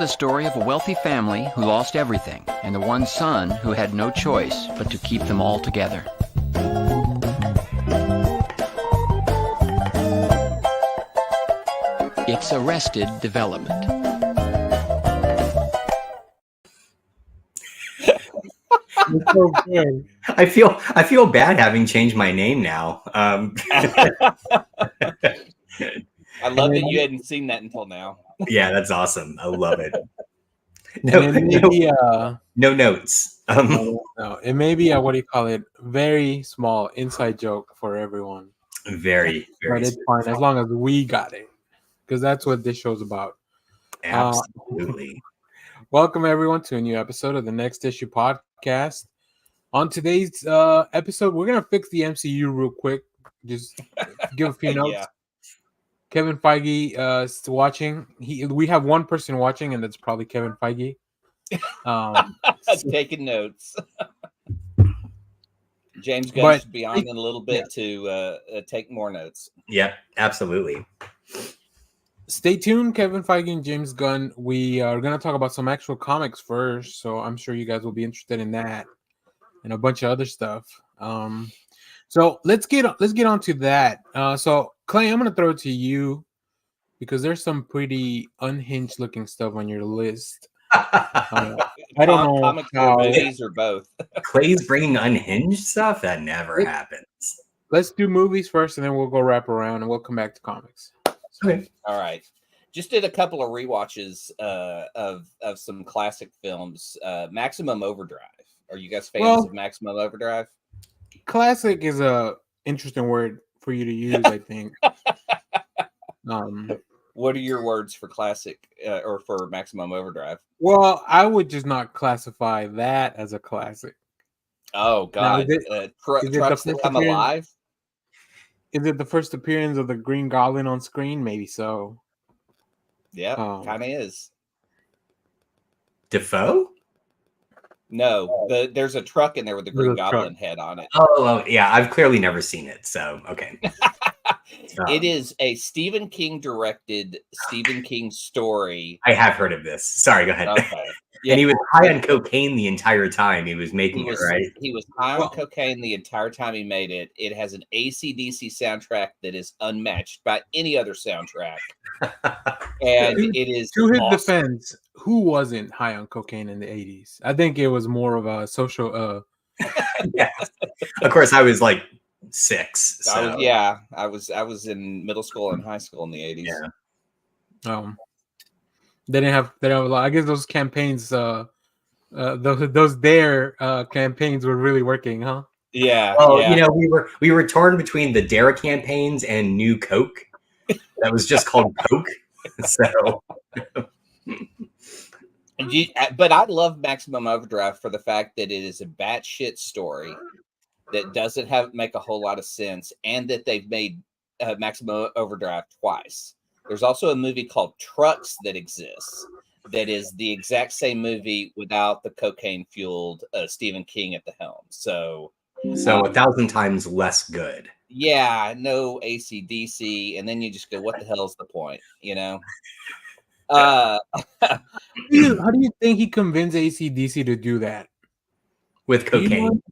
the story of a wealthy family who lost everything and the one son who had no choice but to keep them all together. It's Arrested Development. So good. I feel bad having changed my name now. I love that you hadn't seen that until now. Yeah, that's awesome. I love it. No Notes. No, it may be a what do you call it? Very small inside joke for everyone. Very, very. But it's fine as long as we got it, because that's what this show's about. Absolutely. Welcome everyone to a new episode of the Next Issue podcast. On today's episode, we're gonna fix the MCU real quick. Just give a few notes. Yeah. Kevin Feige is watching. We have one person watching, and that's probably Kevin Feige. Taking notes. James Gunn should be on in a little bit to take more notes. Yep, absolutely. Stay tuned, Kevin Feige and James Gunn. We are going to talk about some actual comics first, so I'm sure you guys will be interested in that and a bunch of other stuff. So let's get on to that. So Clay, I'm going to throw it to you because there's some pretty unhinged looking stuff on your list. I don't know comics or movies or both. Clay's bringing unhinged stuff? That never happens. Let's do movies first, and then we'll go wrap around, and we'll come back to comics. Okay. All right. Just did a couple of rewatches of some classic films. Maximum Overdrive. Are you guys fans of Maximum Overdrive? Classic is a interesting word for you to use, I think. What are your words for classic or for Maximum Overdrive? Well, I would just not classify that as a classic. Oh God! Trucks that come alive. Is it the first appearance of the Green Goblin on screen? Maybe so. Yeah, kind of is. Defoe? No, there's a truck in there with the Green Goblin head on it. Oh, yeah. I've clearly never seen it, so okay. It is a Stephen King directed Stephen King story. I have heard of this. Sorry, go ahead. Okay. Yeah. And he was high on cocaine the entire time he was making it, right? He was high on cocaine the entire time he made it. It has an AC/DC soundtrack that is unmatched by any other soundtrack. And it is to his awesome. defense, who wasn't high on cocaine in the 80s? I think it was more of a social Yeah. Of course, I was like 6. So. I was in middle school and high school in the 80s. Yeah. They didn't have a lot. I guess those campaigns, those campaigns were really working, huh? Yeah. Well, yeah. we were torn between the Dare campaigns and New Coke. That was just called Coke. So, but I love Maximum Overdrive for the fact that it is a batshit story that doesn't make a whole lot of sense, and that they've made Maximum Overdrive twice. There's also a movie called Trucks that exists that is the exact same movie without the cocaine-fueled Stephen King at the helm. So 1,000 times less good. Yeah, no AC/DC, and then you just go, what the hell is the point? How do you think he convinced AC/DC to do that? With cocaine.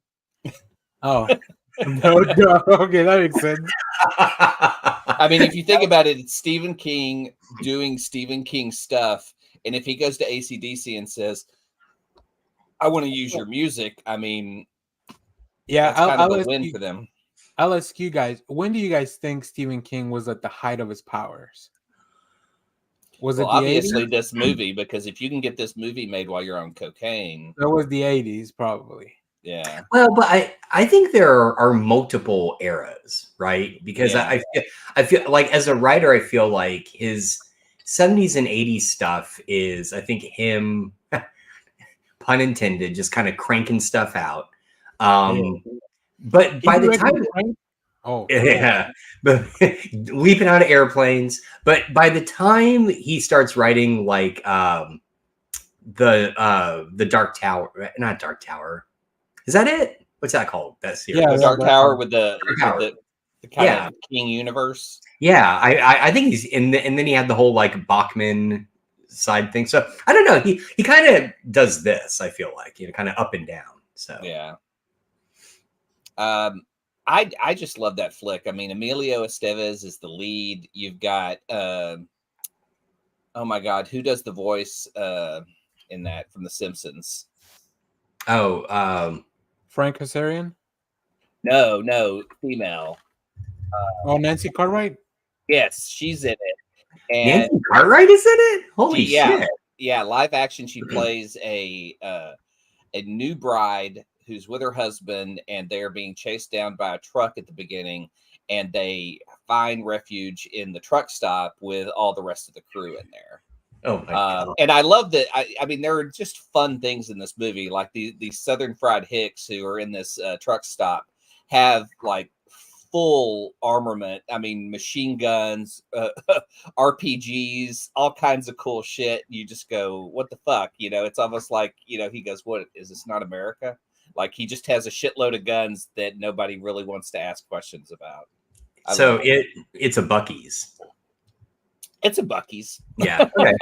Oh. No, okay, that makes sense. I mean, if you think about it, it's Stephen King doing Stephen King stuff. And if he goes to AC/DC and says, I want to use your music, I mean, yeah, that's kind of a win for them. I'll ask you guys, when do you guys think Stephen King was at the height of his powers? Was it the obviously 80s? This movie, because if you can get this movie made while you're on cocaine. That was the 80s, probably. Yeah. Well, but I think there are multiple eras, right? Because I feel like as a writer, I feel like his 70s and 80s stuff is, I think, him, pun intended, just kind of cranking stuff out. But by the time, but leaping out of airplanes. But by the time he starts writing like the Dark Tower, not Dark Tower. Is that it? What's that called? That series? Yeah, Dark Tower with the kind of King universe. Yeah, I think he's in and then he had the whole like Bachman side thing. So I don't know. He kind of does this. I feel like kind of up and down. So yeah. I just love that flick. I mean, Emilio Estevez is the lead. You've got oh my God, who does the voice in that from The Simpsons? Oh, Frank Kazarian. No, female. Oh, Nancy Cartwright. Yes, she's in it. And Nancy Cartwright is in it. Holy shit! Yeah, live action. She plays a new bride who's with her husband, and they're being chased down by a truck at the beginning, and they find refuge in the truck stop with all the rest of the crew in there. Oh my God. And I love that. I mean, there are just fun things in this movie, like these Southern Fried Hicks who are in this truck stop have like full armament. I mean, machine guns, RPGs, all kinds of cool shit. You just go, what the fuck? It's almost like, he goes, what is this, not America? Like he just has a shitload of guns that nobody really wants to ask questions about. So it's a Buc-ee's. It's a Buc-ee's. Yeah. Okay.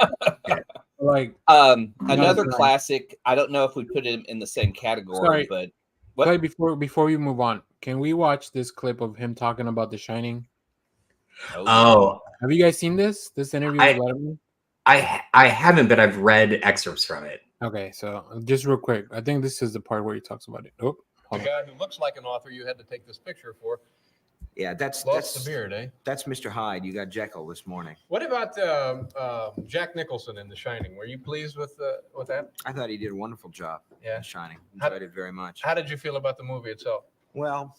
Yeah. Like another classic. I don't know if we put him in the same category, but what? Sorry, before you move on, can we watch this clip of him talking about The Shining? Oh, have you guys seen this interview with Letterman? I haven't, but I've read excerpts from it. Okay, so just real quick, I think this is the part where he talks about it. Oh, the guy who looks like an author you had to take this picture for. Yeah, that's the beard, eh? That's Mr. Hyde. You got Jekyll this morning. What about Jack Nicholson in The Shining? Were you pleased with that? I thought he did a wonderful job. Yeah, in Shining. Enjoyed it very much. How did you feel about the movie itself? Well,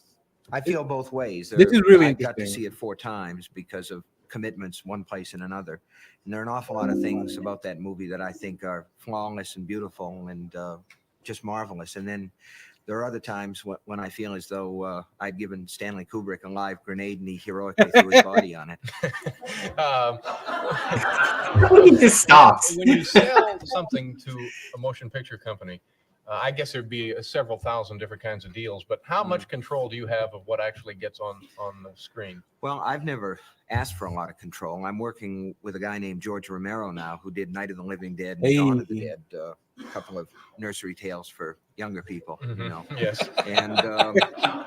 I feel both ways. This is really I got to interesting. see it 4 times because of commitments, one place and another. And there are an awful lot of things about that movie that I think are flawless and beautiful and just marvelous. And then there are other times when I feel as though I'd given Stanley Kubrick a live grenade and he heroically threw his body on it. He just stops. When you sell something to a motion picture company, I guess there'd be several thousand different kinds of deals, but how much control do you have of what actually gets on the screen? Well, I've never asked for a lot of control. I'm working with a guy named George Romero now who did Night of the Living Dead and Dawn of the Dead, a couple of nursery tales for younger people, Yes. And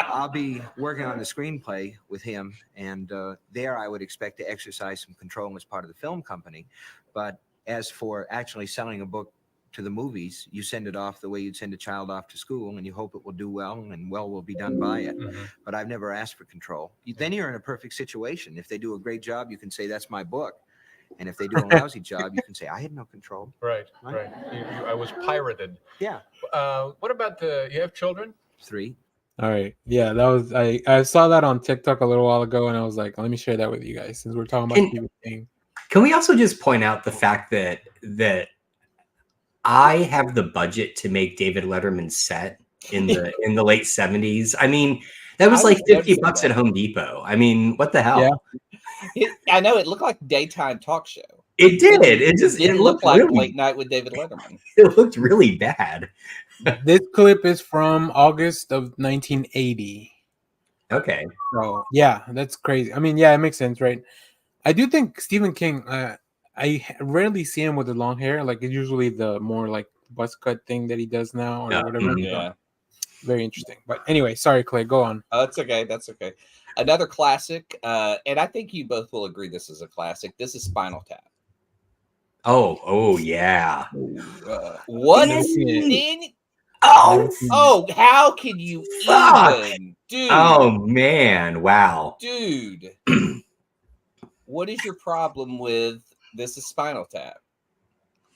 I'll be working on the screenplay with him, and there I would expect to exercise some control as part of the film company. But as for actually selling a book to the movies, you send it off the way you'd send a child off to school, and you hope it will do well, and well will be done by it. But I've never asked for control. Then you're in a perfect situation. If they do a great job, you can say that's my book, and if they do a lousy job, you can say I had no control. Right. I was pirated. Yeah. What about you have children? 3. All right, yeah, that was I saw that on TikTok a little while ago, and I was like, let me share that with you guys since we're talking about Stephen King. Can we also just point out the fact that I have the budget to make David Letterman's set in the late 70s. I mean, that was like $50 at Home Depot. I mean, what the hell? Yeah. I know it looked like a daytime talk show. It did. It looked like really, Late Night with David Letterman. It looked really bad. This clip is from August of 1980. Okay. So yeah, that's crazy. I mean, yeah, it makes sense, right? I do think Stephen King. I rarely see him with the long hair. Like it's usually the more like buzz cut thing that he does now or whatever. Yeah. Very interesting. But anyway, sorry, Clay, go on. Oh, that's okay. That's okay. Another classic, and I think you both will agree this is a classic. This is Spinal Tap. Oh yeah. What? Oh, how can you even, dude? Oh man, wow. Dude. What is your problem with This is Spinal Tap?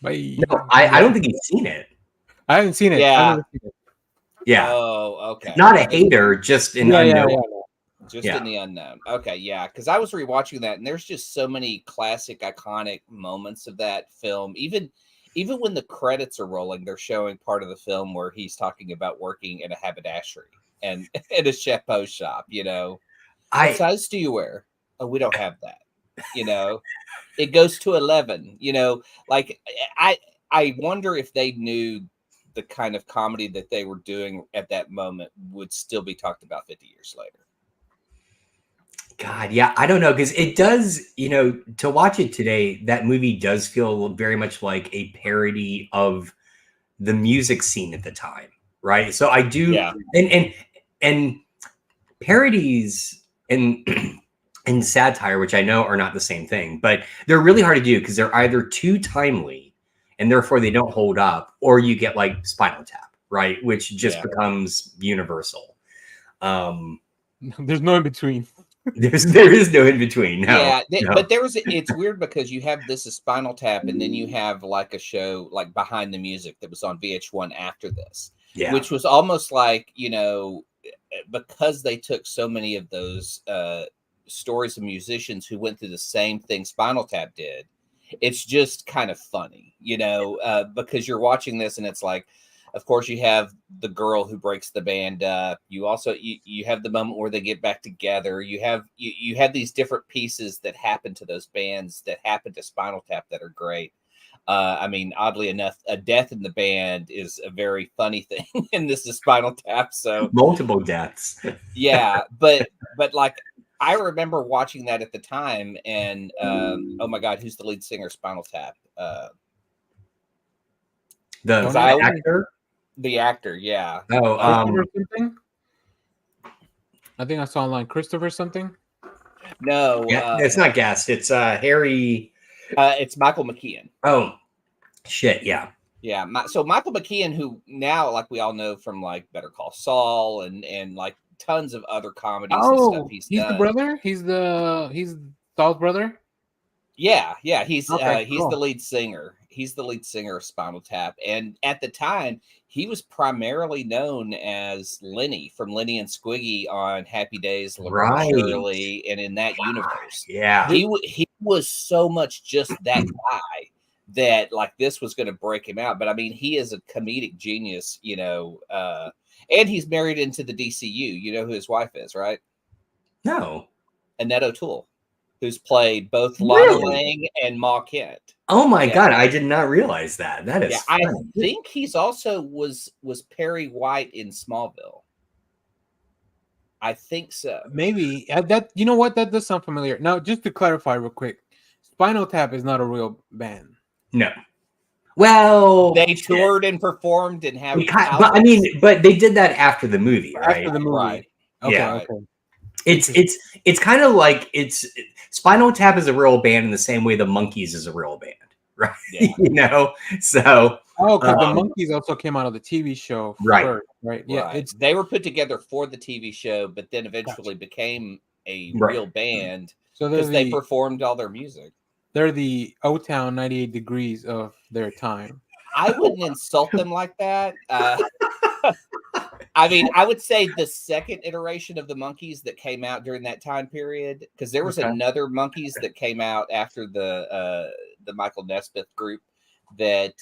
Bye. No, I don't think he's seen it. I haven't seen it. Yeah. Yeah. Oh, okay. Not a hater, just an unknown. Just in the unknown. Okay, yeah. Because I was rewatching that, and there's just so many classic, iconic moments of that film. Even when the credits are rolling, they're showing part of the film where he's talking about working in a haberdashery and in a chapeau shop. What size do you wear? Oh, we don't have that. It goes to 11. Like I wonder if they knew the kind of comedy that they were doing at that moment would still be talked about 50 years later. God, yeah, I don't know, because it does, to watch it today, that movie does feel very much like a parody of the music scene at the time, right? So I do, Yeah. and parodies and and satire, which I know are not the same thing, but they're really hard to do because they're either too timely and therefore they don't hold up, or you get like Spinal Tap, right, which just becomes universal. There's no in between. There is no in between. No, no. But it's weird because you have this as Spinal Tap, and then you have like a show like Behind the Music that was on VH1 after this, which was almost like, because they took so many of those stories of musicians who went through the same thing Spinal Tap did. It's just kind of funny, because you're watching this and it's like, of course, you have the girl who breaks the band up. You also you have the moment where they get back together. You have these different pieces that happen to those bands that happen to Spinal Tap that are great. I mean, oddly enough, a death in the band is a very funny thing, and this is Spinal Tap. So multiple deaths. Yeah, but like I remember watching that at the time, and oh my God, who's the lead singer of Spinal Tap? The actor. The actor, yeah. Christopher something? I think I saw online Christopher something. No, it's not Guest. It's Harry. It's Michael McKean. Oh, shit! Yeah. So Michael McKean, who now, like we all know from like Better Call Saul and like tons of other comedies and stuff he's done. The brother. He's Saul's brother. Yeah. He's cool. the lead singer. He's the lead singer of Spinal Tap, and at the time, he was primarily known as Lenny from Lenny and Squiggy on Happy Days, Laverne and Shirley, and in that universe. Yeah, he was so much just that guy that like this was going to break him out. But I mean, he is a comedic genius, and he's married into the DCU. You know who his wife is, right? No, Annette O'Toole, who's played both Lana Lang and Ma Kent. Oh my God, I did not realize that. That is I think he's also was Perry White in Smallville. I think so. Maybe that. You know what? That does sound familiar. Now, just to clarify real quick, Spinal Tap is not a real band. No. Well, they toured and performed and have. But they did that after the movie, right? After the movie, right? Okay, yeah. Okay. It's kind of like Spinal Tap is a real band in the same way the Monkees is a real band, right? Yeah. So because the Monkees also came out of the TV show first, right? Yeah, they were put together for the TV show, but then eventually became a real band because they performed all their music. They're the O-Town 98 Degrees of their time. I wouldn't insult them like that. I mean, I would say the second iteration of the Monkees that came out during that time period, because there was another Monkees that came out after the Michael Nesmith group that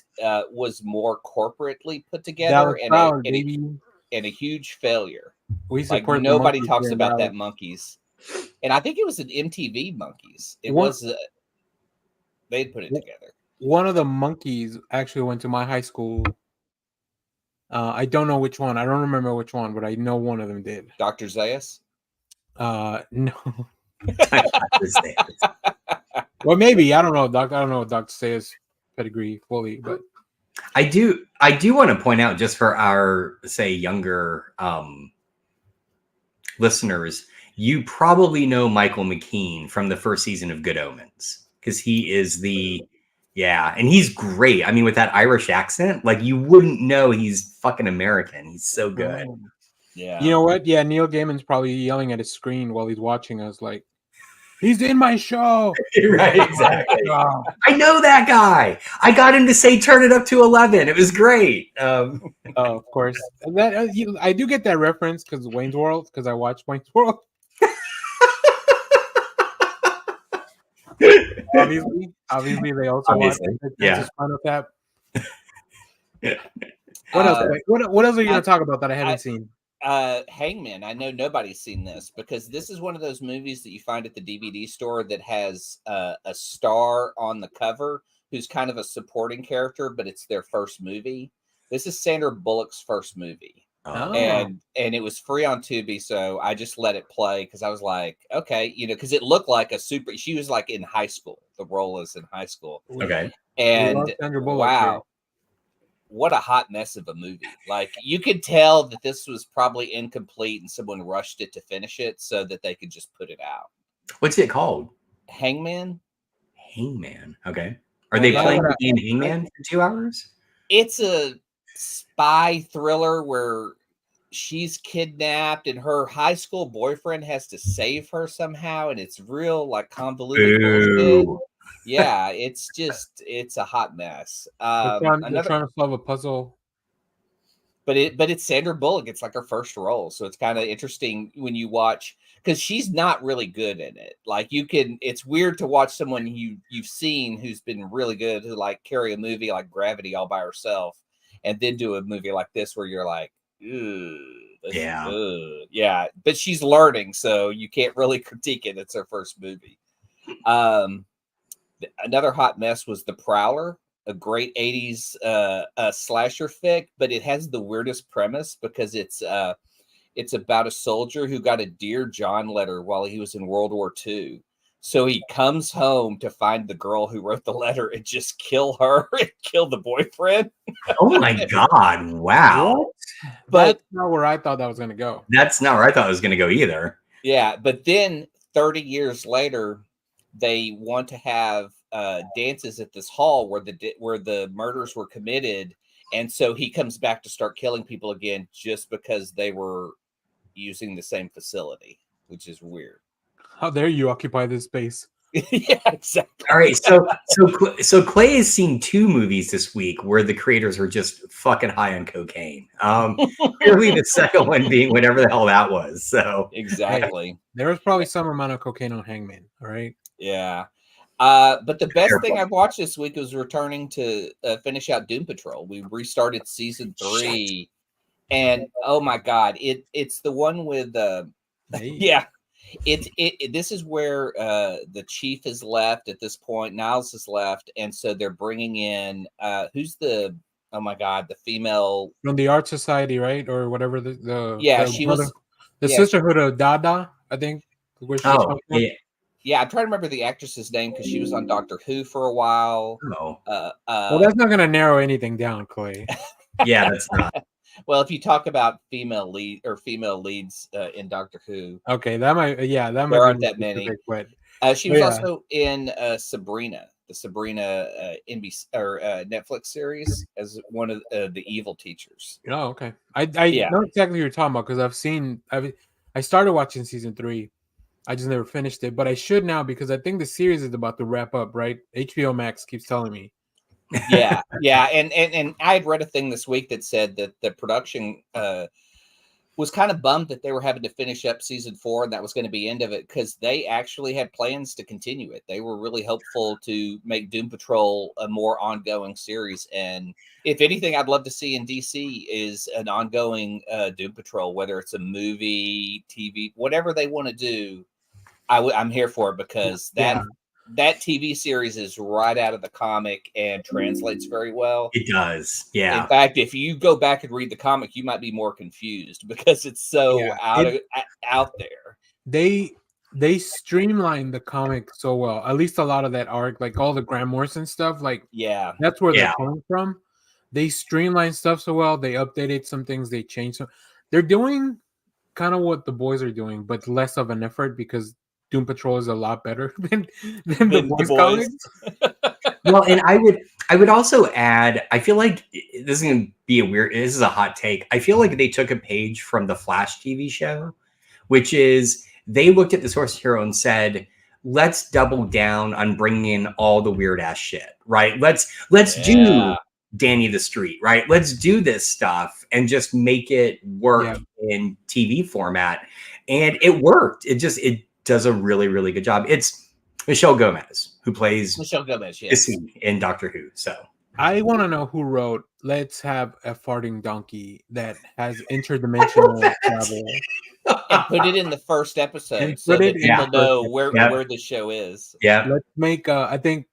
was more corporately put together and a huge failure. We support nobody talks about that Monkees, and I think it was an MTV Monkees. It was they'd put it together. One of the Monkees actually went to my high school. I don't know which one. I don't remember which one, but I know one of them did. Dr. Zayas? No. Well, maybe. I don't know. I don't know Dr. Zayas' pedigree fully, but I do want to point out, just for our younger listeners, you probably know Michael McKean from the first season of Good Omens, because he is and he's great. I mean, with that Irish accent, like you wouldn't know he's fucking American. He's so good. Yeah. You know what? Yeah, Neil Gaiman's probably yelling at his screen while he's watching us, like, he's in my show. Right, exactly. I know that guy. I got him to say turn it up to 11. It was great. Oh, of course. I do get that reference because Wayne's World, because I watched Wayne's World. Obviously, they also watch Spinal Tap. What else? What else are you going to talk about that I haven't seen? Hangman. I know nobody's seen this because this is one of those movies that you find at the DVD store that has a star on the cover who's kind of a supporting character, but it's their first movie. This is Sandra Bullock's first movie. Oh. and it was free on Tubi, so I just let it play because I was like, okay, because it looked like she was like in high school. The role is in high school. Okay. And Sandra Bullock wow, here. what a hot mess of a movie. Like, you could tell that this was probably incomplete and someone rushed it to finish it so that they could just put it out. What's it called? Hangman. Okay. Are they playing the game Hangman for 2 hours? It's a spy thriller where she's kidnapped and her high school boyfriend has to save her somehow, and it's real like convoluted bullshit. Yeah, it's a hot mess. They're trying to solve a puzzle. But it's Sandra Bullock. It's like her first role, so it's kind of interesting when you watch, because she's not really good in it. Like, it's weird to watch someone you've seen who's been really good, who like carry a movie like Gravity all by herself, and then do a movie like this where you're like, yeah. But she's learning, so you can't really critique it. It's her first movie. Another hot mess was The Prowler, a great 80s slasher fic, but it has the weirdest premise because it's about a soldier who got a Dear John letter while he was in World War II. So he comes home to find the girl who wrote the letter and just kill her and kill the boyfriend. Oh my God. Wow. But that's not where I thought that was going to go. That's not where I thought it was going to go either. Yeah. But then 30 years later, they want to have dances at this hall where the murders were committed. And so he comes back to start killing people again just because they were using the same facility, which is weird. How dare you occupy this space? Yeah, exactly. All right, so Clay has seen 2 movies this week where the creators were just fucking high on cocaine. Clearly, the second one being whatever the hell that was. So exactly, there was probably some amount of cocaine on Hangman. All right. Yeah. But the best thing I've watched this week was returning to finish out Doom Patrol. We restarted season 3, and oh my God, it's the one with yeah. This is where the chief has left at this point. Niles has left, and so they're bringing in who's the female from the Art Society, right, or whatever the Sisterhood of Dada, I think. Yeah, I'm trying to remember the actress's name because she was on Doctor Who for a while. Oh, well, that's not going to narrow anything down, Clay. Yeah, that's not. Well, if you talk about female leads in Doctor Who, okay, there aren't that many. She was also in Sabrina, the Sabrina NBC or Netflix series, as one of the evil teachers. Oh, okay. I know exactly what you're talking about because I started watching season 3. I just never finished it, but I should now because I think the series is about to wrap up, right? HBO Max keeps telling me. Yeah, and I had read a thing this week that said that the production was kind of bummed that they were having to finish up season 4 and that was going to be the end of it because they actually had plans to continue it. They were really hopeful to make Doom Patrol a more ongoing series, and if anything, I'd love to see in DC is an ongoing Doom Patrol, whether it's a movie, TV, whatever they want to do. I'm here for it because that TV series is right out of the comic and translates very well. It does, yeah. In fact, if you go back and read the comic, you might be more confused because it's so out there. They streamlined the comic so well. At least a lot of that arc, like all the Grant Morrison stuff, like that's where they're coming from. They streamlined stuff so well. They updated some things. They changed some. They're doing kind of what the boys are doing, but less of an effort because Doom Patrol is a lot better than the boys comics. Well, and I would also add, I feel like this is going to be this is a hot take. I feel like they took a page from the Flash TV show, which is they looked at the source hero and said, let's double down on bringing in all the weird ass shit, right? Let's do Danny the Street, right? Let's do this stuff and just make it work in TV format. And it worked. It does a really, really good job. It's Michelle Gomez who plays in Doctor Who. So I want to know who wrote "Let's Have a Farting Donkey" that has interdimensional travel, and put it in the first episode so that people know where the show is. Yeah, let's make. I think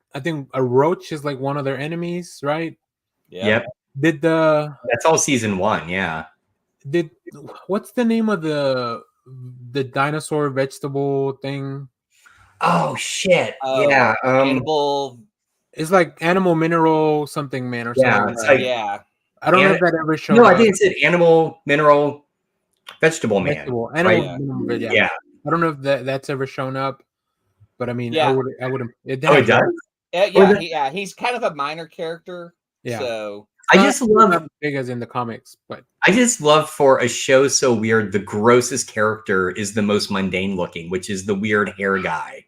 a roach is like one of their enemies, right? Yeah. Yep. That's all season 1. Yeah. what's the name of the dinosaur vegetable thing? Oh shit! Oh, Yeah, Animal. It's like animal mineral something man or Yeah, something. it's Like that. like Yeah. I don't know An- if that ever showed no, I up. think it said animal, mineral, vegetable man. Vegetable, Right? animal mineral, yeah. Yeah. I don't know if that's ever shown up, but I mean, Yeah. I wouldn't. It Oh, it has, right? does. Yeah, he's kind of a minor character. Yeah. So I Not- just it's love. not as big as in the comics, but I just love for a show so weird. The grossest character is the most mundane looking, which is the weird hair guy.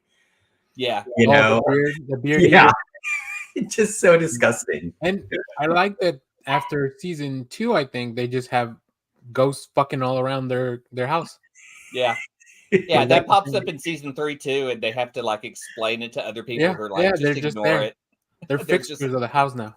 yeah. You know? the beard. Yeah. eater. It's just so disgusting. And I like that after season 2, I think they just have ghosts fucking all around their house. Yeah. Yeah, Like, that that's pops the up in season 3 too, and they have to like explain it to other people who are like, they're just just ignore there. it. They're They're fixtures just- of the house now.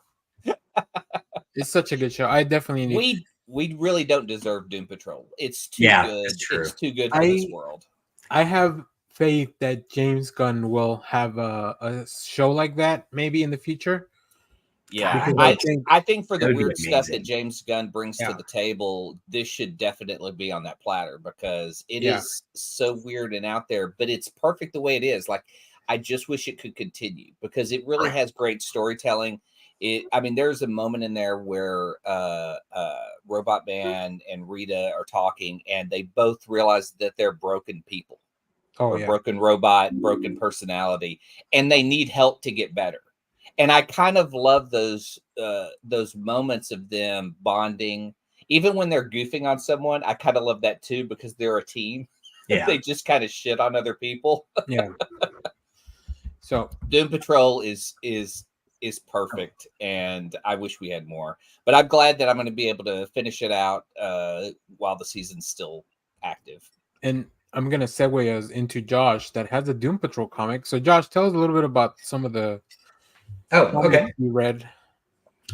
It's such a good show. I definitely need. We really don't deserve Doom Patrol. It's too Yeah, good. it's true. It's too good for this world. I have faith that James Gunn will have a show like that maybe in the future. Yeah, Because I think for that the would be weird stuff that amazing. James Gunn brings to Yeah. the table, this should definitely be on that platter because it Yeah. is so weird and out there, but it's perfect the way it is. Like, I just wish it could continue because it really has great storytelling. I mean, there's a moment in there where Robot Man and Rita are talking, and they both realize that they're broken people, Oh or yeah. broken robot, broken personality, and they need help to get better. And I kind of love those moments of them bonding, even when they're goofing on someone. I kind of love that too because they're a team. Yeah. They just kind of shit on other people. Yeah. So Doom Patrol is perfect, and I wish we had more. But I'm glad that I'm going to be able to finish it out while the season's still active. and I'm gonna segue us into Josh that has a Doom Patrol comic. So Josh, tell us a little bit about some of the Oh, comics okay. you read.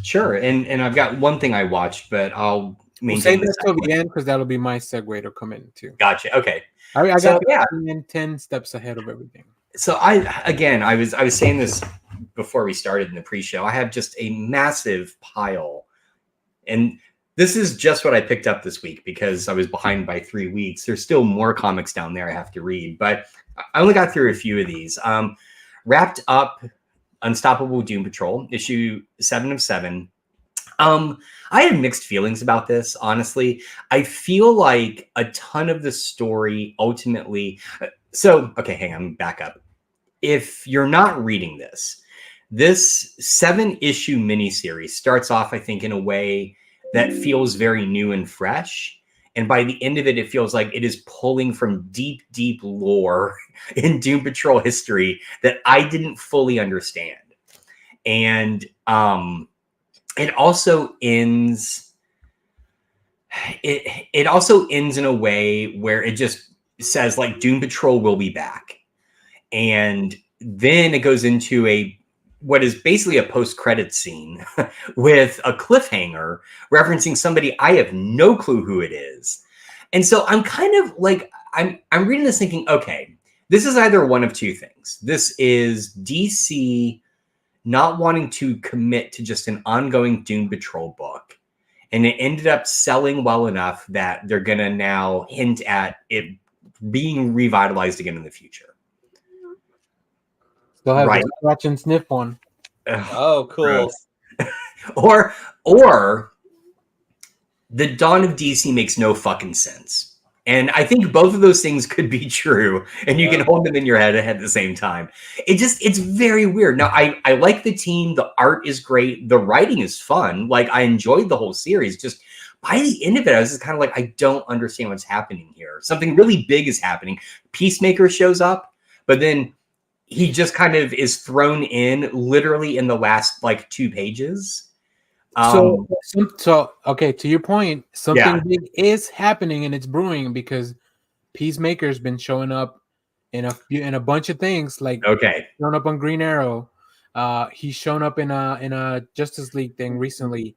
Sure. And I've got one thing I watched, but I'll We'll save maintain the that till second the one. end because that'll be my segue to come in too. Gotcha. Okay. I got So, the yeah. 10 steps ahead of everything. So I was saying this before we started in the pre-show. I have just a massive pile, and this is just what I picked up this week because I was behind by 3 weeks. There's still more comics down there I have to read, but I only got through a few of these. Wrapped up Unstoppable Doom Patrol, issue 7 of 7. I have mixed feelings about this, honestly. I feel like a ton of the story ultimately. So, okay, hang on, back up. If you're not reading this 7-issue miniseries starts off, I think, in a way that feels very new and fresh. And by the end of it, it feels like it is pulling from deep, deep lore in Doom Patrol history that I didn't fully understand. And it also ends. It also ends in a way where it just says like Doom Patrol will be back, and then it goes into what is basically a post-credits scene with a cliffhanger referencing somebody I have no clue who it is. And so I'm kind of like I'm reading this thinking, okay, this is either one of two things. This is DC not wanting to commit to just an ongoing Doom Patrol book, and it ended up selling well enough that they're going to now hint at it being revitalized again in the future. Still have Right. the scratch and sniff one. Oh, cool. Or the dawn of DC makes no fucking sense. And I think both of those things could be true, and you can hold them in your head at the same time. It's very weird. Now, I like the team. The art is great. The writing is fun. Like, I enjoyed the whole series. Just by the end of it, I was just kind of like, I don't understand what's happening here. Something really big is happening. Peacemaker shows up, but then he just kind of is thrown in literally in the last, like, 2 pages. So okay, to your point, something Yeah. big is happening and it's brewing because Peacemaker's been showing up in a bunch of things, like Okay. shown up on Green Arrow. He's shown up in a Justice League thing recently.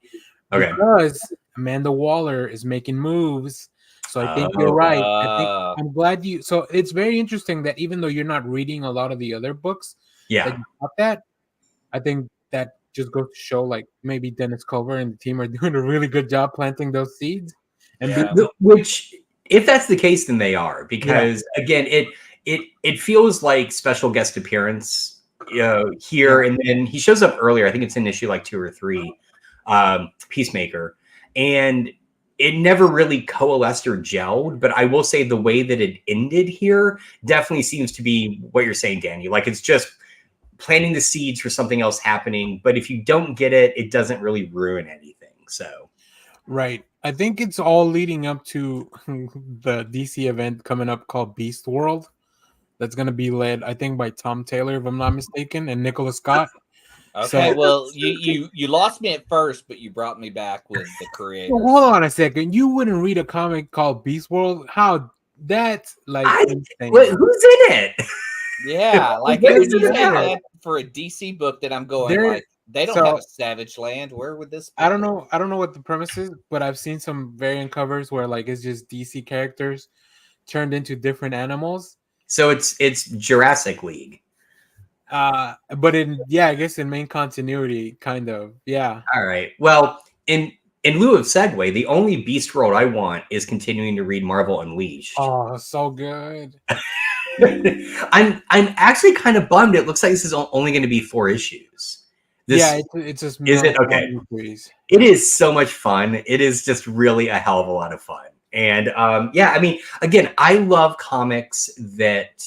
Okay. Because Amanda Waller is making moves. So I think you're right. I'm glad you. So it's very interesting that even though you're not reading a lot of the other books, Yeah. that you got that. I think that just goes to show, like, maybe Dennis Culver and the team are doing a really good job planting those seeds, And Yeah. Which, if that's the case, then they are, because again, it feels like special guest appearance here, and then he shows up earlier. I think it's in issue like 2 or 3, Peacemaker, and it never really coalesced or gelled. But I will say the way that it ended here definitely seems to be what you're saying, Danny. Like, it's just planting the seeds for something else happening. But if you don't get it, it doesn't really ruin anything. So, right. I think it's all leading up to the DC event coming up called Beast World. That's going to be led, I think, by Tom Taylor, if I'm not mistaken, and Nicholas Scott. Okay, So- well, you lost me at first, but you brought me back with the creators. Well, hold on a second. You wouldn't read a comic called Beast World? How? That's like insane. who's in it? Yeah, like What if is you it take about? that for a DC book that I'm going There- like they don't so- have a Savage Land. Where would this be? I don't know what the premise is, but I've seen some variant covers where like it's just DC characters turned into different animals. So it's Jurassic League. But I guess in main continuity, kind of. Yeah. All right. Well, in lieu of segue, the only Beast World I want is continuing to read Marvel Unleashed. Oh, so good. I'm actually kind of bummed. It looks like this is only going to be 4 issues. It's just Is it? Okay. series. It is so much fun. It is just really a hell of a lot of fun. And I mean, again, I love comics that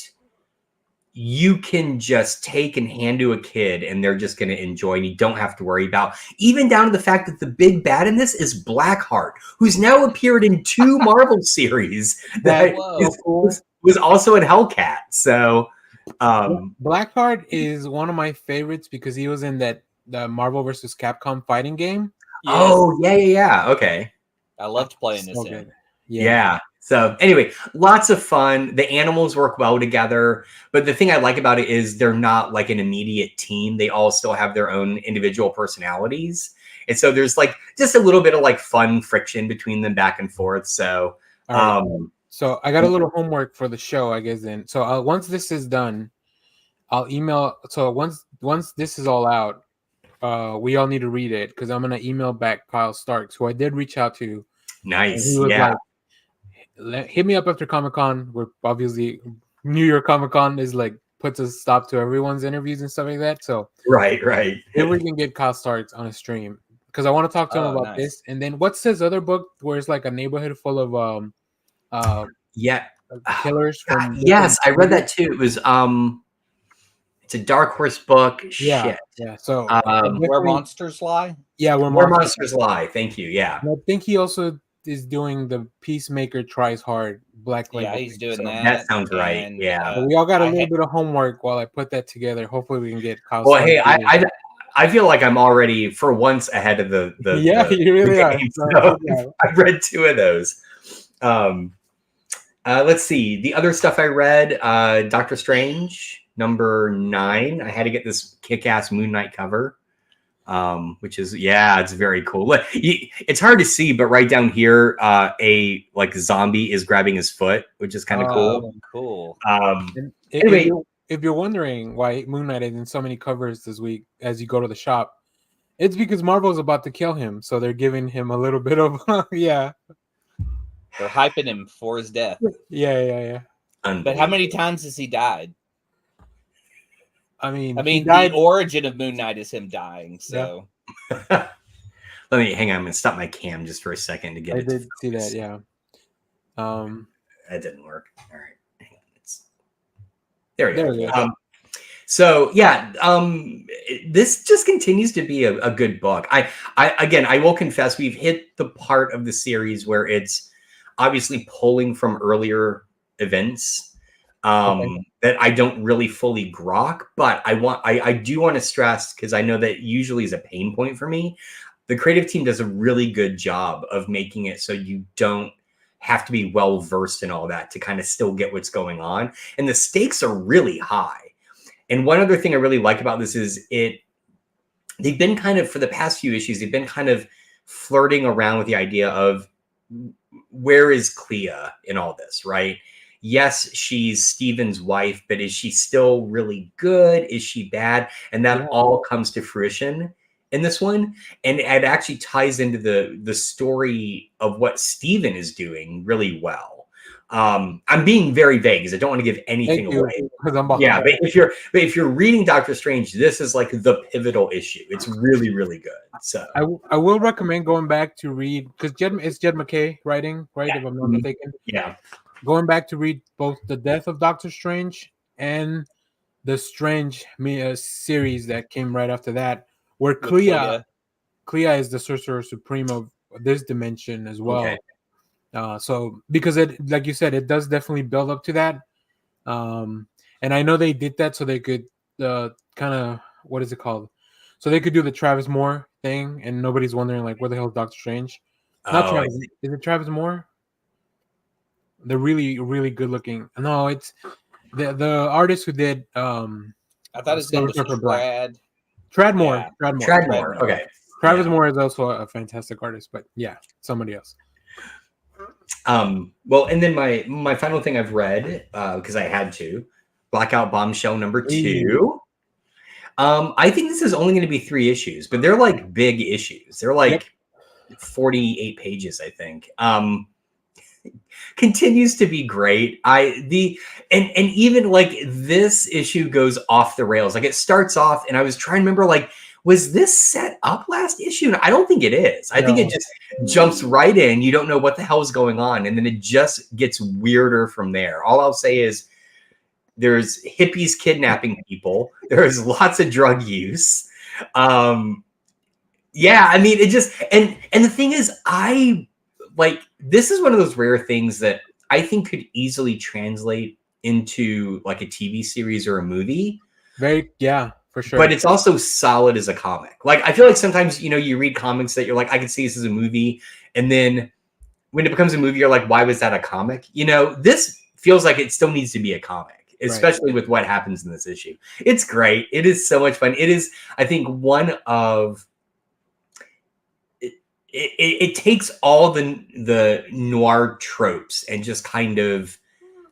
you can just take and hand to a kid and they're just going to enjoy, and you don't have to worry about, even down to the fact that the big bad in this is Blackheart, who's now appeared in 2 Marvel series that was also in Hellcat. So Blackheart is one of my favorites because he was in the Marvel vs. Capcom fighting game. Yes. Oh, yeah. Okay. I loved playing this So in. good. Yeah. So anyway, lots of fun. The animals work well together. But the thing I like about it is they're not like an immediate team. They all still have their own individual personalities. And so there's like just a little bit of like fun friction between them back and forth. So, All right. So I got a little homework for the show, I guess. Then, so once this is done, I'll email. So once this is all out, we all need to read it because I'm gonna email back Kyle Starks, who I did reach out to. nice. He was Yeah. like, hit me up after Comic-Con. We're obviously New York Comic-Con is like puts a stop to everyone's interviews and stuff like that. So Right. if we can get Kyle Starks on a stream, because I want to talk to him about nice. this. And then what's his other book where it's like a neighborhood full of Yeah. killers from Yes, I read that too. It was it's a Dark Horse book. Yeah. Shit. So Where definitely- monsters lie? yeah, Where Monsters Lie. Thank you. Yeah. And I think he also is doing the Peacemaker Tries Hard Black Label. Yeah, he's thing. doing So that. sounds right, and, yeah. we all got a I little had- bit of homework while I put that together. Hopefully, we can get Kyle. Well, hey, Starks I feel like I'm already for once ahead of the yeah, the you really are. game, So, so yeah. I've read 2 of those. Let's see. The other stuff I read, Doctor Strange, number 9. I had to get this kick-ass Moon Knight cover, which is, it's very cool. It's hard to see, but right down here, a like zombie is grabbing his foot, which is kind of cool. Cool. And Anyway. if you're wondering why Moon Knight is in so many covers this week as you go to the shop, it's because Marvel's about to kill him, so they're giving him a little bit of They're hyping him for his death. yeah. But how many times has he died? I mean, I he mean, died. the origin of Moon Knight is him dying. So Let me hang on. I'm gonna stop my cam just for a second to get I it. to did see focus. that. Yeah. That didn't work. All right. Hang on. There we There go. we go. This just continues to be a good book. I will confess, we've hit the part of the series where it's obviously pulling from earlier events that I don't really fully grok, but I do want to stress, because I know that usually is a pain point for me. The creative team does a really good job of making it so you don't have to be well versed in all that to kind of still get what's going on. And the stakes are really high. And one other thing I really like about this is they've been kind of, for the past few issues, they've been kind of flirting around with the idea of where is Clea in all this, right? Yes, she's Steven's wife, but is she still really good? Is she bad? And that all comes to fruition in this one, and it actually ties into the story of what Steven is doing really well. I'm being very vague because I don't want to give anything Thank you, away. 'cause I'm behind. Yeah, but if you're reading Doctor Strange, this is like the pivotal issue. It's really, really good. So I will recommend going back to read, because it's Jed McKay writing, right? Yeah. If I'm not Mhm. mistaken. yeah. Going back to read both The Death of Doctor Strange and the Strange series that came right after that, where With Clea is the Sorcerer Supreme of this dimension as well. Okay. So because it, like you said, it does definitely build up to that. And I know they did that so they could kind of, what is it called? So they could do the Travis Moore thing, and nobody's wondering like where the hell is Doctor Strange? Not Oh, I Travis. Is it Travis Moore? The really, really good looking. No, it's the artist who did I thought his name was Silver Surfer Black. Trad. Trad Moore. Yeah. Trad Moore. Tradmore. Okay. Travis Yeah. Moore is also a fantastic artist, but yeah, somebody else. Well, and then my final thing I've read, because I had to, Blackout Bombshell #2. I think this is only going to be 3 issues, but they're like big issues. They're like 48 pages, I think. Continues to be great. And even like this issue goes off the rails. Like it starts off, and I was trying to remember, like, was this set up last issue? And I don't think it is. I think it just jumps right in. You don't know what the hell is going on, and then it just gets weirder from there. All I'll say is there's hippies kidnapping people. There's lots of drug use. Yeah, I mean, it just and the thing is, this is one of those rare things that I think could easily translate into like a TV series or a movie. For sure. But it's also solid as a comic. Like I feel like sometimes, you read comics that you're like, I could see this as a movie, and then when it becomes a movie, you're like, why was that a comic? This feels like it still needs to be a comic, especially with what happens in this issue. It's great. It is so much fun. It is, I think, one of it takes all the noir tropes and just kind of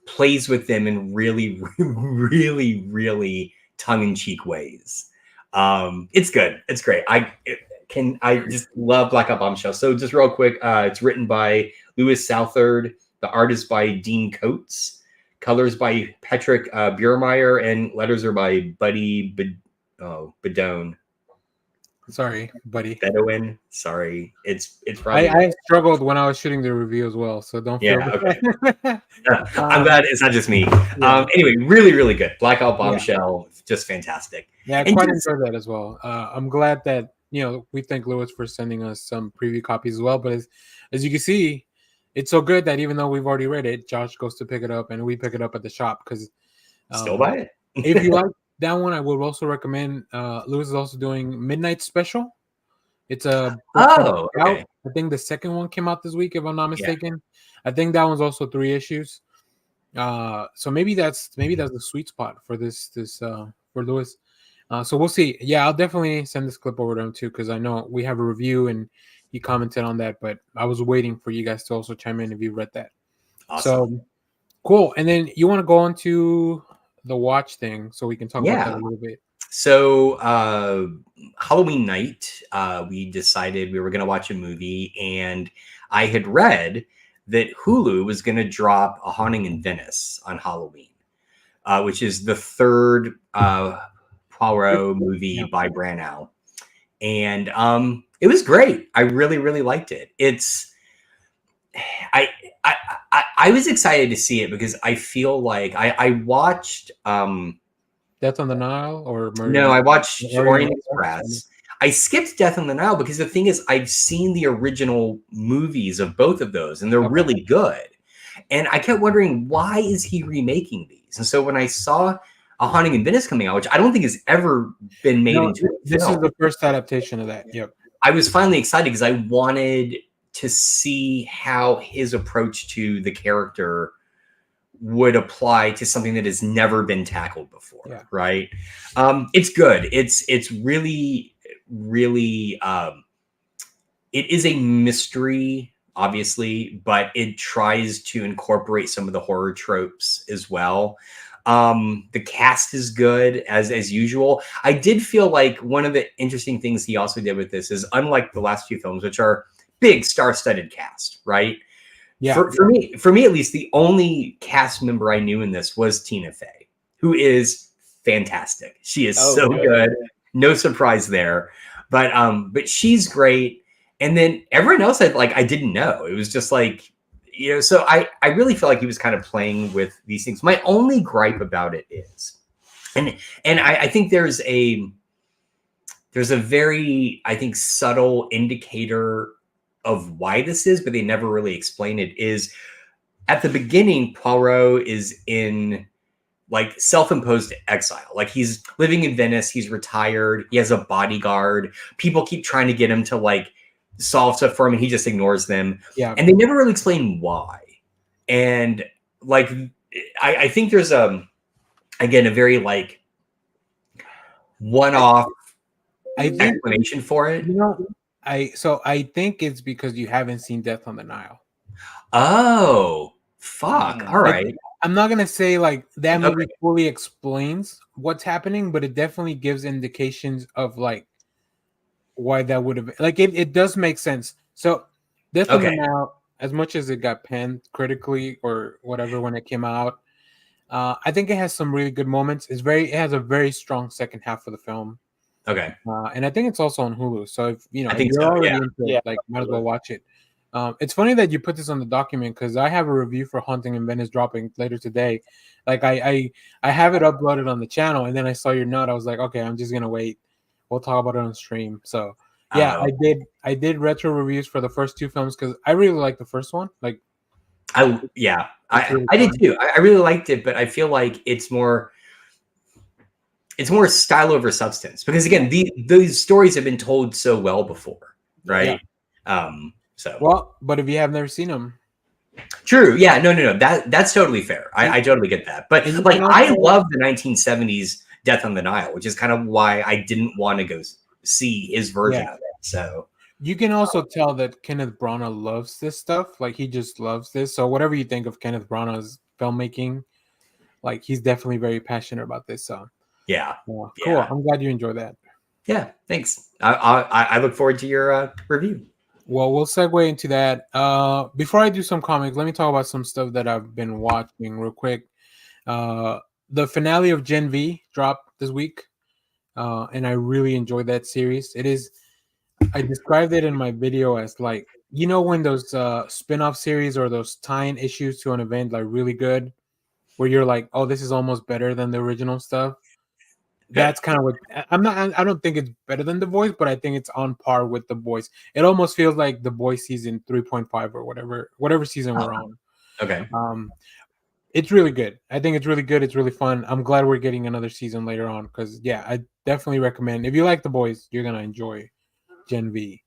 plays with them in really, really, really tongue-in-cheek ways. It's good. It's great. I just love Blackout Bombshell. So just real quick, it's written by Louis Southard. The art is by Dean Coates. Colors by Patrick Biermeyer, and letters are by Buddy Bedone. Sorry, buddy. Bedouin. Sorry. It's probably I struggled when I was shooting the review as well, so don't feel okay. I'm glad it's not just me. Anyway, really, really good. Blackout Bombshell, just fantastic. Yeah, I quite enjoyed that as well. I'm glad that we thank Lewis for sending us some preview copies as well. But as you can see, it's so good that even though we've already read it, Josh goes to pick it up and we pick it up at the shop because still buy it. If you like that one, I would also recommend. Lewis is also doing Midnight Special. It's a okay. I think the second one came out this week, if I'm not mistaken. I think that one's also 3 issues. So maybe that's the sweet spot for this for Lewis. So we'll see. Yeah, I'll definitely send this clip over to him too, because I know we have a review and he commented on that, but I was waiting for you guys to also chime in if you read that. Awesome. So cool. And then you want to go on to the watch thing so we can talk about that a little bit. So Halloween night, we decided we were going to watch a movie, and I had read that Hulu was going to drop A Haunting in Venice on Halloween, which is the 3rd Poirot movie by Branagh. And it was great. I really, really liked it. I was excited to see it because I feel like I watched Death on the Nile or Murder? No, I watched Orient Express. I skipped Death on the Nile because the thing is, I've seen the original movies of both of those, and they're really good. And I kept wondering, why is he remaking these? And so when I saw A Haunting in Venice coming out, which I don't think has ever been made into a this film, is the first adaptation of that. Yep. I was finally excited because I wanted to see how his approach to the character would apply to something that has never been tackled before. Right. It's good. It's really, really, it is a mystery, obviously, but it tries to incorporate some of the horror tropes as well. The cast is good as usual. I did feel like one of the interesting things he also did with this is, unlike the last few films, which are big star-studded cast, right? Yeah. For me at least, the only cast member I knew in this was Tina Fey, who is fantastic. She is so good. No surprise there. But she's great. And then everyone else I didn't know. It was just like, so I really feel like he was kind of playing with these things. My only gripe about it is, and I think there's a very, I think, subtle indicator of why this is, but they never really explain it, is at the beginning, Poirot is in like self-imposed exile. Like, he's living in Venice, he's retired, he has a bodyguard. People keep trying to get him to like solve stuff for him, and he just ignores them. Yeah. And they never really explain why. And like, I think there's again, a very like one-off explanation for it. I think it's because you haven't seen Death on the Nile. Oh, fuck. All right. I'm not gonna say like that movie fully explains what's happening, but it definitely gives indications of like why that would have, like, it does make sense. So Death on the Nile, as much as it got panned critically or whatever when it came out, I think it has some really good moments. It has a very strong second half of the film. Okay. And I think it's also on Hulu. So if I think you're already into Yeah. it, like, might as well watch it. It's funny that you put this on the document, because I have a review for Haunting in Venice dropping later today. Like, I have it uploaded on the channel, and then I saw your note. I was like, okay, I'm just gonna wait. We'll talk about it on stream. So yeah, I did retro reviews for the first two films because I really like the first one. Like, I did too. I really liked it, but I feel like it's more style over substance, because again, these stories have been told so well before, right? Yeah. So well, but if you have never seen them, true. Yeah, no. That's totally fair. I totally get that. But like, I love the 1970s Death on the Nile, which is kind of why I didn't want to go see his version of it. So you can also tell that Kenneth Branagh loves this stuff. Like, he just loves this. So whatever you think of Kenneth Branagh's filmmaking, like, he's definitely very passionate about this. So yeah, cool. Yeah. I'm glad you enjoyed that. Yeah, thanks. I look forward to your review. Well, we'll segue into that. Before I do some comics, let me talk about some stuff that I've been watching real quick. The finale of Gen V dropped this week, and I really enjoyed that series. I described it in my video as like, when those spin-off series or those tie-in issues to an event are really good, where you're like, oh, this is almost better than the original stuff. That's kind of what I don't think it's better than The Boys, but I think it's on par with The Boys. It almost feels like The Boys season 3.5 or whatever season we're on. Okay. It's really good. I think it's really good. It's really fun. I'm glad we're getting another season later on, because I definitely recommend, if you like The Boys, you're gonna enjoy Gen V.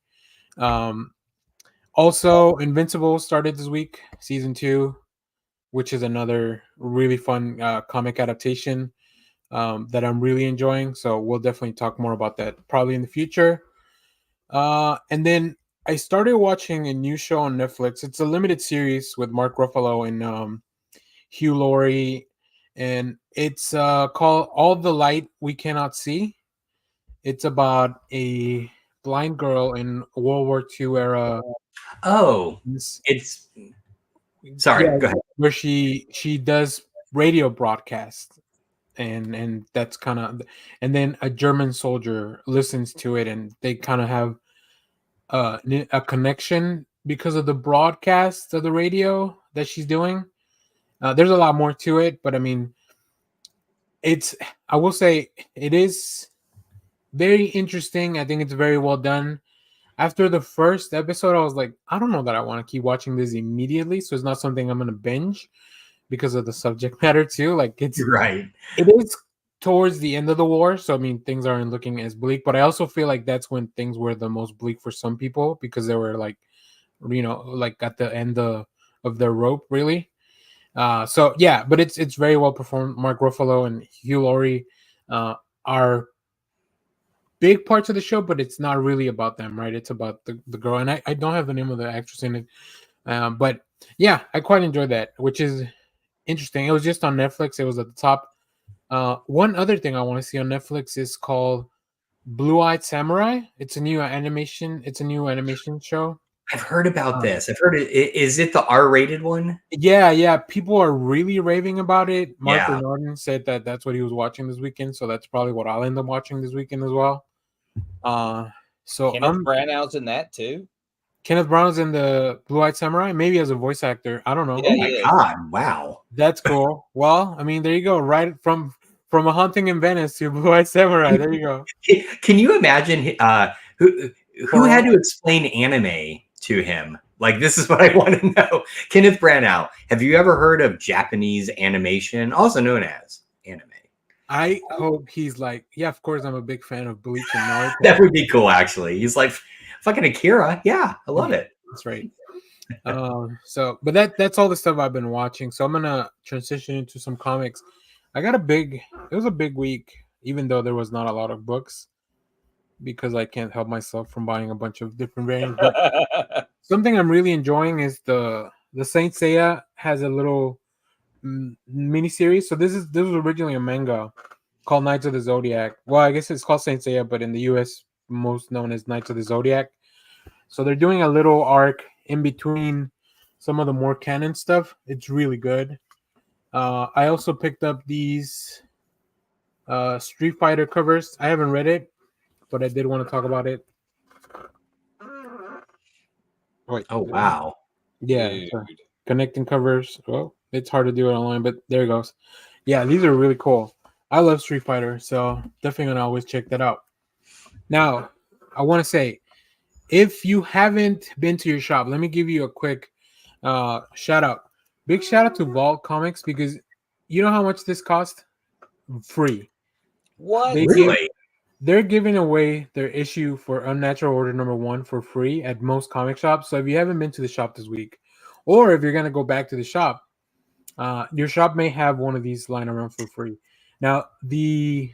Also, Invincible started this week, season 2, which is another really fun comic adaptation that I'm really enjoying. So we'll definitely talk more about that probably in the future. And then I started watching a new show on Netflix. It's a limited series with Mark Ruffalo and Hugh Laurie, and it's called All the Light We Cannot See. It's about a blind girl in World War II era. Oh, it's sorry. Go ahead. Where she does radio broadcasts, and that's kind of, and then a German soldier listens to it, and they kind of have a connection because of the broadcast of the radio that she's doing. There's a lot more to it, but I mean, I will say it is very interesting. I think it's very well done. After the first episode, I was like, I don't know that I want to keep watching this immediately. So it's not something I'm going to binge because of the subject matter too. Like, it's right. It is towards the end of the war. So, I mean, things aren't looking as bleak, but I also feel like that's when things were the most bleak for some people, because they were like, like at the end of their rope, really. So yeah, but it's very well performed. Mark Ruffalo and Hugh Laurie are big parts of the show, but it's not really about them, right? It's about the girl, and I don't have the name of the actress in it, but yeah, I quite enjoyed that, which is interesting. It was just on Netflix. It was at the top. One other thing I want to see on Netflix is called Blue-Eyed Samurai. It's a new animation. It's a new animation show. I've heard about this. I've heard it. Is it the R-rated one? Yeah. People are really raving about it. Mark Yeah. Bernardin said that that's what he was watching this weekend, so that's probably what I'll end up watching this weekend as well. So Kenneth Branagh's in that too. Kenneth Branagh's in the Blue-Eyed Samurai, maybe as a voice actor. I don't know. Yeah, Oh my God! Wow. That's cool. Well, I mean, there you go. Right from A Haunting in Venice to Blue-Eyed Samurai. There you go. Can you imagine who had to explain anime to him? Like, this is what I want to know. Kenneth Branagh, have you ever heard of Japanese animation, also known as anime? I hope he's like, yeah, of course, I'm a big fan of Bleach and Naruto. That would be cool, actually. He's like, fucking Akira. Yeah, I love it. That's right. But that's all the stuff I've been watching. So I'm gonna transition into some comics. It was a big week, even though there was not a lot of books, because I can't help myself from buying a bunch of different variants. But something I'm really enjoying is the Saint Seiya has a little mini series. So this was originally a manga called Knights of the Zodiac. Well, I guess it's called Saint Seiya, but in the US, most known as Knights of the Zodiac. So they're doing a little arc in between some of the more canon stuff. It's really good. I also picked up these Street Fighter covers. I haven't read it, but I did want to talk about it. Wait. Oh, wow. Yeah. Connecting covers. Well, it's hard to do it online, but there it goes. Yeah, these are really cool. I love Street Fighter, so definitely going to always check that out. Now, I want to say, if you haven't been to your shop, let me give you a quick shout out. Big shout out to Vault Comics, because you know how much this cost? Free. What? Really? They're giving away their issue for Unnatural Order #1 for free at most comic shops. So if you haven't been to the shop this week, or if you're going to go back to the shop, your shop may have one of these lying around for free. Now, the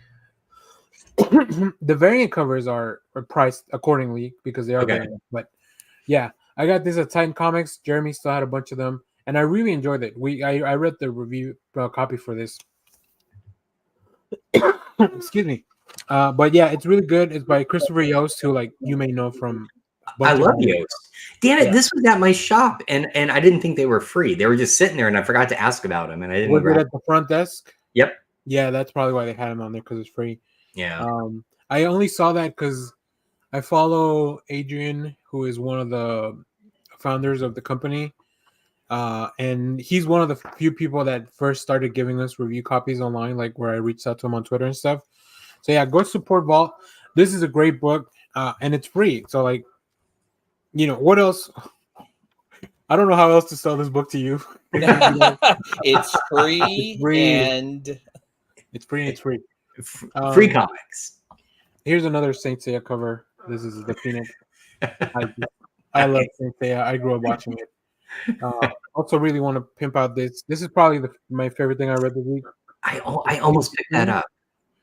variant covers are priced accordingly because they are variant. But yeah, I got this at Titan Comics. Jeremy still had a bunch of them, and I really enjoyed it. I read the review copy for this. Excuse me. But yeah, it's really good. It's by Christopher Yost, who you may know from. I love Yost. Damn it, this was at my shop, and I didn't think they were free. They were just sitting there, and I forgot to ask about them, and I didn't. Was it at the front desk? Yep. Yeah, that's probably why they had them on there, because it's free. Yeah. I only saw that because I follow Adrian, who is one of the founders of the company, and he's one of the few people that first started giving us review copies online, where I reached out to him on Twitter and stuff. So yeah, go support Vault. This is a great book, and it's free. So what else? I don't know how else to sell this book to you. It's free, and it's free. It's free. Free comics. Here's another Saint Seiya cover. This is the Phoenix. I love Saint Seiya. I grew up watching it. Also, really want to pimp out this. This is probably my favorite thing I read this week. I almost picked that up.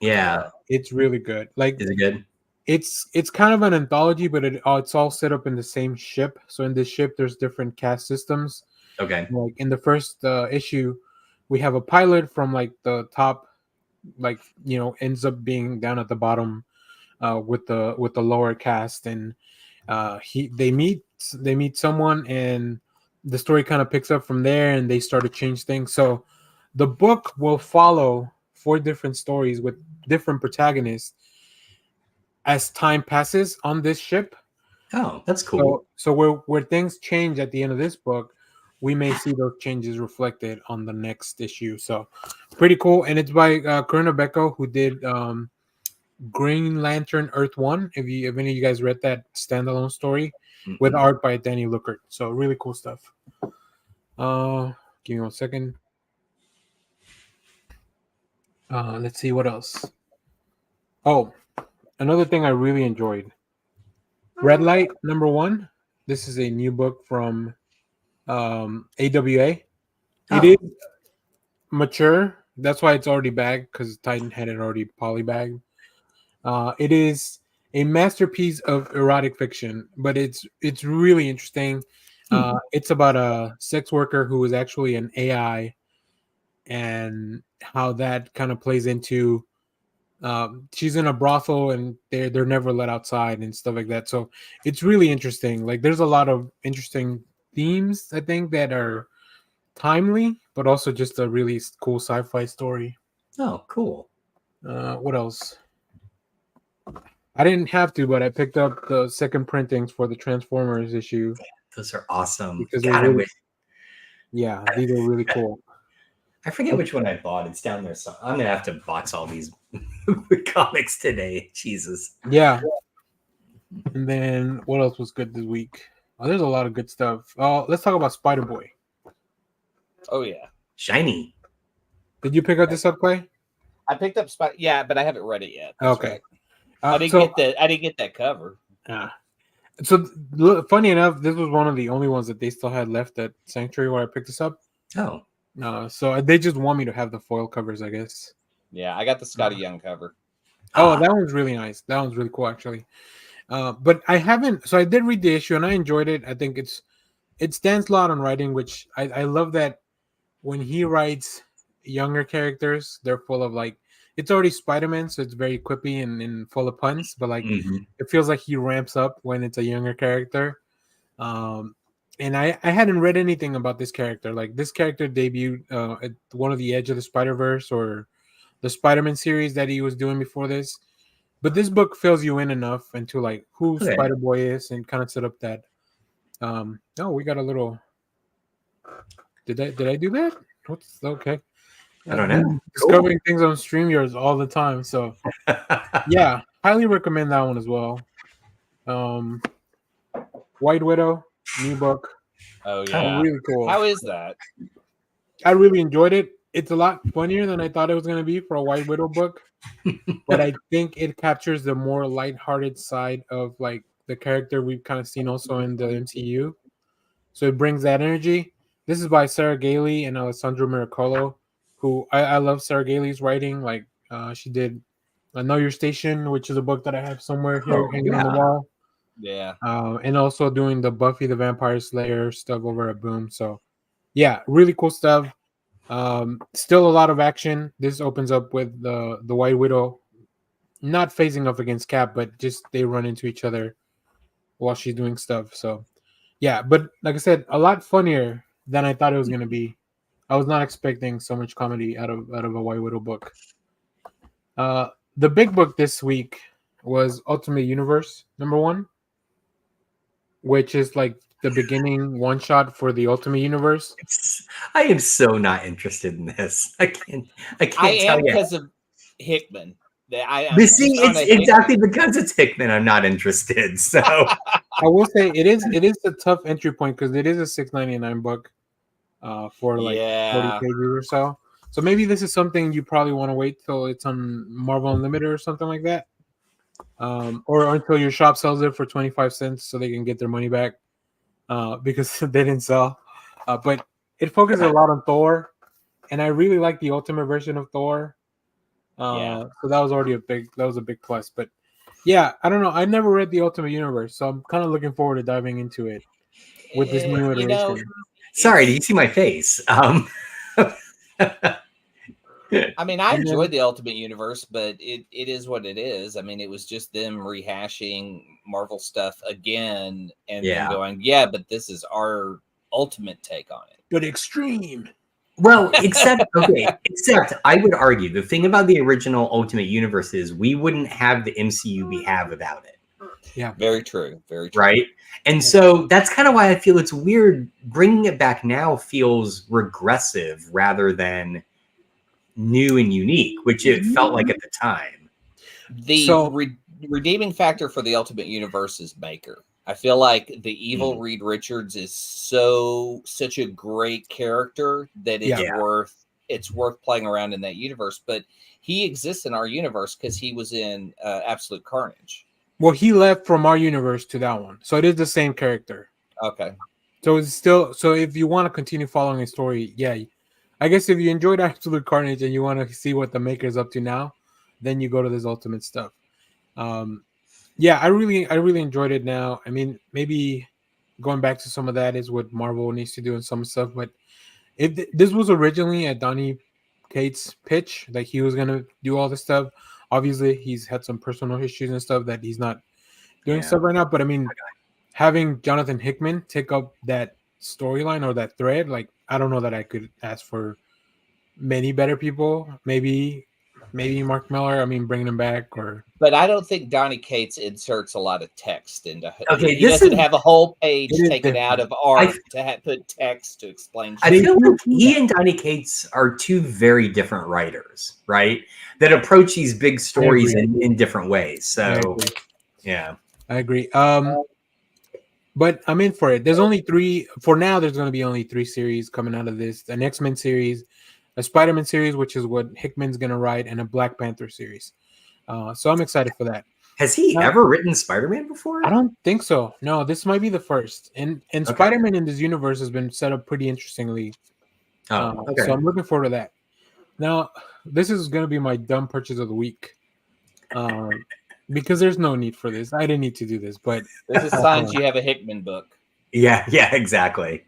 Yeah, it's really good. Is it good? It's kind of an anthology, but it's all set up in the same ship. So in this ship, there's different caste systems. Okay. In the first issue, we have a pilot from the top, ends up being down at the bottom, with the lower caste, and they meet someone, and the story kind of picks up from there, and they start to change things. So the book will follow 4 different stories with different protagonists as time passes on this ship. Oh, that's cool. So where things change at the end of this book, we may see those changes reflected on the next issue. So pretty cool. And it's by Corinna Becco, who did Green Lantern Earth 1. If any of you guys read that standalone story, with art by Danny Luckert. So really cool stuff. Give me 1 second. Let's see what else. Oh, another thing I really enjoyed. Red Light #1. This is a new book from AWA. It is mature. That's why it's already bagged, because Titan had it already polybagged. It is a masterpiece of erotic fiction, but it's really interesting. It's about a sex worker who is actually an AI and how that kind of plays into she's in a brothel and they're never let outside and stuff like that. So it's really interesting. Like there's a lot of interesting themes I think that are timely, but also just a really cool sci-fi story. Oh, cool. What else? I didn't have to, but I picked up the second printings for the Transformers issue. Those are awesome. Because God, really, I wish. yeah, these are really cool. I forget which one I bought. It's down there. So I'm gonna have to box all these comics today. Jesus. Yeah. And then what else was good this week? Oh, there's a lot of good stuff. Let's talk about Spider-Boy. Oh yeah, Shiny. Did you pick up this up, Clay? I picked up Yeah, but I haven't read it yet. That's Okay. right. I didn't get that cover. So funny enough, this was one of the only ones that they still had left at Sanctuary where I picked this up. Oh. So they just want me to have the foil covers, I guess. Yeah, I got the Scotty Young cover. Oh, that one's really nice. That one's really cool, actually. But I haven't. So I did read the issue and I enjoyed it. I think it stands a lot on writing, which I love that when he writes younger characters, they're full of like. It's already Spider-Man, so it's very quippy and full of puns. But like, it feels like he ramps up when it's a younger character. And I hadn't read anything about this character. Like this character debuted at one of the Edge of the Spider-Verse or the Spider-Man series that he was doing before this. But this book fills you in enough into like who Spider-Boy is and kind of set up that. Oh, we got a little. Did I do that? What's okay? I don't know. Discovering things on StreamYards all the time. So yeah, highly recommend that one as well. White Widow, new book. Oh yeah, really cool. How is that? I really enjoyed it. It's a lot funnier than I thought it was going to be for a White Widow book, but I think it captures the more lighthearted side of like the character we've kind of seen also in the MCU. So it brings that energy. This is by Sarah Gailey and Alessandro Miracolo, who I love Sarah Gailey's writing. Like she did I Know Your Station, which is a book that I have somewhere here hanging on the wall. Yeah. And also doing the Buffy the Vampire Slayer stuff over at Boom. So yeah, really cool stuff. Still a lot of action. This opens up with the White Widow not facing off against Cap, but just they run into each other while she's doing stuff. So yeah, but like I said, a lot funnier than I thought it was gonna be. I was not expecting so much comedy out of a White Widow book. The big book this week was Ultimate Universe #1, which is like the beginning one shot for the Ultimate Universe. I am so not interested in this. I can't I tell am you. because of Hickman. It's exactly because it's Hickman. I'm not interested. So I will say it is a tough entry point because it is a $6.99 book for like 40 pages or so. So maybe this is something you probably want to wait till it's on Marvel Unlimited or something like that, or until your shop sells it for 25 cents so they can get their money back because they didn't sell. But it focuses a lot on Thor, and I really like the Ultimate version of Thor. So that was already a big plus. But yeah, I don't know. I never read the Ultimate Universe, so I'm kind of looking forward to diving into it with this new iteration. Sorry, do you see my face? I mean, I enjoyed the Ultimate Universe, but it is what it is. I mean, it was just them rehashing Marvel stuff again and then going, but this is our ultimate take on it. But extreme. Well, except I would argue the thing about the original Ultimate Universe is we wouldn't have the MCU we have without it. Yeah, very true. Very true. Right. And so that's kind of why I feel it's weird. Bringing it back now feels regressive rather than new and unique, which it felt like at the time. The redeeming factor for the Ultimate Universe is Baker. I feel like the evil Reed Richards is such a great character that it's worth playing around in that universe. But he exists in our universe because he was in Absolute Carnage. Well, he left from our universe to that one, so it is the same character. Okay. So it's still if you want to continue following his story, I guess if you enjoyed Absolute Carnage and you want to see what the maker's up to now, then you go to this Ultimate stuff. I really enjoyed it now. I mean, maybe going back to some of that is what Marvel needs to do in some stuff. But if this was originally a Donny Cates' pitch, like he was gonna do all this stuff. Obviously, he's had some personal issues and stuff that he's not doing stuff right now. But I mean, having Jonathan Hickman take up that storyline or that thread, like I don't know that I could ask for many better people. Maybe Mark Miller. I mean, bringing him back or. But I don't think Donny Cates inserts a lot of text into. Okay, he this doesn't is- have a whole page It is taken out different. of art to put text to explain. I shit. feel like he and Donny Cates are two very different writers, right? That approach these big stories in different ways. So, yeah, I agree. But I'm in for it. There's only 3 for now. There's going to be only 3 series coming out of this: an X-Men series, a Spider-Man series, which is what Hickman's going to write, and a Black Panther series. So I'm excited for that. has he ever written Spider-Man before? I don't think so. No, this might be the first. And Spider-Man in this universe has been set up pretty interestingly. So I'm looking forward to that. Now, this is going to be my dumb purchase of the week. Because there's no need for this. I didn't need to do this, but This is signs you have a Hickman book. Yeah, exactly.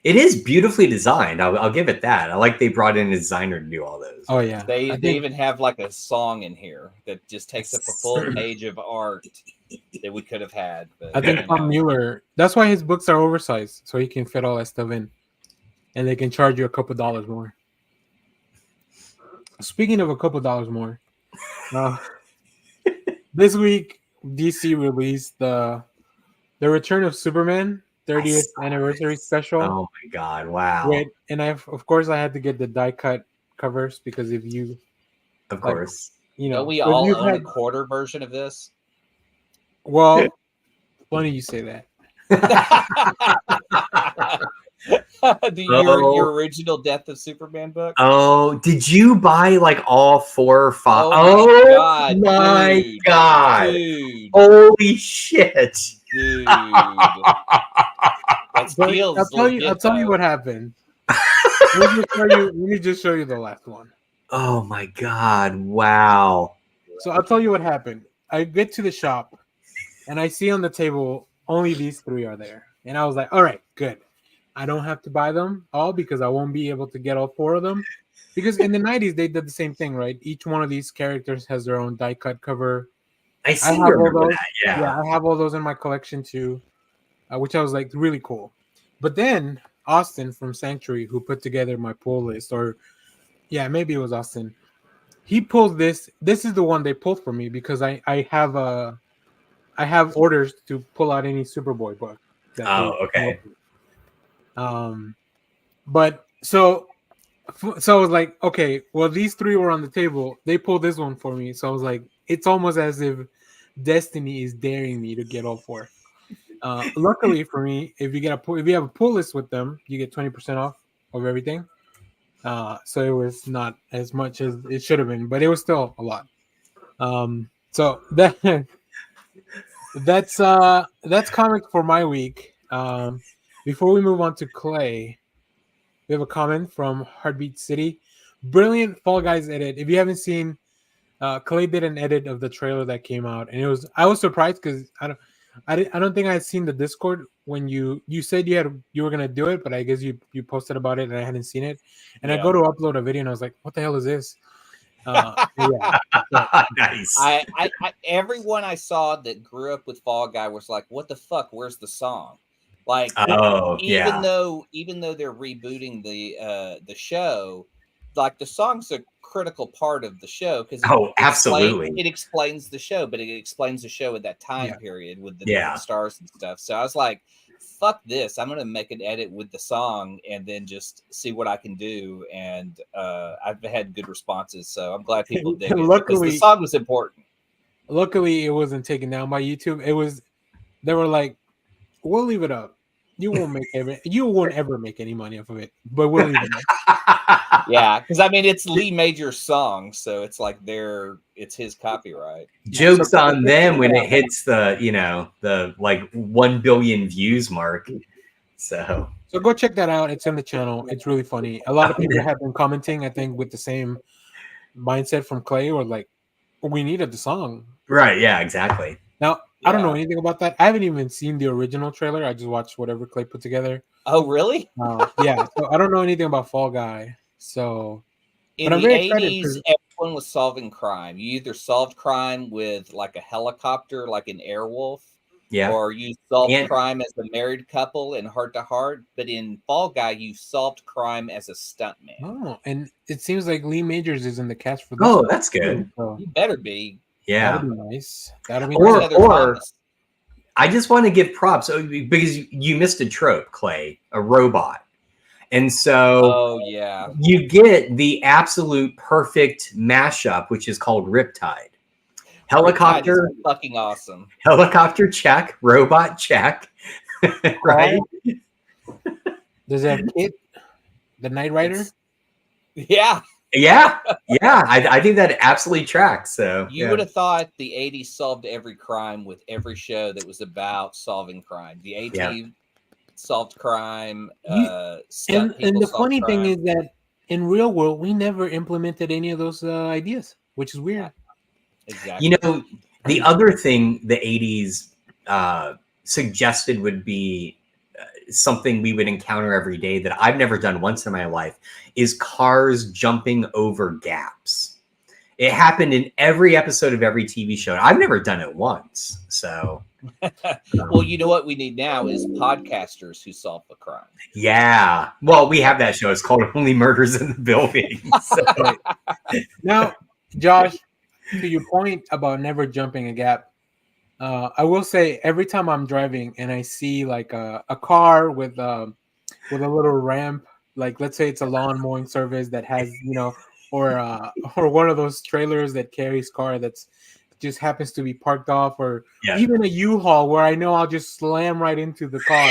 It is beautifully designed. I'll give it that. I like they brought in a designer to do all those. oh yeah, They even have like a song in here that just takes up a full page of art that we could have had. But I think Tom Mueller. That's why his books are oversized, so he can fit all that stuff in, and they can charge you a couple dollars more. Speaking of a couple dollars more, this week DC released the Return of Superman 30th anniversary special. Oh my god! Wow. And of course I had to get the die cut covers because if you, Of course. you know, don't we if all you've own a had- quarter version of this? Well, funny you say that. Your original Death of Superman book? Oh, did you buy like all 4 or 5? Oh my God, my dude. god! Dude, Holy shit! dude. That But feels I'll tell you what happened. Let me just show you the last one. Oh my god! Wow. So I'll tell you what happened. I get to the shop and I see on the table only these 3 are there. And I was like, all right, good. I don't have to buy them all because I won't be able to get all 4 of them. Because in the 90s, they did the same thing, right? Each one of these characters has their own die cut cover. I have all remember those. that. Yeah. I have all those in my collection too, which I was like really cool. But then Austin from Sanctuary, who put together my pull list, or yeah, maybe it was Austin. He pulled this. This is the one they pulled for me because I have orders to pull out any Superboy book. Okay. But so I was like, okay, well, these 3 were on the table. They pulled this one for me. So I was like, it's almost as if Destiny is daring me to get all 4. Luckily for me, if you have a pull list with them, you get 20% off of everything. So it was not as much as it should have been, but it was still a lot. So that's comics for my week. Before we move on to Clay, we have a comment from Heartbeat City. Brilliant Fall Guys edit. If you haven't seen, Clay did an edit of the trailer that came out, and I was surprised because I don't think I had seen the Discord when you said you were gonna do it, but I guess you posted about it and I hadn't seen it. And I go to upload a video and I was like, what the hell is this? Yeah. Nice. I everyone I saw that grew up with Fall Guy was like, what the fuck? Where's the song? Like, even though they're rebooting the show, like the song's a critical part of the show because absolutely, it explains the show, but it explains the show at that time period with the different stars and stuff. So I was like, fuck this, I'm gonna make an edit with the song and then just see what I can do. And I've had good responses, so I'm glad people dig it because the song was important. Luckily, it wasn't taken down by YouTube. They were like, we'll leave it up. You won't ever make any money off of it, but we'll leave it up. Yeah, because I mean it's Lee Major's song, so it's like it's his copyright. Jokes on them when it hits the like 1 billion views mark. So go check that out. It's in the channel. It's really funny. A lot of people have been commenting, I think, with the same mindset from Clay, or like, we needed the song. Right, yeah, exactly. Now, I don't know anything about that. I haven't even seen the original trailer. I just watched whatever Clay put together. Oh, really? Yeah. So I don't know anything about Fall Guy. So In But I'm the very excited 80s, for- everyone was solving crime. You either solved crime with like a helicopter, like an Airwolf, Yeah. or you solved And- crime as a married couple in Heart to Heart. But in Fall Guy, you solved crime as a stuntman. Oh, and it seems like Lee Majors is in the cast for this. Oh, one, that's too, good. so You better be. Yeah. that'll be nice. That'll be Or- nice. Heather Thomas. I just want to give props because you missed a trope, Clay, a robot. And so Oh yeah. you get the absolute perfect mashup, which is called Riptide. Helicopter, Riptide is fucking awesome. helicopter check, robot check, right? Does it have Kit, the Knight Rider? It's- yeah. Yeah, yeah. I think that absolutely tracks. So You would have thought the 80s solved every crime with every show that was about solving crime. The A-Team solved crime. Stunt And people the solved funny thing crime. is that in real world, we never implemented any of those ideas, which is weird. Exactly. You know, the other thing the 80s suggested would be something we would encounter every day that I've never done once in my life is cars jumping over gaps. It happened in every episode of every TV show. I've never done it once. So, Well, you know what we need now is podcasters who solve the crime. yeah. Well, we have that show. It's called Only Murders in the Building. So, Now, Josh, to your point about never jumping a gap, I will say every time I'm driving and I see like a car with a little ramp, like let's say it's a lawn mowing service that has, or one of those trailers that carries car that's just happens to be parked off, or yeah. even a U-Haul where I know I'll just slam right into the car.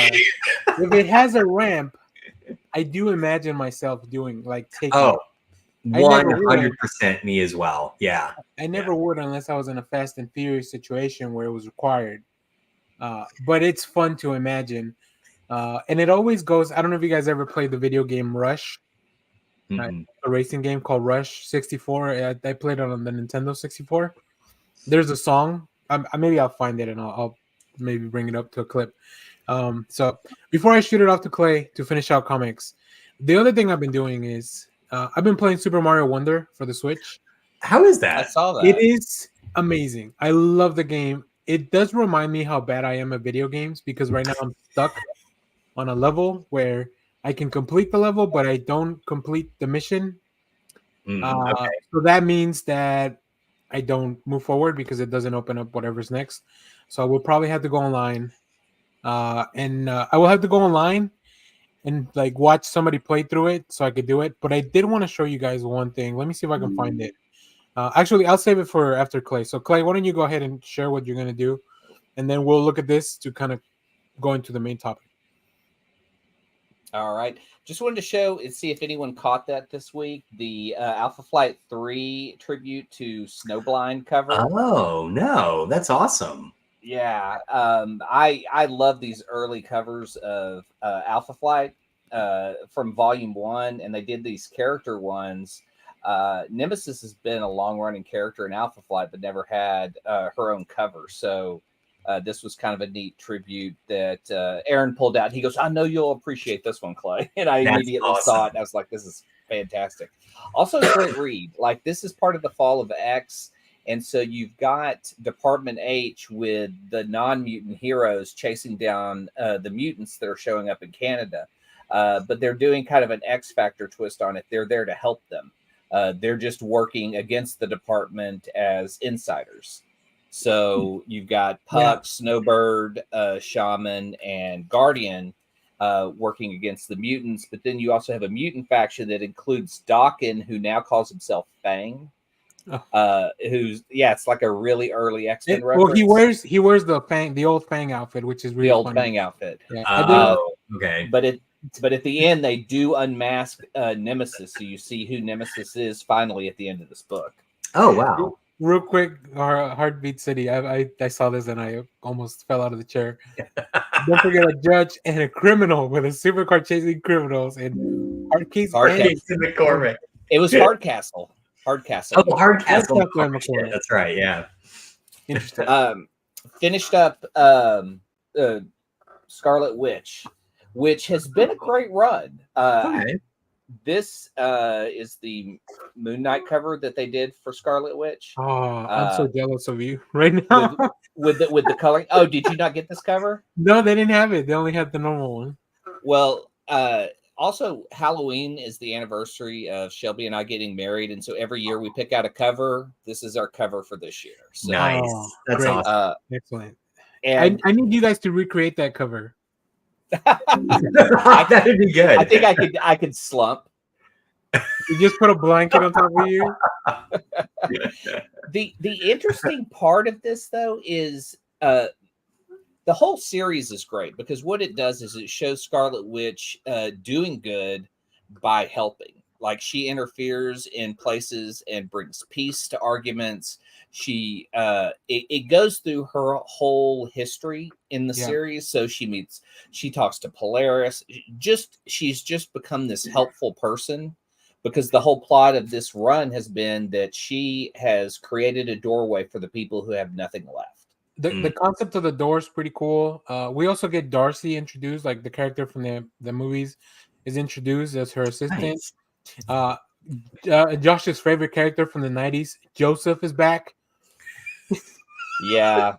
If it has a ramp, I do imagine myself taking. Oh, I never 100% me as well. Yeah. I never would unless I was in a Fast and Furious situation where it was required. But it's fun to imagine. And it always goes. I don't know if you guys ever played the video game Rush, Mhm. a racing game called Rush 64. I played it on the Nintendo 64. There's a song. Maybe I'll find it and I'll maybe bring it up to a clip. So before I shoot it off to Clay to finish out comics, the other thing I've been doing is I've been playing Super Mario Wonder for the Switch. How is I that? saw that. It is amazing. I love the game. It does remind me how bad I am at video games because right now I'm stuck on a level where I can complete the level, but I don't complete the mission. Okay. So that means that I don't move forward because it doesn't open up whatever's next. So I will probably have to go online. And I will have to go online and like watch somebody play through it so I could do it. But I did want to show you guys one thing. Let me see if I can find it. Actually, I'll save it for after Clay. So Clay, why don't you go ahead and share what you're gonna do, and then we'll look at this to kind of go into the main topic. All right. Just wanted to show and see if anyone caught that this week. The Alpha Flight 3 tribute to Snowblind cover. Oh, no. That's awesome. Yeah. I love these early covers of Alpha Flight from Volume 1, and they did these character ones. Nemesis has been a long-running character in Alpha Flight, but never had her own cover. So this was kind of a neat tribute that Aaron pulled out. He goes, I know you'll appreciate this one, Clay. And I That's immediately awesome. saw it. And I was like, this is fantastic. Also, a great read. Like, this is part of the Fall of X. And so you've got Department H with the non-mutant heroes chasing down the mutants that are showing up in Canada. But they're doing kind of an X Factor twist on it. They're there to help them. They're just working against the department as insiders. So you've got Puck, Snowbird, Shaman, and Guardian working against the mutants. But then you also have a mutant faction that includes Dawkin, who now calls himself Fang. It's like a really early X-Men reference. Well, he wears the old Fang outfit, which is really the old funny. Fang outfit. Yeah, Okay. But at the end they do unmask Nemesis, so you see who Nemesis is finally at the end of this book. Oh, wow. Real quick, Heartbeat City. I saw this and I almost fell out of the chair. Don't forget a judge and a criminal with a supercar chasing criminals and Hardcastle in the Cormac. It was Hardcastle. Hardcastle. Oh, Hardcastle. Hardcastle. That's right. Yeah. Interesting. Finished up Scarlet Witch, which has been a great run. Okay. This is the Moon Knight cover that they did for Scarlet Witch. Oh, I'm so jealous of you right now. with the coloring. Oh, did you not get this cover? No, they didn't have it. They only had the normal one. Well, also Halloween is the anniversary of Shelby and I getting married, and so every year we pick out a cover. This is our cover for this year. So, Nice. That's great. awesome. Excellent. And I need you guys to recreate that cover. That'd be good. I think I could slump. You just put a blanket on top of you. The interesting part of this though is the whole series is great because what it does is it shows Scarlet Witch doing good by helping. Like she interferes in places and brings peace to arguments. She it goes through her whole history in the series. So she talks to Polaris. She's just become this helpful person because the whole plot of this run has been that she has created a doorway for the people who have nothing left. The concept of the door is pretty cool. We also get Darcy introduced, like the character from the movies is introduced as her assistant. Nice. Josh's favorite character from the 90s, Joseph, is back. Yeah.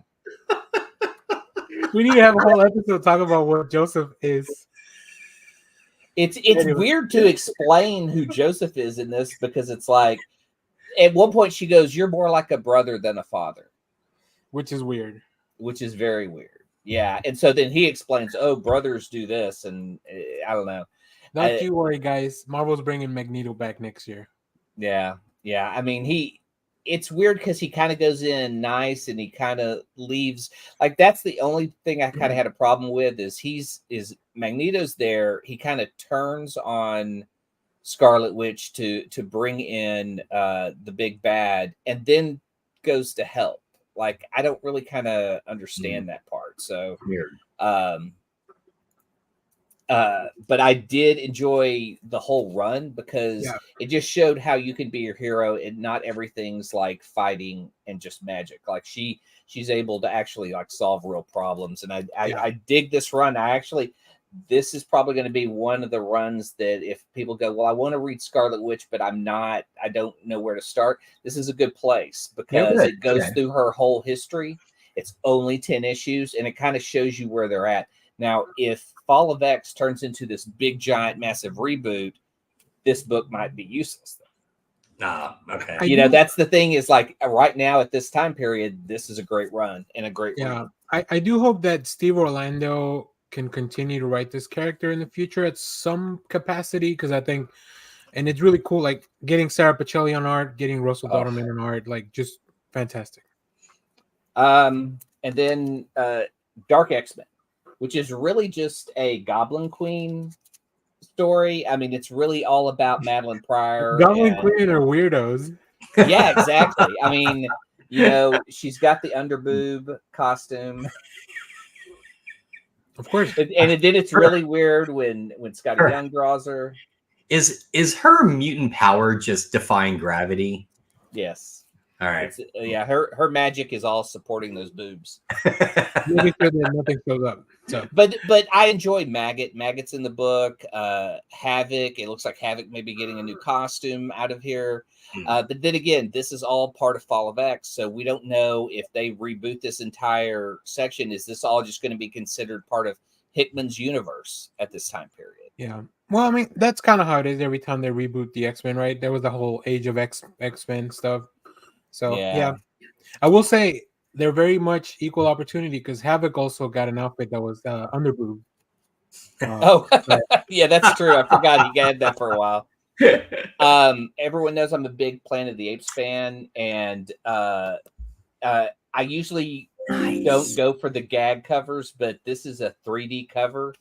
We need to have a whole episode talk about what Joseph is. It's weird to explain who Joseph is in this because it's like at one point she goes, "You're more like a brother than a father," which is weird. Which is very weird. Yeah, and so then he explains, "Oh, brothers do this," and I don't know. Don't you worry, guys. Marvel's bringing Magneto back next year. Yeah. I mean, it's weird because he kind of goes in nice and he kind of leaves. Like that's the only thing I kind of had a problem with is Magneto's there. He kind of turns on Scarlet Witch to bring in the big bad and then goes to help. Like I don't really kind of understand that part. So weird. But I did enjoy the whole run because it just showed how you can be your hero and not everything's like fighting and just magic. Like she's able to actually like solve real problems. And I dig this run. This is probably going to be one of the runs that if people go, well, I want to read Scarlet Witch, but I don't know where to start. This is a good place because it goes through her whole history. It's only 10 issues and it kind of shows you where they're at. Now, if Fall of X turns into this big, giant, massive reboot, this book might be useless. Okay. That's the thing is like right now at this time period, this is a great run and a great read. I do hope that Steve Orlando can continue to write this character in the future at some capacity because I think, and it's really cool, like getting Sarah Pacelli on art, getting Russell Dodderman on art, like just fantastic. And then Dark X-Men, which is really just a Goblin Queen story. I mean, it's really all about Madeline Pryor. Goblin Queen are weirdos. Yeah, exactly. I mean, she's got the underboob costume. Of course. And then it's really weird when Scotty Young draws her. Is her mutant power just defying gravity? Yes. All right. Her magic is all supporting those boobs. Really sure that nothing shows up. So. But I enjoy Maggot. Maggot's in the book. Havoc. It looks like Havoc may be getting a new costume out of here. But then again, this is all part of Fall of X, so we don't know if they reboot this entire section. Is this all just going to be considered part of Hickman's universe at this time period? Yeah. Well, I mean, that's kind of how it is every time they reboot the X-Men, right? There was the whole Age of X-Men stuff. So, yeah. I will say they're very much equal opportunity because Havoc also got an outfit that was underboob. Yeah, that's true. I forgot he had that for a while. Everyone knows I'm a big Planet of the Apes fan, and I usually don't go for the gag covers, but this is a 3D cover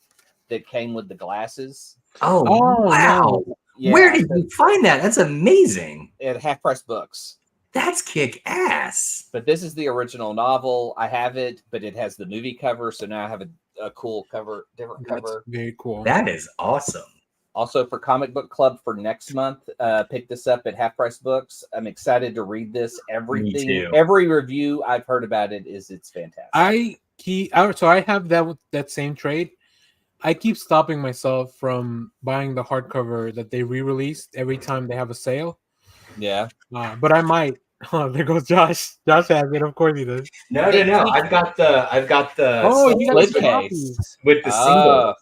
that came with the glasses. Oh wow! No. Yeah, where did you find that? That's amazing. At Half Price Books. That's kick ass. But this is the original novel. I have it, but it has the movie cover, so now I have a cool cover, different cover. Very cool. That is awesome. Also for Comic Book Club for next month, pick this up at Half Price Books. I'm excited to read this. Every review I've heard about it's fantastic. So I have that same trade. I keep stopping myself from buying the hardcover that they re-released every time they have a sale. Yeah. But I might. Oh, there goes Josh. Josh has it. Of course he does. No. I've got the Oh, you got Slip the case. copies. with the single.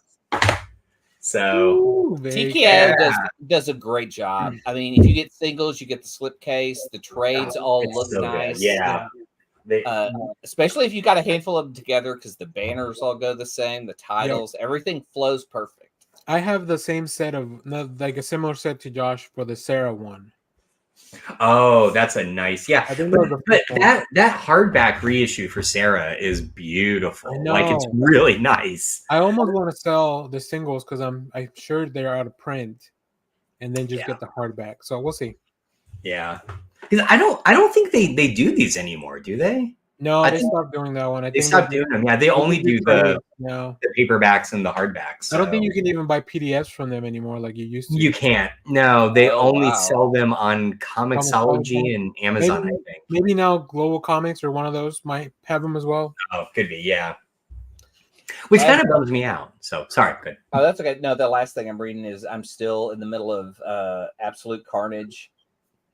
So Ooh, very TKO Yeah. does a great job. I mean, if you get singles, you get the slipcase. The trades all it's look so good. nice. Yeah. They, Especially if you got a handful of them together, because the banners all go the same, the titles, everything flows perfect. I have the same set of like a similar set to Josh for the Sarah one. oh, that's a nice, yeah. I think But, that was the but first one. that hardback reissue for Sarah is beautiful. I Like it's know. really nice. I almost want to sell the singles because I'm sure they're out of print, and then just get the hardback. So we'll see. Yeah. Because I don't think they do these anymore, do they? No, I they think stopped doing that one. I They think stopped doing them. Yeah, they only do the no. paperbacks and the hardbacks. I don't think so- you can even buy PDFs from them anymore like you used to. You can't. No, they Oh, only wow. sell them on Comixology and Amazon, I think. Maybe now Global Comics or one of those might have them as well. Oh, could be, yeah. Which kind of bums me out. So sorry, good. Oh, that's okay. No, the last thing I'm reading is I'm still in the middle of Absolute Carnage.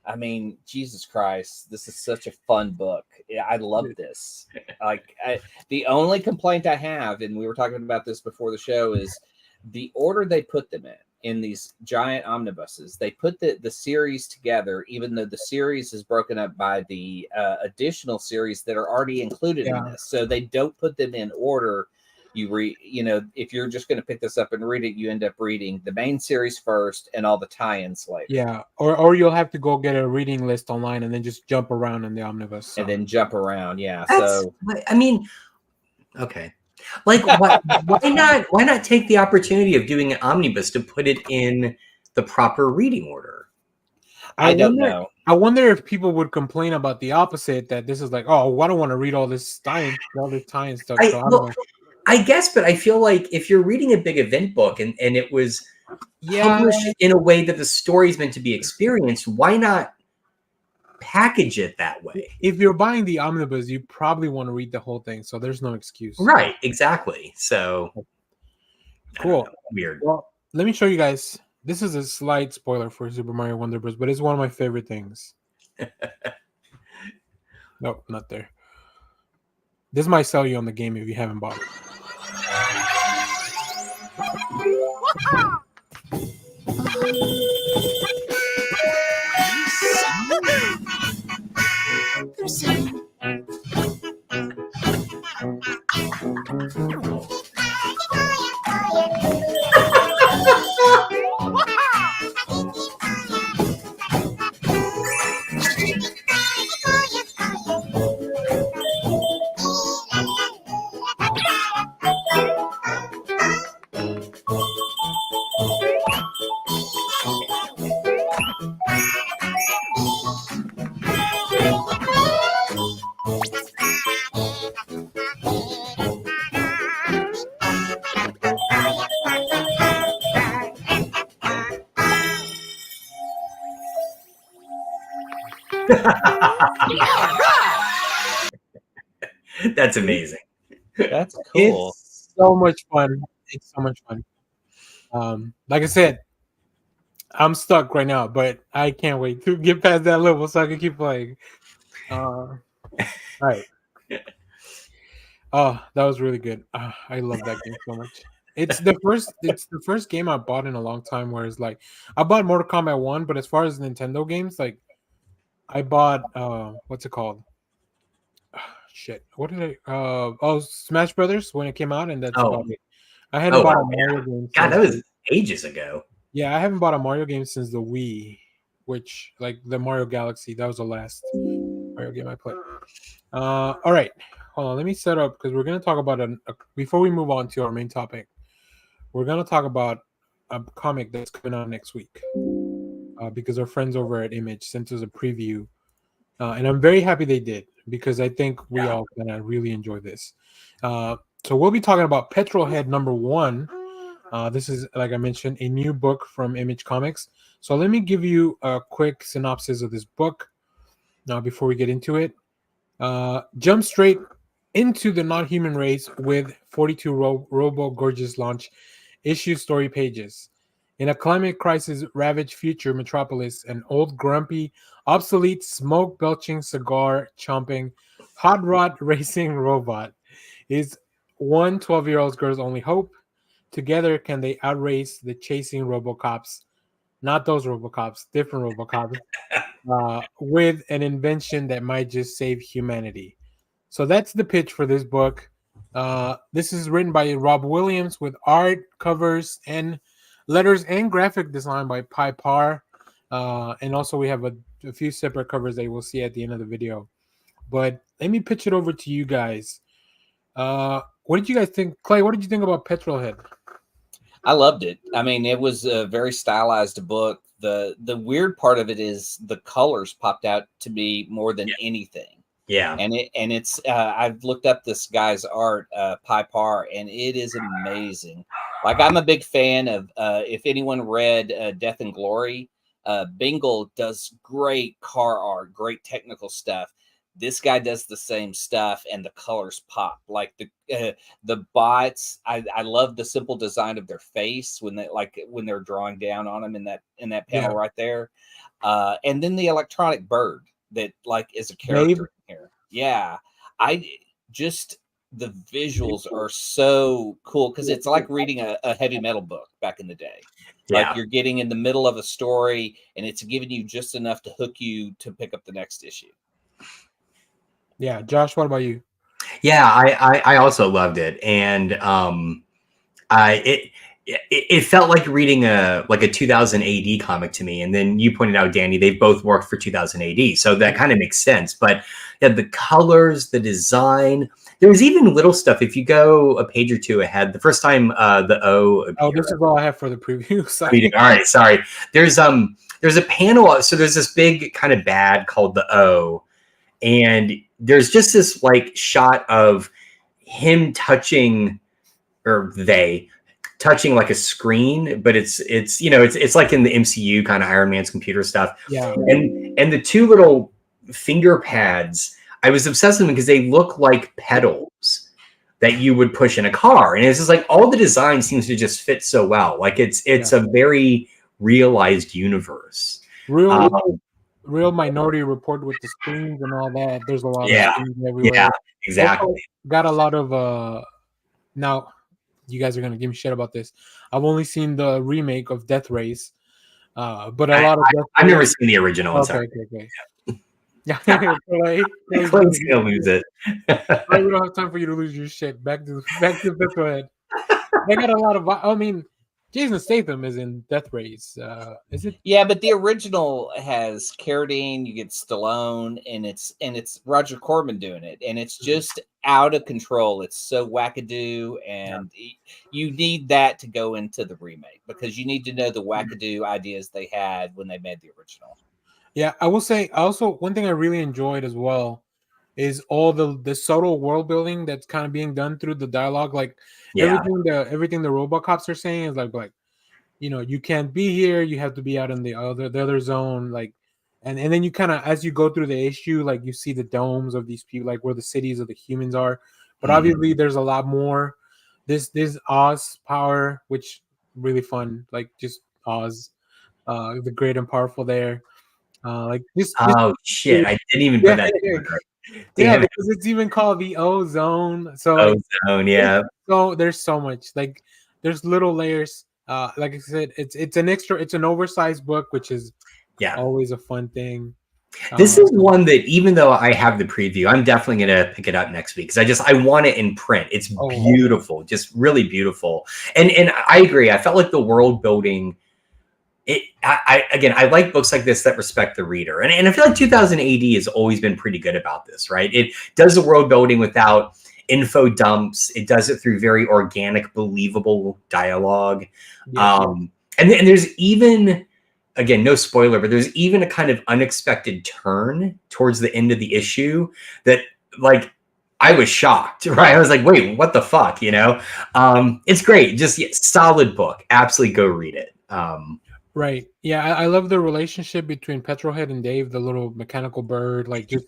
I mean, Jesus Christ, this is such a fun book. Yeah, I love this. Like, the only complaint I have, and we were talking about this before the show, is the order they put them in these giant omnibuses. They put the series together, even though the series is broken up by the additional series that are already included in this. So they don't put them in order. If you're just going to pick this up and read it, you end up reading the main series first and all the tie-ins later. Yeah, or you'll have to go get a reading list online and then just jump around in the omnibus. So. And then jump around. Yeah. So I mean, okay. Like why not take the opportunity of doing an omnibus to put it in the proper reading order? I don't know. I wonder if people would complain about the opposite, that this is like, oh, I don't want to read all this tie-in stuff. So I don't know. I guess, but I feel like if you're reading a big event book and it was published in a way that the story is meant to be experienced, why not package it that way? If you're buying the omnibus, you probably want to read the whole thing, so there's no excuse. Right, exactly. So cool. Weird. Well, let me show you guys. This is a slight spoiler for Super Mario Wonder Bros, but it's one of my favorite things. Nope, not there. This might sell you on the game if you haven't bought it. That's amazing. That's cool. It's so much fun. It's so much fun. Like I said, I'm stuck right now, but I can't wait to get past that level so I can keep playing. All right. Oh, that was really good. I love that game so much. It's the first game I bought in a long time where it's like I bought Mortal Kombat 1, but as far as Nintendo games, like I bought what's it called? Shit. What did I Smash Brothers when it came out, and that's about it. I hadn't bought a Mario game. God, that was ages ago. Yeah, I haven't bought a Mario game since the Wii, which like the Mario Galaxy, that was the last Mario game I played. All right. Hold on, let me set up because we're gonna talk about before we move on to our main topic, we're gonna talk about a comic that's coming out next week. Because our friends over at Image sent us a preview. And I'm very happy they did because I think we all gonna really enjoy this. So we'll be talking about Pretol Head #1. This is, like I mentioned, a new book from Image Comics. So let me give you a quick synopsis of this book now before we get into it. Jump straight into the non-human race with 42 Robo Gorgeous launch issue story pages. In a climate crisis ravaged future metropolis, an old, grumpy, obsolete, smoke belching, cigar chomping, hot rod racing robot is one 12-year-old girl's only hope. Together, can they outrace the chasing Robocops? Not those Robocops, different Robocops, with an invention that might just save humanity. So that's the pitch for this book. This is written by Rob Williams with art, covers, and letters and graphic design by Pi Par. And also we have a few separate covers that you will see at the end of the video. But let me pitch it over to you guys. What did you guys think? Clay, what did you think about Pretol Head? I loved it. I mean, it was a very stylized book. The weird part of it is the colors popped out to me more than anything. Yeah. And it's I've looked up this guy's art, Pi Par, and it is amazing. Like, I'm a big fan of if anyone read Death and Glory, Bingle does great car art, great technical stuff. This guy does the same stuff, and the colors pop. Like the bots, I love the simple design of their face when they're drawing down on them in that panel right there, and then the electronic bird that is a character here. Yeah, the visuals are so cool because it's like reading a heavy metal book back in the day. Like, you're getting in the middle of a story, and it's giving you just enough to hook you to pick up the next issue. Yeah, Josh, what about you? Yeah, I also loved it, and it felt like reading a 2000 AD comic to me. And then you pointed out, Danny, they've both worked for 2000 AD, so that kind of makes sense. But yeah, the colors, the design, there was even little stuff. If you go a page or two ahead, the first time the O appeared, oh, this is all I have for the preview. All right, sorry. There's a panel. So there's this big kind of bad called the O. And there's just this shot of him touching, or they touching like a screen, but it's like in the MCU kind of Iron Man's computer stuff. Yeah. And the two little finger pads, I was obsessed with them because they look like pedals that you would push in a car. And it's just like all the design seems to just fit so well. Like it's a very realized universe. Real Minority Report with the screens and all that. There's a lot of screens everywhere. Yeah, exactly. Got a lot of now you guys are gonna give me shit about this. I've only seen the remake of Death Race. But a lot of I've never seen the original. Okay. Yeah. Clay's gonna lose it. We don't have time for you to lose your shit. Back to Pretol Head. They got a lot of. I mean, Jason Statham is in Death Race. Is it? Yeah, but the original has Carradine, you get Stallone, and it's Roger Corman doing it, and it's just out of control. It's so wackadoo, and you need that to go into the remake because you need to know the wackadoo ideas they had when they made the original. Yeah, I will say also one thing I really enjoyed as well is all the subtle world building that's kind of being done through the dialogue. Like everything the Robocops are saying is like, you can't be here, you have to be out in the other zone. Like, and then you kind of, as you go through the issue, like you see the domes of these people, like where the cities of the humans are. But obviously there's a lot more. This Oz power, which really fun, like just Oz, the great and powerful there. Like this. Oh shit! I didn't even put that together. Yeah, because it's even called the Ozone. So Ozone, yeah. So there's so much. Like there's little layers. Like I said, it's an oversized book, which is always a fun thing. This is one that even though I have the preview, I'm definitely gonna pick it up next week because I want it in print. It's beautiful, just really beautiful. And I agree. I felt like the world building. I like books like this that respect the reader. And I feel like 2000 AD has always been pretty good about this, right? It does the world building without info dumps. It does it through very organic, believable dialogue. And there's even, again, no spoiler, but there's even a kind of unexpected turn towards the end of the issue that I was shocked, right? I was like, wait, what the fuck, It's great. Just solid book. Absolutely go read it. Right. Yeah, I love the relationship between Pretol Head and Dave, the little mechanical bird, like just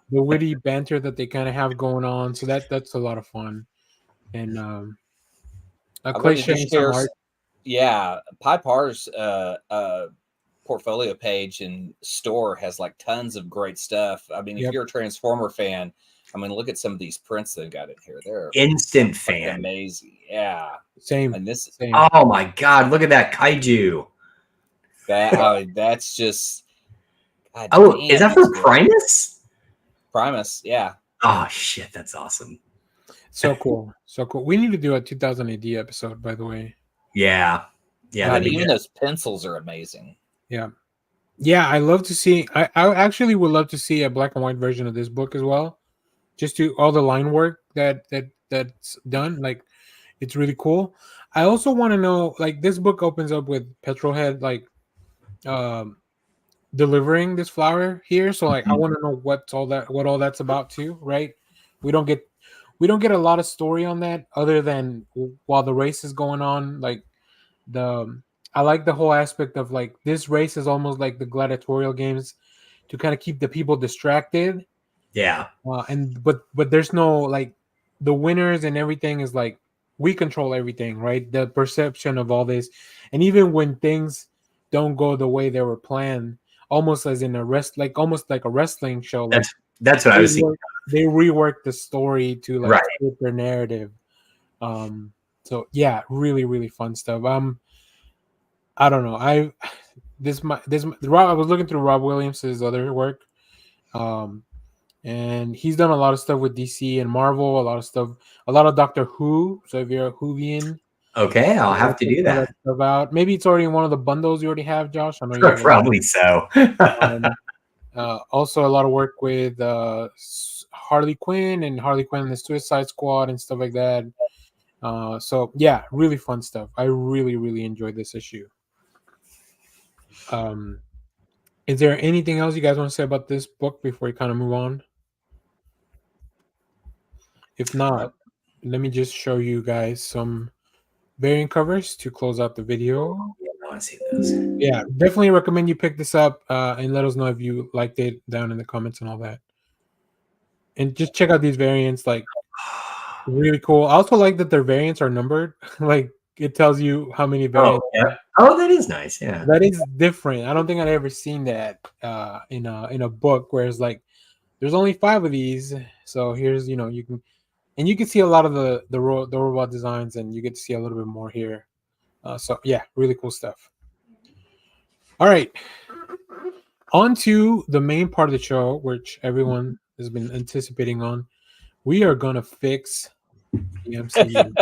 the witty banter that they kind of have going on. So that's a lot of fun. And Clay sharing some art. Yeah, Pipar's portfolio page and store has like tons of great stuff. I mean, if Yep. you're a Transformer fan, I mean, look at some of these prints they've got in here. They're Instant fucking fan. amazing. Yeah, Same. and this Same. Oh my god, look at that kaiju. that's just. God Oh, damn, is that for that's good. Primus? Primus? Yeah. Oh shit, that's awesome. So cool. So cool. We need to do a 2000 AD episode, by the way. Yeah. Yeah, God, that'd be even good. those pencils are amazing. Yeah. Yeah, I love to see. I actually would love to see a black and white version of this book as well. Just to all the line work that's done. Like, it's really cool. I also want to know, like, this book opens up with Pretol Head like delivering this flower here. So like, I want to know what all that's about too, right? We don't get a lot of story on that other than while the race is going on. Like, I like the whole aspect of like this race is almost like the gladiatorial games to kind of keep the people distracted. Yeah. But there's no like the winners and everything is like we control everything, right? The perception of all this, and even when things don't go the way they were planned, almost as in almost like a wrestling show, like That's what I was thinking. they rework the story to like Right. fit their narrative. So yeah, really, really fun stuff. I don't know. I was looking through Rob Williams' other work. And he's done a lot of stuff with DC and Marvel, a lot of Doctor Who. So if you're a Whovian, Okay, I'll have to do that. stuff out. Maybe it's already in one of the bundles you already have, Josh. I know you have Probably so. also a lot of work with Harley Quinn and the Suicide Squad and stuff like that. So yeah, really fun stuff. I really, really enjoyed this issue. Is there anything else you guys want to say about this book before we kind of move on? If not, let me just show you guys some variant covers to close out the video. Yeah, I want to see those. Yeah, definitely recommend you pick this up and let us know if you liked it down in the comments and all that. And just check out these variants, like really cool. I also like that their variants are numbered. Like it tells you how many variants. Oh, yeah. Oh, that is nice. Yeah. That is different. I don't think I'd ever seen that in a book where it's like there's only 5 of these. So here's you can see a lot of the robot designs, and you get to see a little bit more here. So yeah, really cool stuff. All right, on to the main part of the show, which everyone has been anticipating on. We are gonna fix the MCU.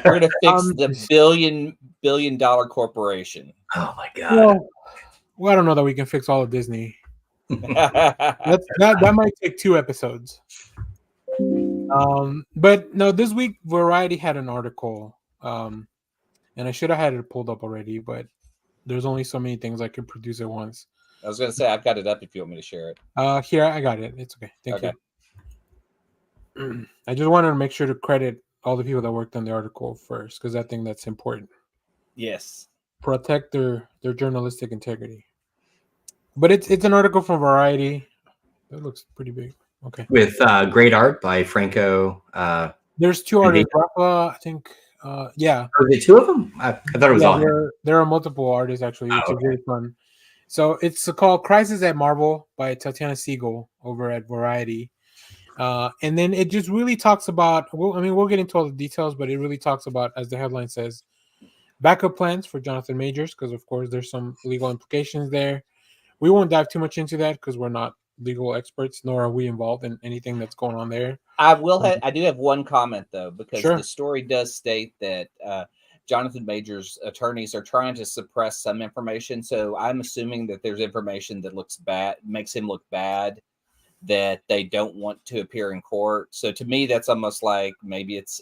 We're gonna fix the billion-dollar corporation. Oh my god. Well, I don't know that we can fix all of Disney. That might take 2 episodes. But no, this week Variety had an article, and I should have had it pulled up already, but there's only so many things I can produce at once. I was gonna say I've got it up if you want me to share it. Here I got it. It's okay. Thank you. I just wanted to make sure to credit all the people that worked on the article first, because I think that's important. Yes. Protect their journalistic integrity. But it's an article from Variety. That looks pretty big. Okay. With great art by Franco. There's 2 artists. Rafa, I think. Yeah. Are there 2 of them? I thought it was all. There are multiple artists actually, which is really fun. So it's called "Crisis at Marvel" by Tatiana Siegel over at Variety. And then it just really talks about, we'll get into all the details, but it really talks about, as the headline says, backup plans for Jonathan Majors, because of course there's some legal implications there. We won't dive too much into that because we're not legal experts, nor are we involved in anything that's going on there. I do have one comment though, because Sure. The story does state that Jonathan Majors' attorneys are trying to suppress some information. So I'm assuming that there's information that looks bad, makes him look bad, that they don't want to appear in court. So to me, that's almost like maybe it's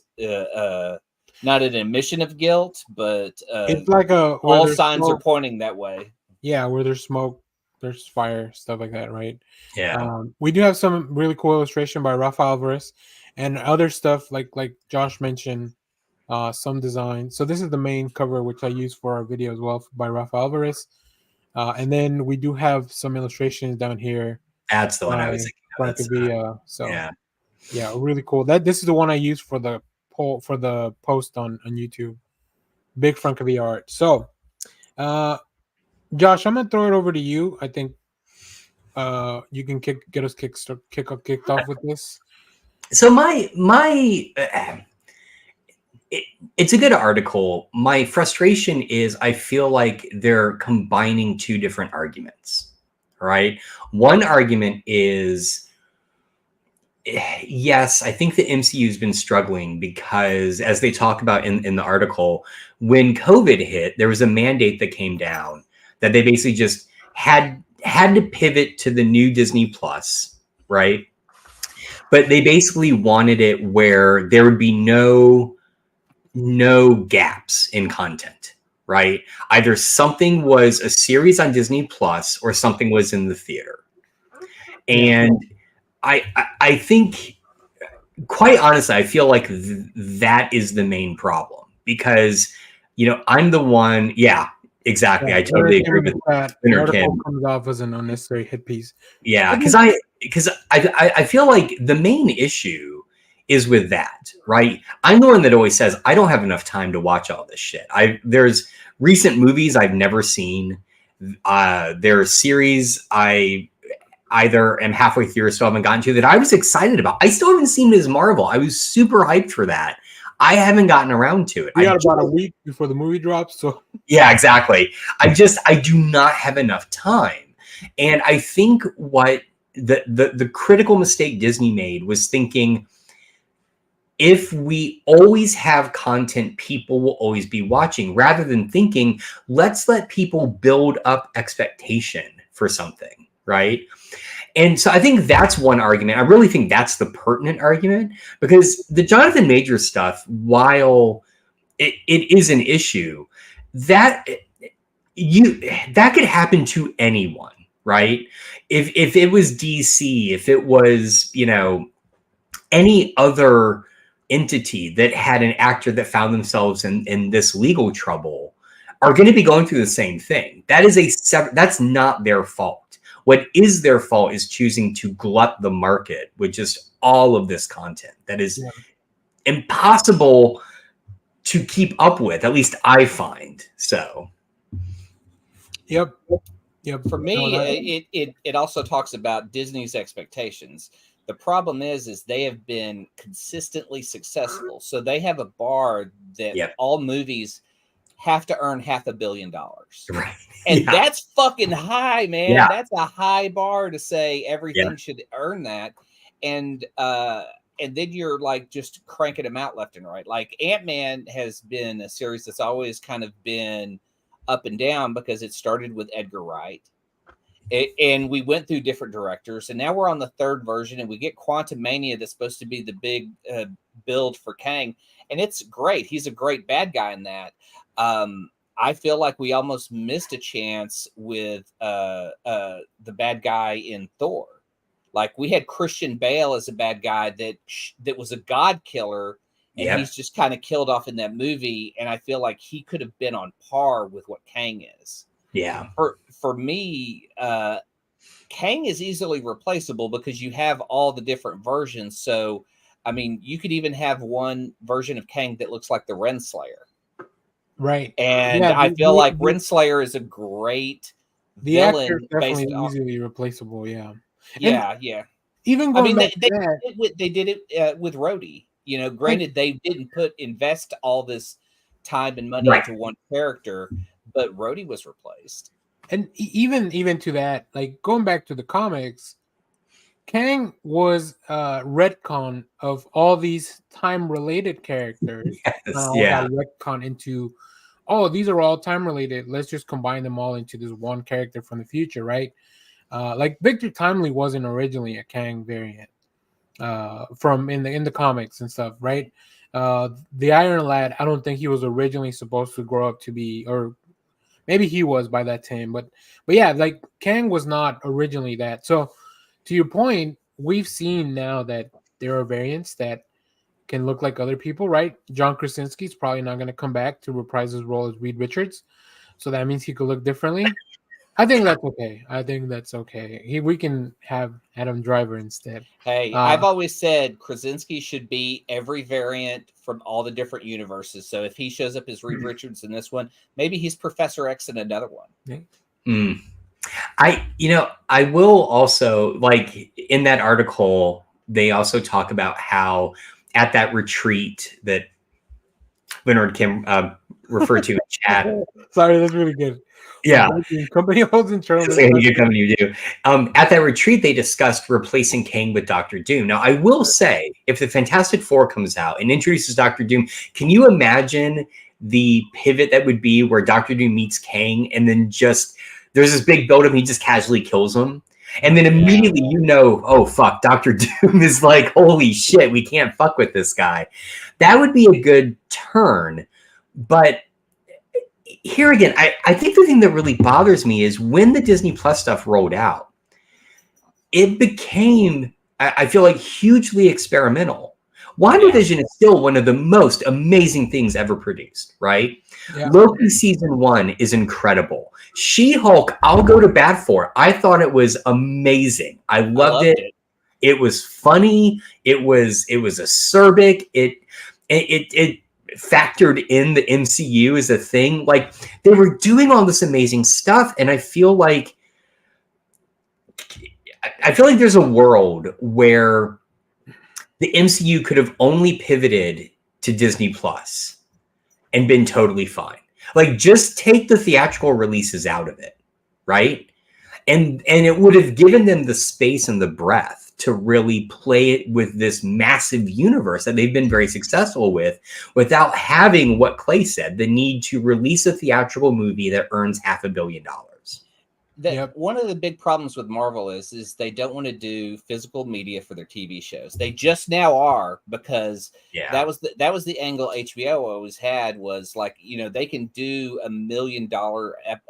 not an admission of guilt, but It's like all signs are pointing that way. Yeah, where there's smoke, there's fire, stuff like that, right? Yeah. We do have some really cool illustration by Rafa Alvarez and other stuff like Josh mentioned, some design. So this is the main cover, which I use for our video as well, by Rafa Alvarez. And then we do have some illustrations down here. That's the one I was thinking of. So yeah, really cool. This is the one I use for the post on YouTube. Big Francavilla art. So, Josh, I'm gonna throw it over to you. I think you can get us kicked off with this. So it's a good article. My frustration is I feel like they're combining two different arguments, right? One argument is, yes, I think the MCU has been struggling because, as they talk about in the article, when COVID hit, there was a mandate that came down that they basically just had to pivot to the new Disney Plus, right? But they basically wanted it where there would be no gaps in content, right? Either something was a series on Disney Plus or something was in the theater. And I think, quite honestly, I feel like that is the main problem because, I'm the one. Yeah, exactly. I totally agree with that. The article comes off as an unnecessary hit piece. Yeah, because I feel like the main issue is with that, right? I'm the one that always says I don't have enough time to watch all this shit. There's recent movies I've never seen. There are series I either am halfway through or still haven't gotten to that I was excited about. I still haven't seen Ms. Marvel. I was super hyped for that. I haven't gotten around to it. We got about a week before the movie drops, so yeah, exactly. I do not have enough time, and I think what the critical mistake Disney made was thinking, if we always have content, people will always be watching, rather than thinking, let's let people build up expectation for something, right? And so I think that's one argument. I really think that's the pertinent argument, because the Jonathan Majors stuff, while it is an issue, that could happen to anyone, right? If it was DC, if it was, any other entity that had an actor that found themselves in this legal trouble, are going to be going through the same thing. That's not their fault. What is their fault is choosing to glut the market with just all of this content that is impossible to keep up with. At least I find so. Yep. For me, it also talks about Disney's expectations. The problem is they have been consistently successful. So they have a bar that all movies have to earn $500 million. Right. And that's fucking high, man. Yeah. That's a high bar to say everything should earn that. And then you're like just cranking them out left and right. Like Ant-Man has been a series that's always kind of been up and down because it started with Edgar Wright. And we went through different directors, and now we're on the third version, and we get Quantumania that's supposed to be the big build for Kang, and it's great. He's a great bad guy in that. I feel like we almost missed a chance with the bad guy in Thor. Like we had Christian Bale as a bad guy that was a god killer, and he's just kind of killed off in that movie. And I feel like he could have been on par with what Kang is. Yeah. For me, Kang is easily replaceable because you have all the different versions. So, I mean, you could even have one version of Kang that looks like the Renslayer. Right. And I feel like Renslayer is a great villain. Actor is definitely easily replaceable. Yeah. Yeah. Even going back to that, they did it with Rhodey. Granted, they didn't invest all this time and money into one character, but Rhodey was replaced. And even to that, like going back to the comics, Kang was retcon of all these time-related characters. Retcon into, these are all time-related. Let's just combine them all into this one character from the future, right? Like Victor Timely wasn't originally a Kang variant from in the comics and stuff, right? The Iron Lad, I don't think he was originally supposed to grow up to be, or maybe he was by that time, but yeah, like Kang was not originally that. So to your point, we've seen now that there are variants that can look like other people, right? John Krasinski's probably not going to come back to reprise his role as Reed Richards, so that means he could look differently. I think that's okay. I think that's okay. We can have Adam Driver instead. Hey, I've always said Krasinski should be every variant from all the different universes. So if he shows up as Reed Richards in this one, maybe he's Professor X in another one. I will also, like, in that article, they also talk about how at that retreat that Leonard Kim referred to in chat. Sorry, that's really good. Yeah. Company holds internal. Good company you do. At that retreat, they discussed replacing Kang with Doctor Doom. Now, I will say, if the Fantastic Four comes out and introduces Doctor Doom, can you imagine the pivot that would be where Doctor Doom meets Kang and then just there's this big buildup, he just casually kills him. And then immediately oh, fuck, Doctor Doom is like, holy shit, we can't fuck with this guy. That would be a good turn. But here again, I think the thing that really bothers me is when the Disney Plus stuff rolled out, it became, I feel like, hugely experimental. WandaVision is still one of the most amazing things ever produced, right? Yeah. Loki season 1 is incredible. She-Hulk, I'll go to bat for. I thought it was amazing. I loved it. It was funny. It was acerbic. It factored in the MCU as a thing. Like, they were doing all this amazing stuff, and I feel like there's a world where the MCU could have only pivoted to Disney Plus and been totally fine. Like, just take the theatrical releases out of it, right? And it would have given them the space and the breadth to really play it with this massive universe that they've been very successful with, without having what Clay said, the need to release a theatrical movie that earns $500 million. One of the big problems with Marvel is they don't want to do physical media for their TV shows. They just now are, because that was the angle HBO always had, was like, they can do $1 million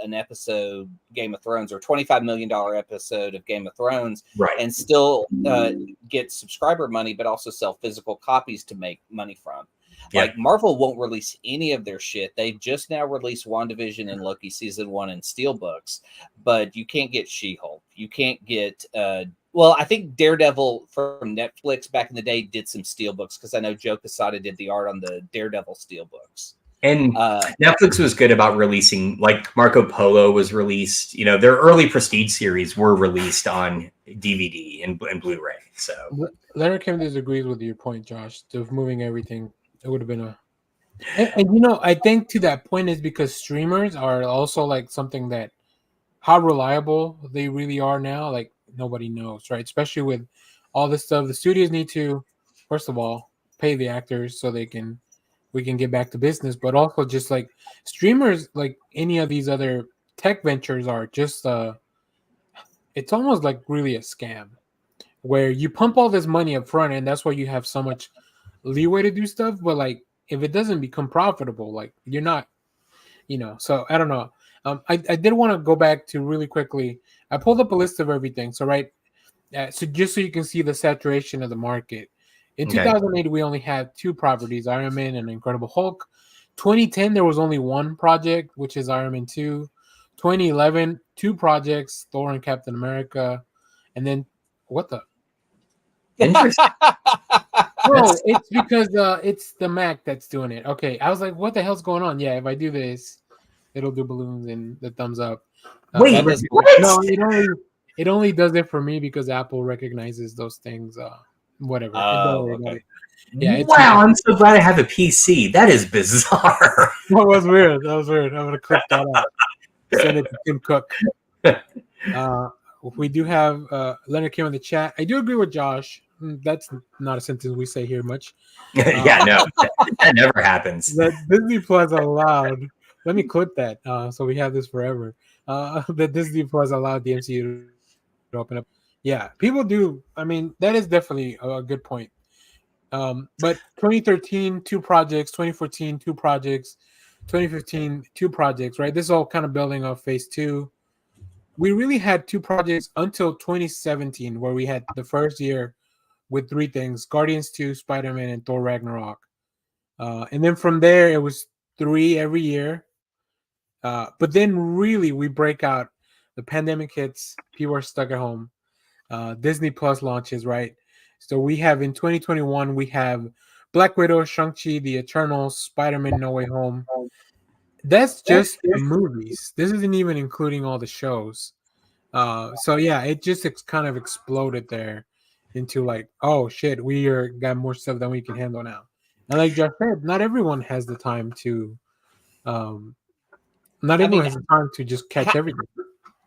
an episode Game of Thrones, or $25 million episode of Game of Thrones, and still get subscriber money, but also sell physical copies to make money from. Like, Marvel won't release any of their shit. They just now released WandaVision and Loki season 1 in steelbooks, but you can't get She-Hulk. You can't get I think Daredevil from Netflix back in the day did some steelbooks, because I know Joe Quesada did the art on the Daredevil steelbooks. And Netflix was good about releasing, like Marco Polo was released. Their early Prestige series were released on DVD and Blu-ray. So Leonard Kim disagrees with your point, Josh, of moving everything. It would have been and I think to that point is because streamers are also like something that how reliable they really are now, like nobody knows, right? Especially with all this stuff. The studios need to, first of all, pay the actors so we can get back to business, but also just like streamers, like any of these other tech ventures, are just it's almost like really a scam where you pump all this money up front, and that's why you have so much leeway to do stuff. But like, if it doesn't become profitable, like, you're not, so I don't know. I did want to go back to really quickly. I pulled up a list of everything. So so just so you can see the saturation of the market. In 2008, we only had 2 properties, Iron Man and Incredible Hulk. 2010, there was only 1 project, which is Iron Man 2. 2011, 2 projects, Thor and Captain America. And then, what the? Interesting. No, it's because it's the Mac that's doing it. Okay, I was like, what the hell's going on? Yeah, if I do this, it'll do balloons and the thumbs up. Wait, what? No, it only does it for me because Apple recognizes those things. Whatever. Okay. Yeah. Wow, I'm so glad I have a PC. That is bizarre. That was weird. I'm gonna click that out. Send it to Tim Cook. We do have Leonard Kim in the chat. I do agree with Josh. That's not a sentence we say here much. No, that never happens. That Disney Plus allowed. Let me clip that so we have this forever. That Disney Plus allowed the MCU to open up. Yeah, people do. I mean, that is definitely a good point. But 2013, 2 projects. 2014, 2 projects. 2015, 2 projects. Right. This is all kind of building off phase 2. We really had 2 projects until 2017, where we had the first year with 3 things: Guardians 2, Spider-Man, and Thor Ragnarok. And then from there, it was 3 every year. But then really we break out the pandemic hits, people are stuck at home. Disney Plus launches, right? So we have in 2021, we have Black Widow, Shang-Chi, The Eternals, Spider-Man No Way Home. That's just the movies. This isn't even including all the shows. So yeah, it just kind of exploded there into like, oh shit, got more stuff than we can handle now. And like Josh said, not everyone has the time to just catch everything.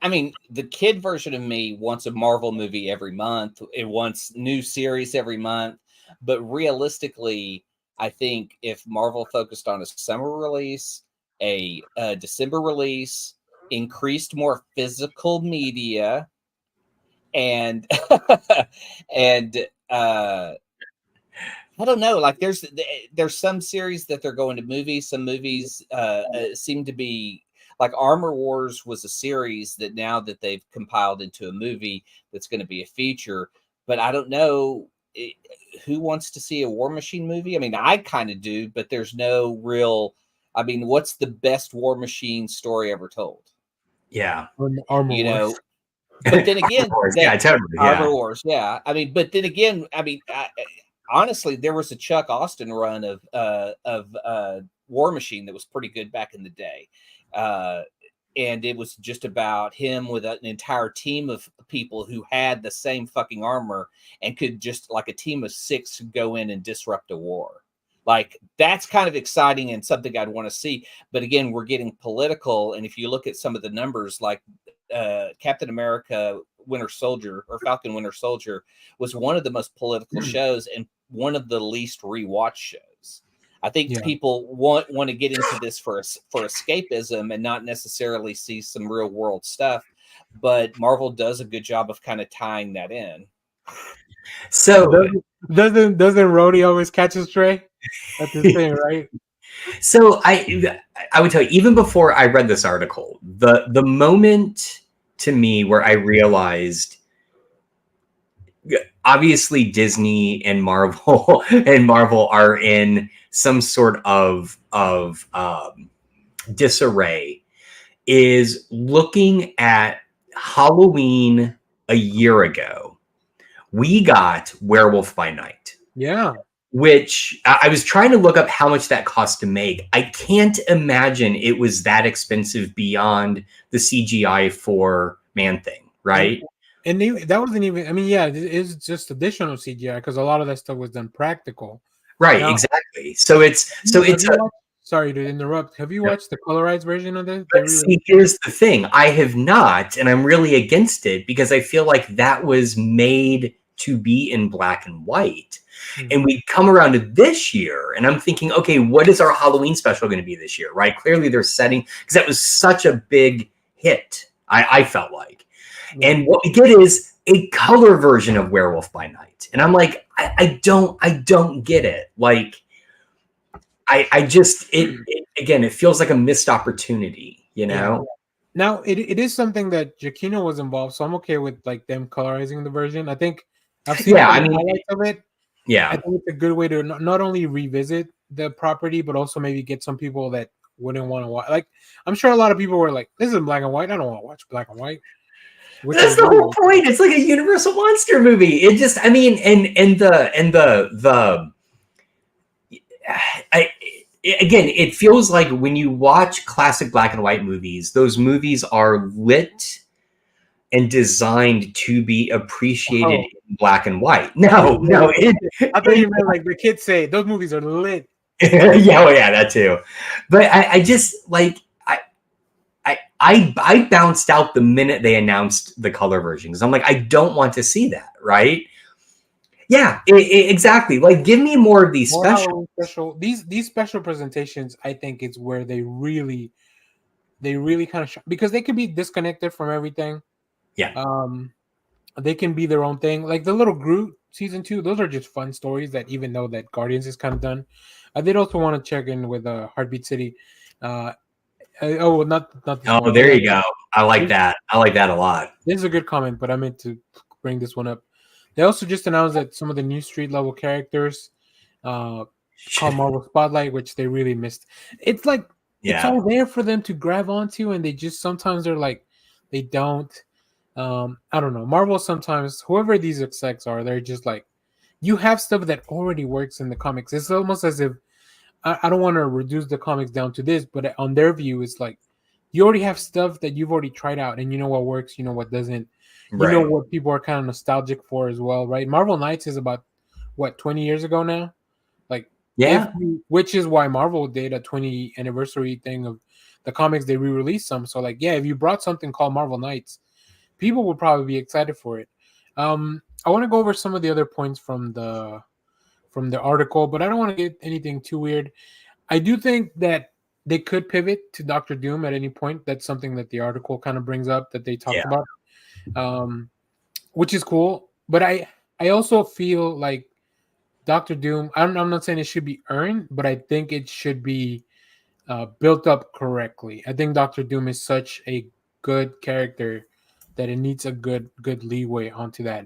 I mean, the kid version of me wants a Marvel movie every month. It wants new series every month. But realistically, I think if Marvel focused on a summer release, a December release, increased more physical media, and and I don't know, like there's some series that they're going to movies. Some movies seem to be like Armor Wars was a series that now that they've compiled into a movie that's going to be a feature. But I don't know who wants to see a War Machine movie. I mean, I kind of do, but there's no real. I mean, what's the best War Machine story ever told? Yeah, Armor you know. Wars. But then again, yeah, totally. Armor Wars, yeah. I mean, but then again, I mean, honestly, there was a Chuck Austin run of War Machine that was pretty good back in the day. And it was just about him with an entire team of people who had the same fucking armor and could just like a team of 6 go in and disrupt a war. Like that's kind of exciting and something I'd want to see. But again, we're getting political. And if you look at some of the numbers, like Captain America Winter Soldier or Falcon Winter Soldier was one of the most political shows and one of the least rewatched shows. I think people want to get into this for escapism and not necessarily see some real world stuff, but Marvel does a good job of kind of tying that in. So doesn't Rhodey always catch a stray? That's the thing, right? So I would tell you, even before I read this article, the moment to me where I realized obviously Disney and Marvel are in some sort of disarray is looking at Halloween a year ago. We got Werewolf by Night. Yeah. Which I was trying to look up how much that cost to make. I can't imagine it was that expensive beyond the CGI for Man-Thing, right? And that wasn't even, I mean, yeah, it's just additional CGI because a lot of that stuff was done practical. Right, now, exactly. So it's sorry to interrupt. Have you watched the colorized version of this? See, here's the thing. I have not, and I'm really against it because I feel like that was made to be in black and white. Mm-hmm. And we come around to this year, and I'm thinking, okay, what is our Halloween special going to be this year, right? Clearly they're setting, because that was such a big hit, I felt like. Mm-hmm. And what we get is a color version of Werewolf by Night. And I'm like, I don't get it. Like, I just, again, it feels like a missed opportunity, you know? Yeah. Now, it is something that Giacchino was involved, so I'm okay with like them colorizing the version. I think I've seen highlights of it. Yeah, I think it's a good way to not only revisit the property, but also maybe get some people that wouldn't want to watch. Like, I'm sure a lot of people were like, "This is black and white. I don't want to watch black and white." That's the whole point. It's like a Universal monster movie. It just, I mean, again, it feels like when you watch classic black and white movies, those movies are lit and designed to be appreciated in black and white. No. I thought you meant like the kids say those movies are lit. yeah, that too. But I just like I bounced out the minute they announced the color version because I'm like, I don't want to see that, right? Yeah, exactly. Like, give me more of these special. These special presentations. I think it's where they really kind of because they can be disconnected from everything. Yeah. They can be their own thing. Like the Little Groot season 2, those are just fun stories that even though that Guardians is kind of done. I did also want to check in with Heartbeat City. Not there you go. I like that. I like that a lot. This is a good comment, but I meant to bring this one up. They also just announced that some of the new street level characters called Marvel Spotlight, which they really missed. It's like it's all there for them to grab onto, and they just sometimes they're like They don't. I don't know. Marvel sometimes, whoever these execs are, they're just like, you have stuff that already works in the comics. It's almost as if I don't want to reduce the comics down to this, but on their view, it's like you already have stuff that you've already tried out, and you know what works, you know what doesn't, you know Right. what people are kind of nostalgic for as well, right? Marvel Knights is about what 20 years ago now, like Yeah. which is why Marvel did a 20 anniversary thing of the comics. They re-released some, so like yeah, if you brought something called Marvel Knights, people would probably be excited for it. I want to go over some of the other points from the article, but I don't want to get anything too weird. I do think that they could pivot to Doctor Doom at any point. That's something that the article kind of brings up that they talked Yeah. about, which is cool. But I also feel like Doctor Doom. I'm not saying it should be earned, but I think it should be built up correctly. I think Doctor Doom is such a good character that it needs a good leeway onto that.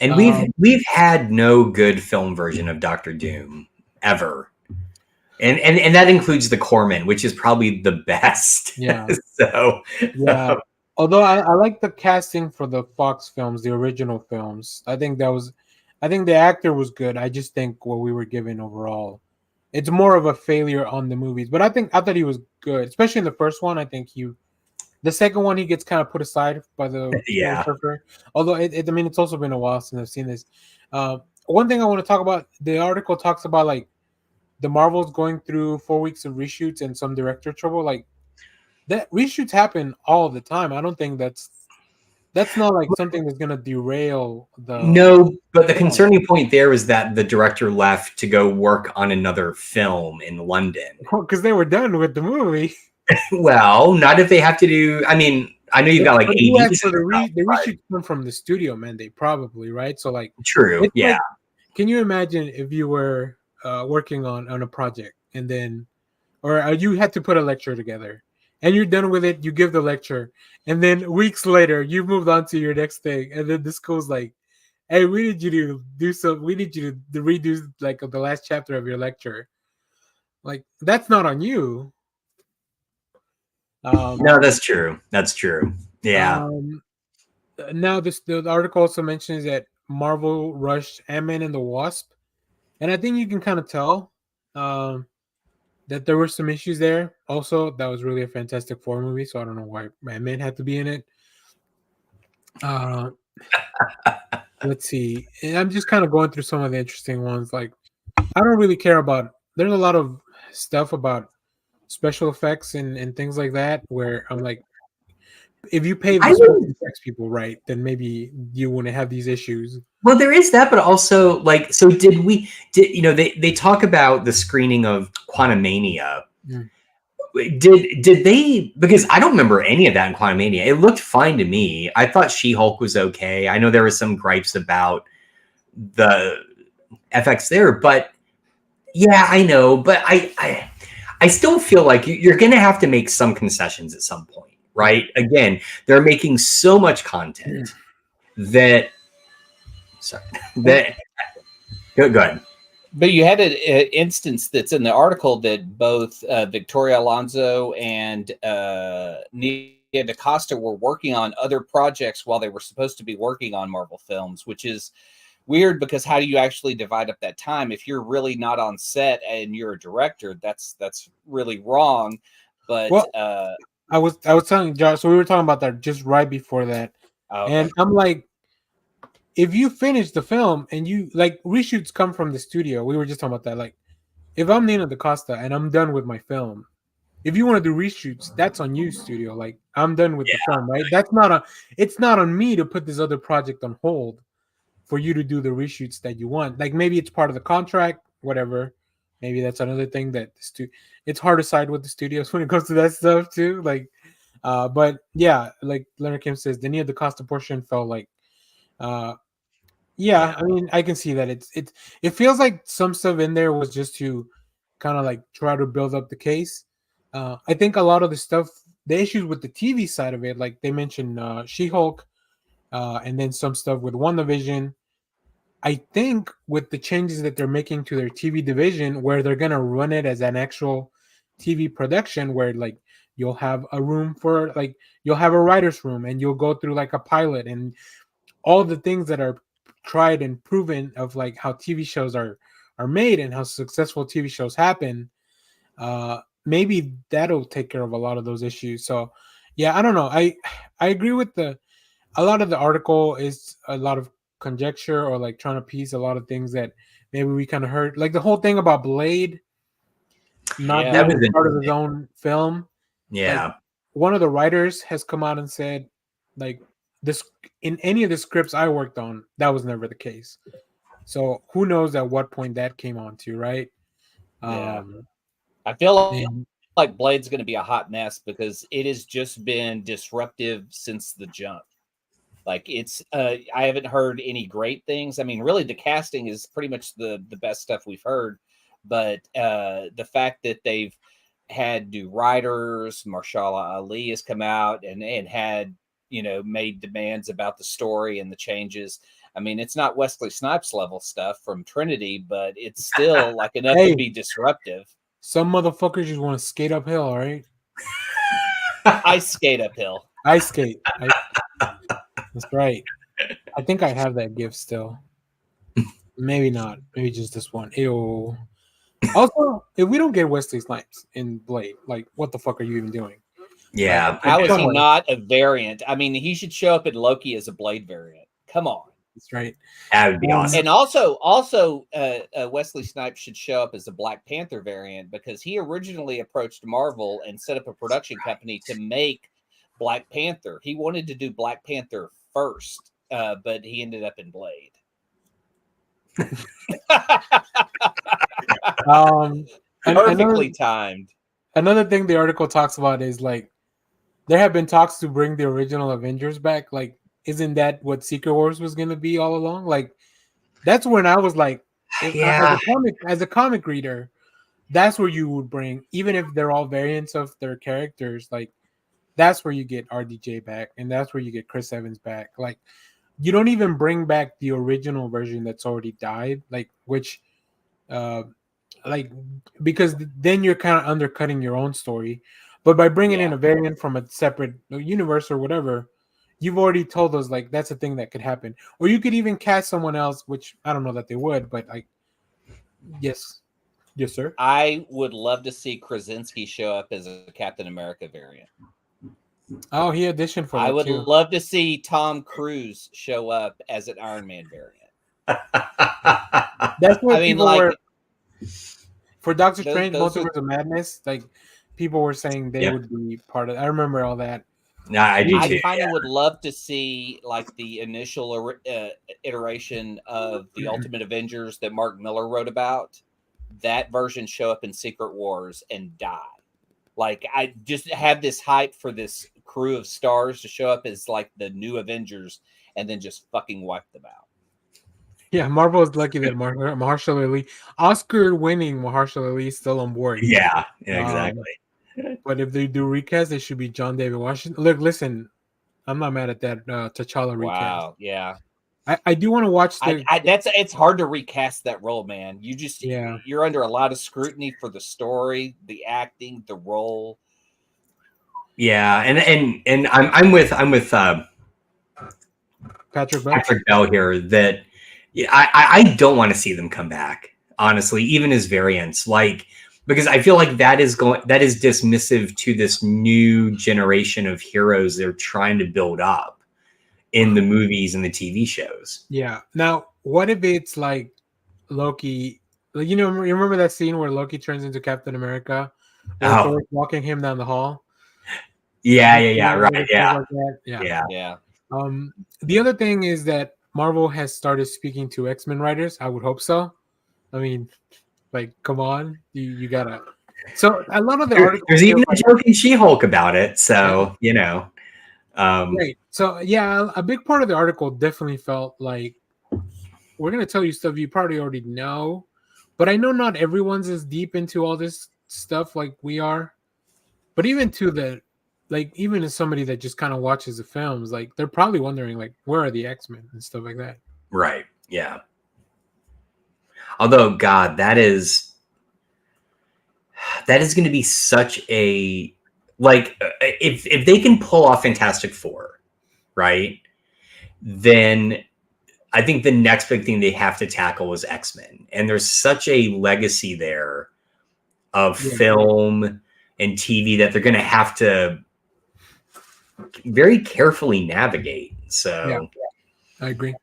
And we've had no good film version of Doctor Doom ever. And that includes the Corman, which is probably the best. Yeah. So Yeah. Although I like the casting for the Fox films, the original films. I think the actor was good. I just think what we were given overall, it's more of a failure on the movies. But I thought he was good, especially in the first one. I think the second one he gets kind of put aside by the Yeah. filmmaker. Although I mean, it's also been a while since I've seen this. One thing I want to talk about, the article talks about like the Marvel's going through 4 weeks of reshoots and some director trouble. Like that reshoots happen all the time. I don't think that's not like something that's gonna derail the. No, but the concerning point there is that the director left to go work on another film in London. Because they were done with the movie. Well, not if they have to do. I mean, I know you've got like But ADs. for the reshoots come from the studio mandate, probably, right? So like, True. it's Yeah. like, can you imagine if you were working on a project and then, or you had to put a lecture together and you're done with it, you give the lecture, and then weeks later you moved on to your next thing, and then the school's like, "Hey, we need you to do some. We need you to redo like the last chapter of your lecture." Like that's not on you. No, that's true. That's true. Yeah. Now the article also mentions that Marvel rushed Ant-Man and the Wasp, and I think you can kind of tell that there were some issues there. Also, that was really a Fantastic Four movie, so I don't know why Ant-Man had to be in it. Let's see. And I'm just kind of going through some of the interesting ones. Like, I don't really care about. There's a lot of stuff about special effects and things like that where I'm like, if you pay the special effects people right, then maybe you wouldn't have these issues. Well, there is that, but also like, so did they talk about the screening of Quantumania? Mm. Did they, because I don't remember any of that in Quantumania. It looked fine to me. I thought She-Hulk was okay. I know there were some gripes about the FX there, but yeah, I know. But I still feel like you're going to have to make some concessions at some point, right? Again, they're making so much content that. Sorry, that. Go ahead. But you had an instance that's in the article that both Victoria Alonso and Nia DaCosta were working on other projects while they were supposed to be working on Marvel films, which is weird because how do you actually divide up that time? If you're really not on set and you're a director, that's really wrong. But well, I was telling Josh, so we were talking about that just right before that, okay. And I'm like, if you finish the film and you like reshoots come from the studio, we were just talking about that. Like, if I'm Nina DaCosta and I'm done with my film, if you want to do reshoots, that's on you, studio. Like, I'm done with the film, right? It's not on me to put this other project on hold for you to do the reshoots that you want. Like, maybe it's part of the contract, whatever. Maybe that's another thing that it's hard to side with the studios when it comes to that stuff too. Like, but yeah, like Leonard Kim says, the Nia DaCosta portion felt like, yeah, I mean, I can see that it feels like some stuff in there was just to kind of like try to build up the case. I think a lot of the stuff, the issues with the TV side of it, like they mentioned She-Hulk, and then some stuff with WandaVision. I think with the changes that they're making to their TV division, where they're gonna run it as an actual TV production, where like you'll have a room for like you'll have a writer's room, and you'll go through like a pilot and all the things that are tried and proven of like how TV shows are made and how successful TV shows happen. Maybe that'll take care of a lot of those issues. So yeah, I don't know. I agree with a lot of the article is a lot of conjecture or like trying to piece a lot of things that maybe we kind of heard, like the whole thing about Blade not Yeah. being part of his own film. Yeah. Like, one of the writers has come out and said, like, this in any of the scripts I worked on, that was never the case. So who knows at what point that came on to, right? Yeah. I feel And like Blade's going to be a hot mess because it has just been disruptive since the jump. Like it's, I haven't heard any great things. I mean, really, the casting is pretty much the best stuff we've heard. But the fact that they've had new writers, Marshala Ali has come out and had, you know, made demands about the story and the changes. I mean, it's not Wesley Snipes level stuff from Trinity, but it's still like enough Hey. to be disruptive. some motherfuckers just want to skate uphill, all right? I skate uphill. Ice skate. That's right. I think I have that gift still. Maybe not. Maybe just this one. Ew. Also, if we don't get Wesley Snipes in Blade, like, what the fuck are you even doing? Yeah. How is he Somewhere. not a variant? I mean, he should show up in Loki as a Blade variant. Come on. That's right. That would be awesome. And also, Wesley Snipes should show up as a Black Panther variant because he originally approached Marvel and set up a production company to make Black Panther. He wanted to do Black Panther first, but he ended up in Blade. Perfectly timed. Another thing the article talks about is like there have been talks to bring the original Avengers back. Like, isn't that what Secret Wars was going to be all along? Like, that's when I was like, Yeah. as a comic reader, that's where you would bring, even if they're all variants of their characters, like that's where you get RDJ back, and that's where you get Chris Evans back. Like, you don't even bring back the original version that's already died, like which, like, because then you're kind of undercutting your own story. But by bringing in a variant from a separate universe or whatever, you've already told us like that's a thing that could happen. Or you could even cast someone else, which I don't know that they would, but like, yes, sir. I would love to see Krasinski show up as a Captain America variant. Oh, he auditioned for I that would too. love to see Tom Cruise show up as an Iron Man variant. That's what I mean, people like, were for Doctor those- Strange, those Multiverse of Madness. Like, people were saying they would be part of. I remember all that. No, I do I too. kind of would love to see like the initial iteration of the Ultimate Avengers that Mark Miller wrote about. That version show up in Secret Wars and die. Like, I just have this hype for this crew of stars to show up as like the new Avengers and then just fucking wipe them out. Yeah, Marvel is lucky that Mahershala Ali, Oscar-winning Mahershala Ali, is still on board. Yeah, exactly. But if they do recast, it should be John David Washington. Look, listen, I'm not mad at that T'Challa recast. Wow, yeah. I do want to watch the. It's hard to recast that role, man. You just you're under a lot of scrutiny for the story, the acting, the role. Yeah, and I'm with Patrick Bell here that I don't want to see them come back, honestly, even as variants, like, because I feel like that is dismissive to this new generation of heroes they're trying to build up in the movies and the TV shows. Yeah. Now, what if it's like Loki? Like, you remember that scene where Loki turns into Captain America? Thor's walking him down the hall. Yeah, right. Yeah. Like yeah. The other thing is that Marvel has started speaking to X-Men writers. I would hope so. I mean, like, come on, you gotta. So a lot of the articles. There's even a joke in She-Hulk about it. So Right. So yeah, a big part of the article definitely felt like we're gonna tell you stuff you probably already know, but I know not everyone's as deep into all this stuff like we are. But even even as somebody that just kind of watches the films, like they're probably wondering like where are the X-Men and stuff like that. Right. Yeah. Although, God, that is going to be such a like if they can pull off Fantastic Four, right, then I think the next big thing they have to tackle is X-Men. And there's such a legacy there of film and TV that they're going to have to very carefully navigate. So I agree.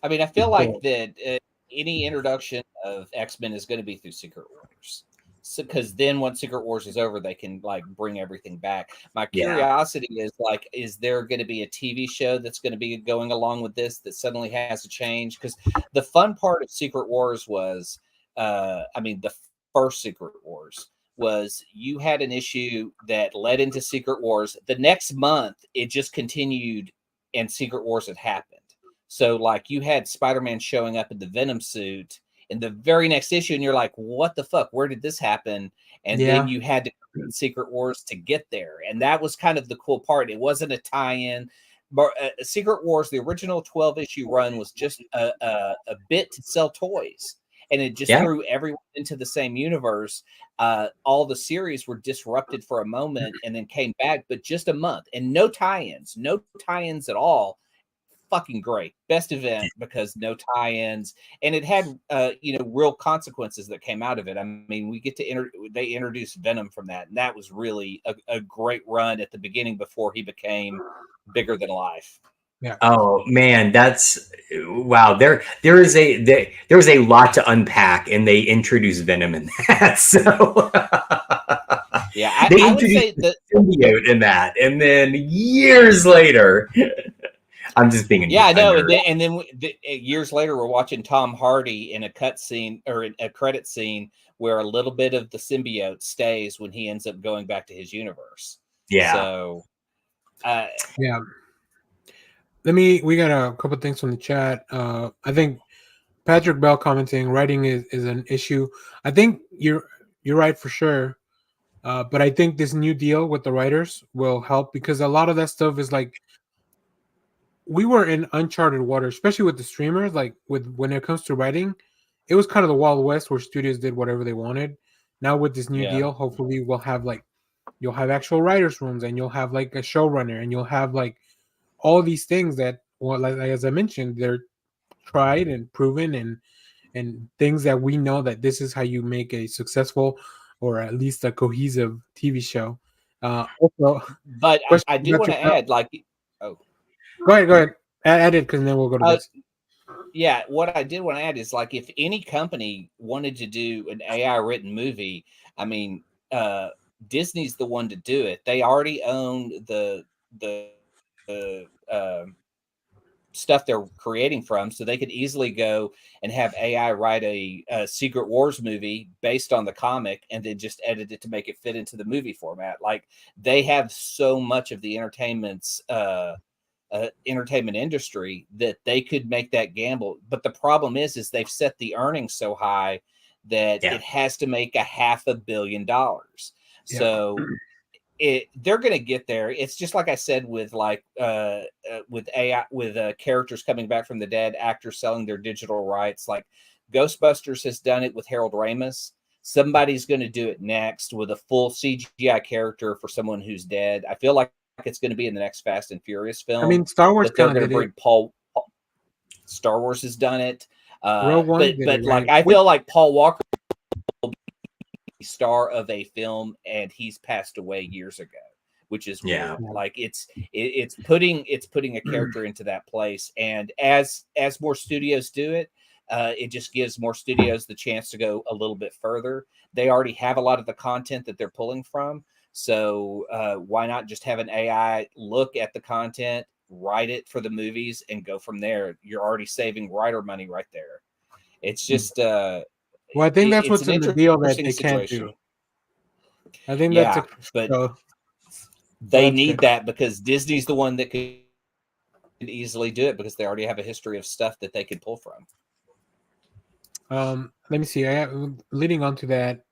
I mean, I feel like that any introduction of X-Men is going to be through Secret Wars. So, because then once Secret Wars is over, they can like bring everything back. My curiosity is like, is there going to be a TV show that's going to be going along with this that suddenly has to change? Because the fun part of Secret Wars was, I mean, the first Secret Wars was you had an issue that led into Secret Wars. The next month, it just continued, and Secret Wars had happened. So, like, you had Spider-Man showing up in the Venom suit in the very next issue, and you're like, what the fuck? Where did this happen? And then you had to complete Secret Wars to get there. And that was kind of the cool part. It wasn't a tie-in. But Secret Wars, the original 12-issue run, was just a bit to sell toys. And it just threw everyone into the same universe. All the series were disrupted for a moment and then came back, but just a month. And no tie-ins at all. Fucking great. Best event because no tie-ins, and it had real consequences that came out of it. I mean, we get to they introduced Venom from that, and that was really a great run at the beginning before he became bigger than life. Yeah. Oh man, that's wow. There was a lot to unpack, and they introduced Venom in that. So yeah, I would say the symbiote in that, and then years later. I'm just being I know. And then years later, we're watching Tom Hardy in a cut scene or in a credit scene where a little bit of the symbiote stays when he ends up going back to his universe. Yeah. So, We got a couple of things from the chat. I think Patrick Bell commenting writing is an issue. I think you're right for sure. But I think this new deal with the writers will help because a lot of that stuff is like. We were in uncharted water, especially with the streamers. Like when it comes to writing, it was kind of the Wild West where studios did whatever they wanted. Now with this new deal, hopefully we'll have you'll have actual writers' rooms, and you'll have like a showrunner, and you'll have like all these things that, well, like as I mentioned, they're tried and proven, and things that we know that this is how you make a successful or at least a cohesive TV show. Also, but I do want to add, Go ahead. Add it because then we'll go to this. Yeah, what I did want to add is like if any company wanted to do an AI written movie, I mean, Disney's the one to do it. They already own the stuff they're creating from, so they could easily go and have AI write a Secret Wars movie based on the comic and then just edit it to make it fit into the movie format. Like they have so much of the entertainment industry that they could make that gamble. But the problem is they've set the earnings so high that it has to make $500 million. So they're going to get there. It's just like I said with with AI, with characters coming back from the dead, actors selling their digital rights. Like Ghostbusters has done it with Harold Ramis. Somebody's going to do it next with a full CGI character for someone who's dead. I feel like it's going to be in the next Fast and Furious film. I mean, Star Wars kind of going to bring Paul. Star Wars has done it, but like I feel like Paul Walker will be the star of a film, and he's passed away years ago, which is weird. Like it's putting a character into that place, and as more studios do it, it just gives more studios the chance to go a little bit further. They already have a lot of the content that they're pulling from. So why not just have an AI look at the content, write it for the movies, and go from there? You're already saving writer money right there. It's just well, I think that's what's in the deal that they can't do. I think but they need that because Disney's the one that could easily do it because they already have a history of stuff that they could pull from. Let me see. Leading on to that.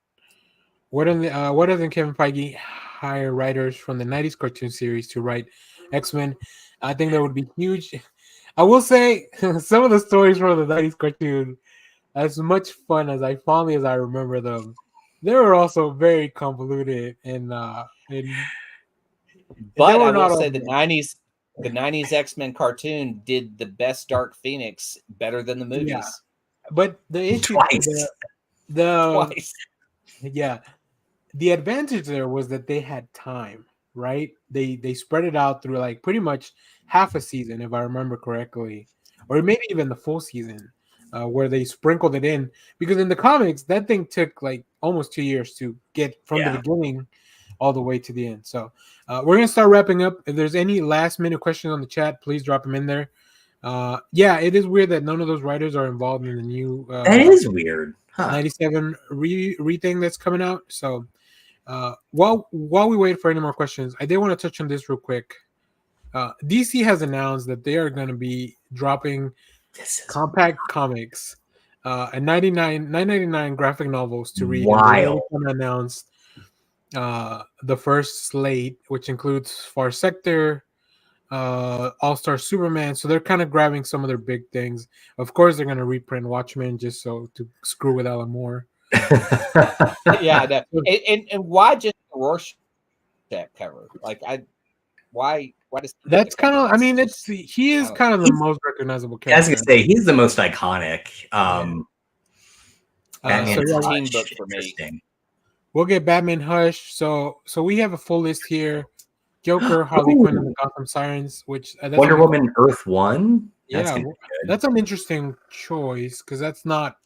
What doesn't Kevin Feige hire writers from the 90s cartoon series to write X-Men? I think that would be huge. I will say some of the stories from the 90s cartoon, as much fun as I fondly as I remember them, they were also very convoluted and And But they were I will not say all the bad. '90s X-Men cartoon did the best Dark Phoenix better than the movies. Yeah. But the issue, Twice. the Twice. yeah, the advantage there was that they had time, right? They spread it out through like pretty much half a season, if I remember correctly, or maybe even the full season, where they sprinkled it in. Because in the comics, that thing took like almost 2 years to get from the Yeah. beginning all the way to the end. So we're gonna start wrapping up. If there's any last minute questions on the chat, please drop them in there. Yeah, it is weird that none of those writers are involved in the new That is weird. Huh. 97 re thing that's coming out. So while we wait for any more questions, I did want to touch on this real quick. DC has announced that they are going to be dropping compact comics at 9.99 graphic novels to read. And they Wild. already announced the first slate, which includes Far Sector, All-Star Superman. So they're kind of grabbing some of their big things. Of course, they're going to reprint Watchmen just so to screw with Alan Moore. Yeah, no. And why just the Rorschach cover? Like why does That's kind of, I mean, he is kind of the most recognizable character. I was gonna say he's the most iconic. Batman so yeah, team book for me. Interesting. We'll get Batman Hush. So we have a full list here. Joker, Harley Quinn, and the Gotham Sirens, which Wonder Woman Earth 1. That's yeah, gonna be good. that's an interesting choice because that's not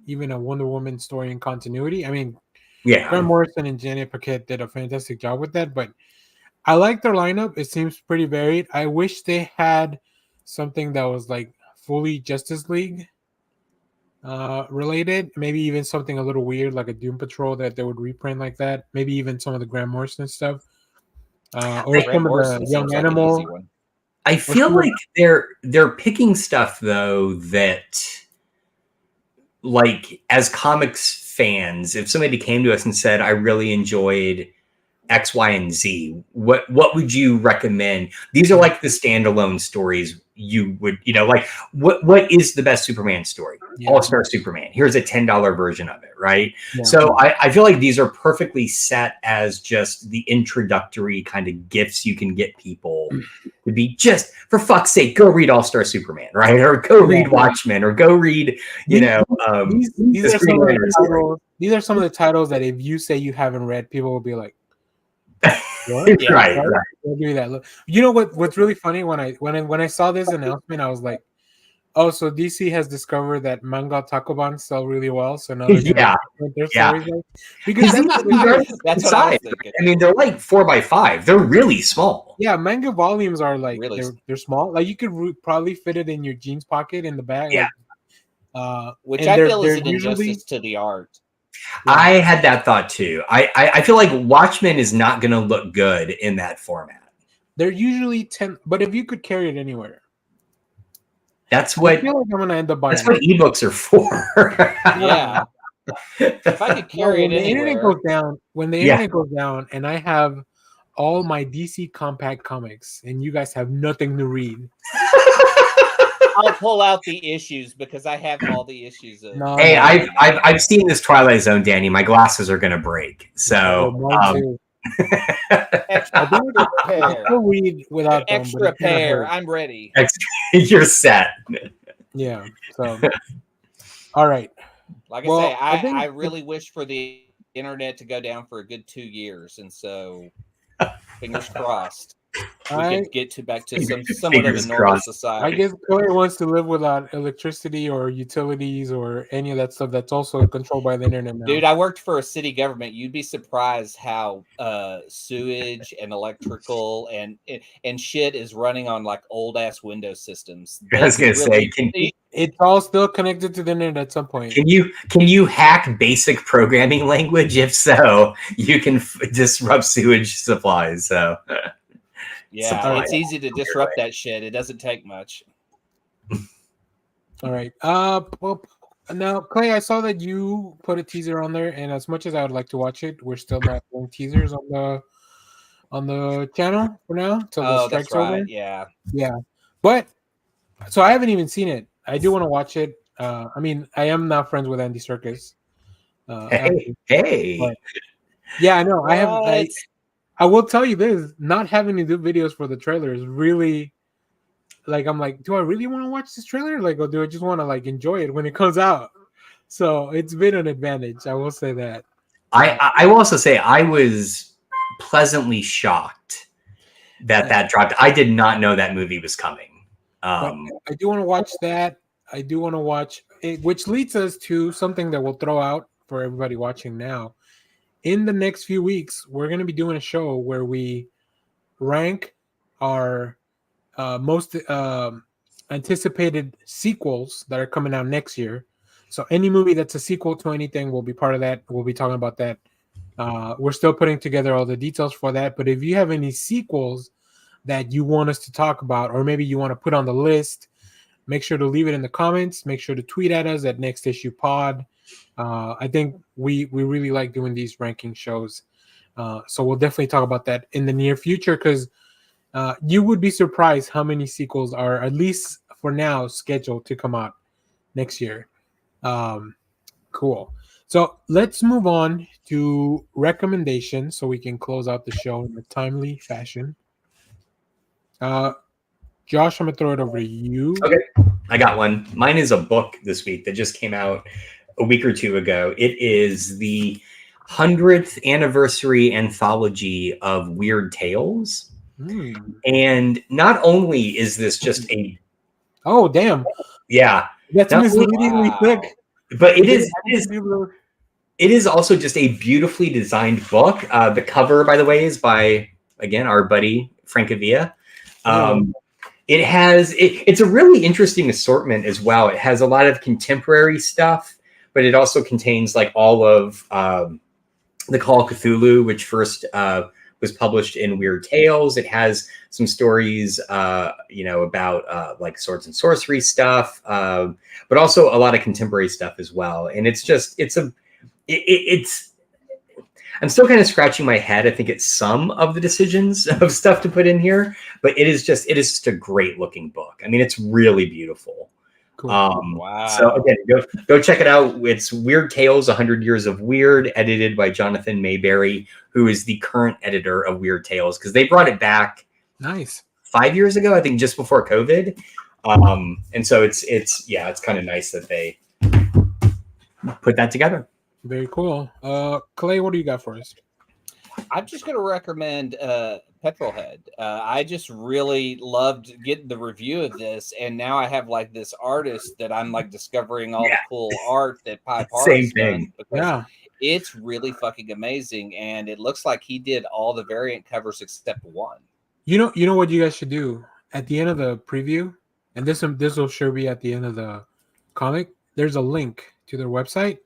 even a Wonder Woman story in continuity. I mean, Yeah. Grant Morrison and Janet Paquette did a fantastic job with that, but I like their lineup. It seems pretty varied. I wish they had something that was like fully Justice League related. Maybe even something a little weird like a Doom Patrol that they would reprint like that. Maybe even some of the Grant Morrison stuff. Or some of the Young Animal. I feel like they're picking stuff though that, like, as comics fans, if somebody came to us and said, "I really enjoyed X, Y, and Z," what would you recommend? These are like the standalone stories you would, like what is the best Superman story? Yeah. All-Star Superman. Here's a $10 version of it, right? Yeah. So I feel like these are perfectly set as just the introductory kind of gifts you can get people to be just, for fuck's sake, go read All-Star Superman, right? Or go read Watchmen, or go read, these are some of the titles that if you say you haven't read, people will be like, what? Yeah, right. I'll give you that. You know what's really funny when I saw this announcement, I was like, oh, so DC has discovered that manga takoban sell really well, so now they're their stories like, because that's what I was thinking. I mean, they're like 4x5. They're really small. Yeah, manga volumes are like really they're small. Like you could probably fit it in your jeans pocket in the bag. Yeah. Like, which I feel is an injustice to the art. Yeah. I had that thought too. I feel like Watchmen is not going to look good in that format. They're usually 10, but if you could carry it anywhere, that's what I feel like I'm going to end up buying. That's what ebooks are for. Yeah. If I could carry it anywhere. When the internet goes down, and I have all my DC compact comics, and you guys have nothing to read. I'll pull out the issues because I have all the issues. Hey, I've seen this Twilight Zone, Danny. My glasses are gonna break. So I'll read without extra pair. I'm ready. You're set. Yeah. So all right. Like I say, I really wish for the internet to go down for a good 2 years, and so fingers crossed. We could get back to somewhat of a normal society. I guess Chloe wants to live without electricity or utilities or any of that stuff that's also controlled by the internet now. Dude, I worked for a city government. You'd be surprised how sewage and electrical and shit is running on like old ass Windows systems. I was gonna say, it's all still connected to the internet at some point. Can you hack basic programming language? If so, you can disrupt sewage supplies. So. Yeah, it's easy to disrupt that shit. It doesn't take much. All right. Well, now, Clay, I saw that you put a teaser on there, and as much as I would like to watch it, we're still not doing teasers on the channel for now till the strike's over. Yeah. Yeah. But so I haven't even seen it. I do want to watch it. I mean, I am now friends with Andy Serkis. Hey. But, yeah, I know. I will tell you this: not having to do videos for the trailer is really like I'm like, do I really want to watch this trailer? Like, or do I just want to like enjoy it when it comes out? So it's been an advantage. I will say that. I will also say I was pleasantly shocked that dropped. I did not know that movie was coming. But I do want to watch that. I do want to watch it, which leads us to something that we'll throw out for everybody watching now. In the next few weeks, we're going to be doing a show where we rank our most anticipated sequels that are coming out next year. So any movie that's a sequel to anything will be part of that. We'll be talking about that. We're still putting together all the details for that. But if you have any sequels that you want us to talk about, or maybe you want to put on the list, make sure to leave it in the comments. Make sure to tweet at us at Next Issue Pod. I think we really like doing these ranking shows. So we'll definitely talk about that in the near future, because you would be surprised how many sequels are, at least for now, scheduled to come out next year. Cool. So let's move on to recommendations so we can close out the show in a timely fashion. Josh, I'm going to throw it over to you. Okay, I got one. Mine is a book this week that just came out a week or two ago. It is the 100th anniversary anthology of Weird Tales. And not only is this just a... Oh, damn. Yeah. That's misleadingly thick. But it is also just a beautifully designed book. The cover, by the way, is by, again, our buddy Francavilla. It's a really interesting assortment as well. It has a lot of contemporary stuff, but it also contains like all of the Call of Cthulhu, which first was published in Weird Tales. It has some stories, about like swords and sorcery stuff, but also a lot of contemporary stuff as well. And I'm still kind of scratching my head, I think, at some of the decisions of stuff to put in here, but it is just a great looking book. I mean, it's really beautiful. Cool. Wow. So again, go check it out. It's Weird Tales, 100 Years of Weird, edited by Jonathan Mayberry, who is the current editor of Weird Tales, because they brought it back 5 years ago, I think, just before COVID. And so it's kind of nice that they put that together. Very cool. Clay, what do you got for us? I'm just going to recommend Pretol Head. I just really loved getting the review of this, and now I have like this artist that I'm like discovering all the cool art that Pi Par's done. Yeah, it's really fucking amazing, and it looks like he did all the variant covers except one. You know what you guys should do at the end of the preview, and this will sure be at the end of the comic. There's a link to their website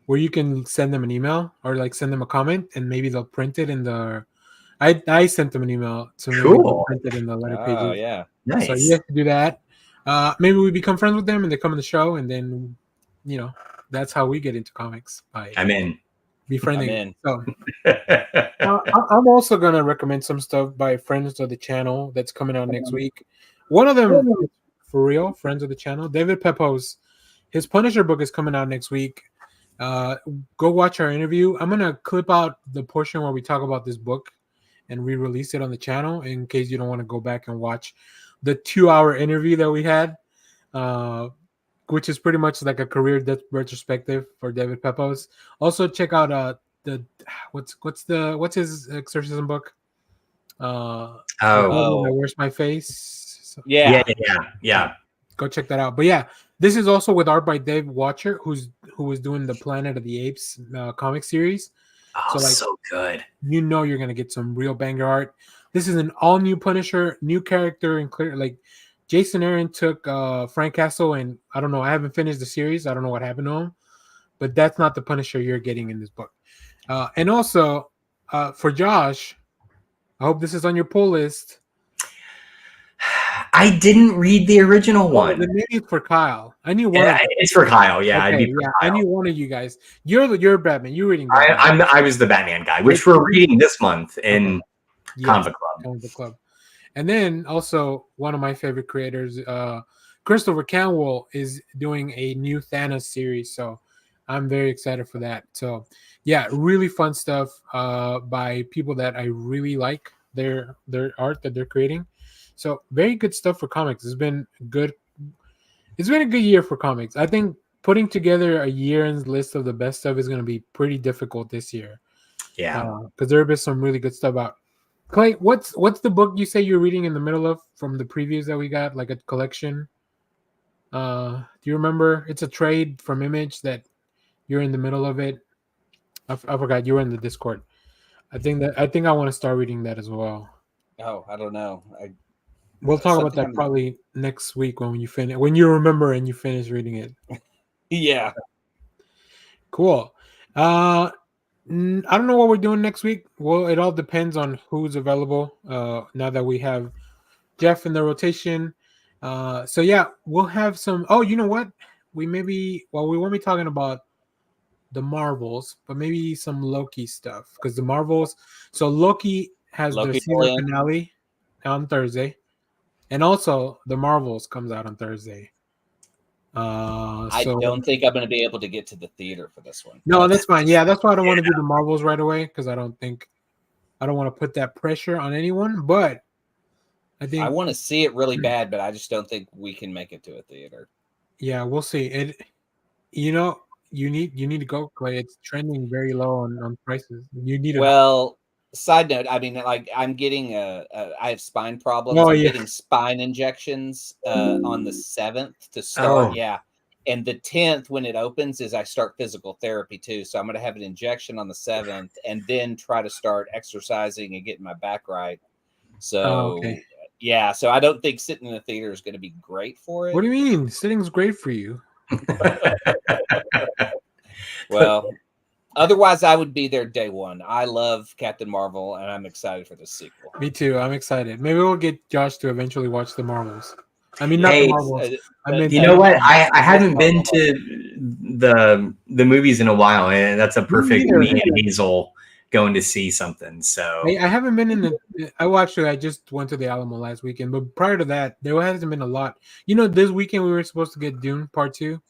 where you can send them an email or like send them a comment, and maybe they'll print it in the. I sent them an email, so maybe they'll print it in the letter pages. Oh yeah, nice. So you have to do that. Maybe we become friends with them, and they come on the show, and then that's how we get into comics. I'm in. Befriending. So I'm also gonna recommend some stuff by friends of the channel that's coming out next week. One of them, for real, friends of the channel, David Pepos. His Punisher book is coming out next week. Go watch our interview. I'm gonna clip out the portion where we talk about this book and re-release it on the channel in case you don't want to go back and watch the 2-hour interview that we had, which is pretty much like a career retrospective for David Pepos. Also check out what's his exorcism book? Where's My Face? Yeah. Go check that out. But yeah, this is also with art by Dave Watcher, who was doing the Planet of the Apes comic series. Oh, so good. You're gonna get some real banger art. This is an all new Punisher, new character, and clear like Jason Aaron took Frank Castle, and I don't know. I haven't finished the series. I don't know what happened to him, but that's not the Punisher you're getting in this book. And also for Josh, I hope this is on your pull list. I didn't read the original one. Maybe it's for Kyle. I knew one. It's for Kyle. Yeah, okay, Kyle. I knew one of you guys. You're Batman. You're reading Batman. I was the Batman guy, which we're reading this month in Comic Club. And then also one of my favorite creators, Christopher Canwell, is doing a new Thanos series. So I'm very excited for that. So yeah, really fun stuff by people that I really like their art that they're creating. So very good stuff for comics. It's been good. It's been a good year for comics. I think putting together a year-end list of the best stuff is going to be pretty difficult this year. Yeah. Because there have been some really good stuff out. Clay, what's the book you say you're reading in the middle of from the previews that we got, like a collection? Do you remember? It's a trade from Image that you're in the middle of it. I forgot you were in the Discord. I think I want to start reading that as well. Oh, I don't know. We'll talk about something that probably next week when you finish, when you remember and you finish reading it. Yeah. Cool. I don't know what we're doing next week. Well, it all depends on who's available. Now that we have Jeff in the rotation. So yeah, we'll have some. Oh, you know what? We won't be talking about the Marvels, but maybe some Loki stuff because the Marvels. So Loki has their Loki season Land. finale on Thursday, and also the Marvels comes out on Thursday. I So don't think I'm going to be able to get to the theater for this one. no, that's fine. Yeah, that's why I don't want to do the Marvels right away because I don't want to put that pressure on anyone. But I think I want to see it really bad, but I just don't think we can make it to a theater. yeah, we'll see. It, you know, you need to go, Clay. It's trending very low on prices. You need Well, side note, I mean, like I'm getting I have spine problems. Oh, I'm yeah. getting spine injections on the 7th to start. Oh. Yeah. And the 10th, when it opens, is I start physical therapy too. So I'm going to have an injection on the 7th and then try to start exercising and getting my back right. So, okay. yeah. So I don't think sitting in the theater is going to be great for it. What do you mean? Sitting's great for you. Well, otherwise, I would be there day one. I love Captain Marvel, and I'm excited for the sequel. Me too. I'm excited. Maybe we'll get Josh to eventually watch the Marvels. I mean, not Hey, the Marvels. I mean, You know what? I haven't been to the movies in a while, and that's a perfect neither. me and Hazel going to see something. So I haven't been in the. I just went to the Alamo last weekend, but prior to that, there hasn't been a lot. You know, this weekend we were supposed to get Dune Part 2.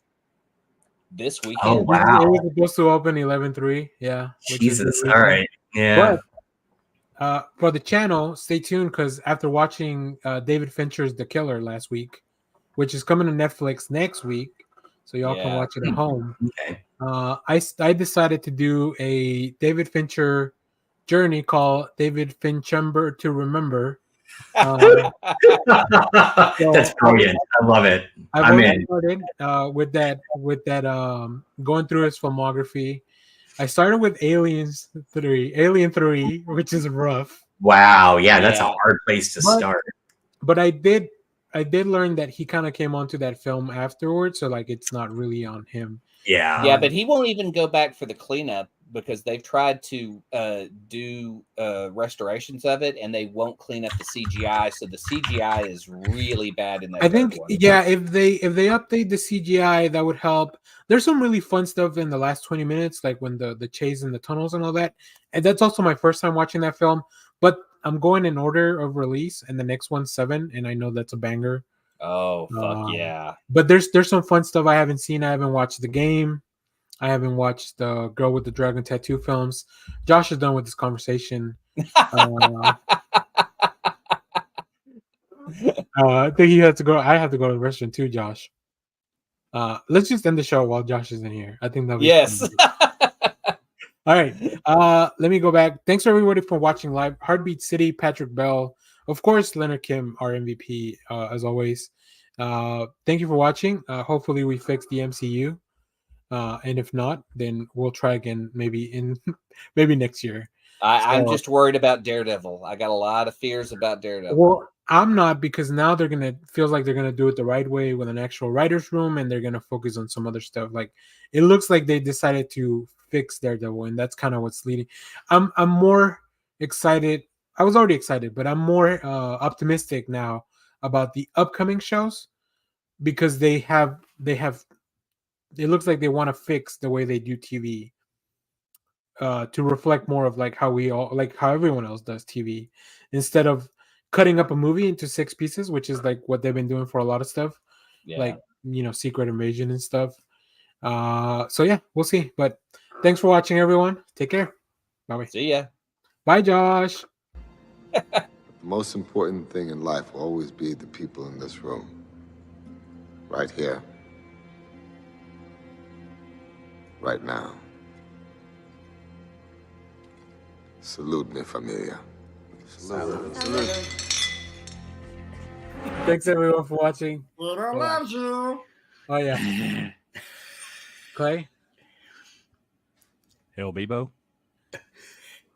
This weekend? Oh, wow. It was supposed to open 11/3. Yeah. Jesus. All right. Yeah. But for the channel, stay tuned because after watching David Fincher's The Killer last week, which is coming to Netflix next week, so y'all can watch it at home. Okay. I decided to do a David Fincher journey called David Fincher to Remember. That's brilliant. I love it. I'm in. Started with that going through his filmography. I started with Alien 3, which is rough. Wow. Yeah, that's a hard place to start. But I did learn that he kind of came onto that film afterwards, so like it's not really on him. Yeah. Yeah, but he won't even go back for the cleanup because they've tried to do restorations of it and they won't clean up the CGI. So the CGI is really bad in that. I think one. Yeah, if they update the CGI, that would help. There's some really fun stuff in the last 20 minutes, like when the chase in the tunnels and all that. And that's also my first time watching that film. But I'm going in order of release, and the next one's 7, and I know that's a banger. Oh fuck yeah! But there's some fun stuff I haven't seen. I haven't watched The Game. I haven't watched the Girl with the Dragon Tattoo films. Josh is done with this conversation. I think he has to go. I have to go to the restaurant too, Josh. Let's just end the show while Josh is in here. I think that'll be yes. All right. Let me go back. Thanks everybody for watching live. Heartbeat City, Patrick Bell, of course, Leonard Kim, our MVP, as always. Thank you for watching. Hopefully we fix the MCU. And if not, then we'll try again maybe next year. I'm just worried about Daredevil. I got a lot of fears about Daredevil. Well, I'm not, because now feels like they're gonna do it the right way with an actual writer's room, and they're gonna focus on some other stuff. Like it looks like they decided to fix Daredevil, and that's kind of what's leading. I'm more excited. I was already excited, but I'm more optimistic now about the upcoming shows because they have. It looks like they want to fix the way they do TV to reflect more of like how everyone else does TV, instead of cutting up a movie into 6 pieces, which is like what they've been doing for a lot of stuff, like Secret Invasion and stuff. So yeah, we'll see. But thanks for watching, everyone. Take care. Bye. See ya. Bye, Josh. The most important thing in life will always be the people in this room. Right here. Right now. Salute me, familia. Salute. Thanks everyone for watching. loves you. Oh yeah. Clay. Hell, Bebo.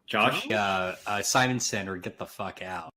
Josh? Simon Center, get the fuck out.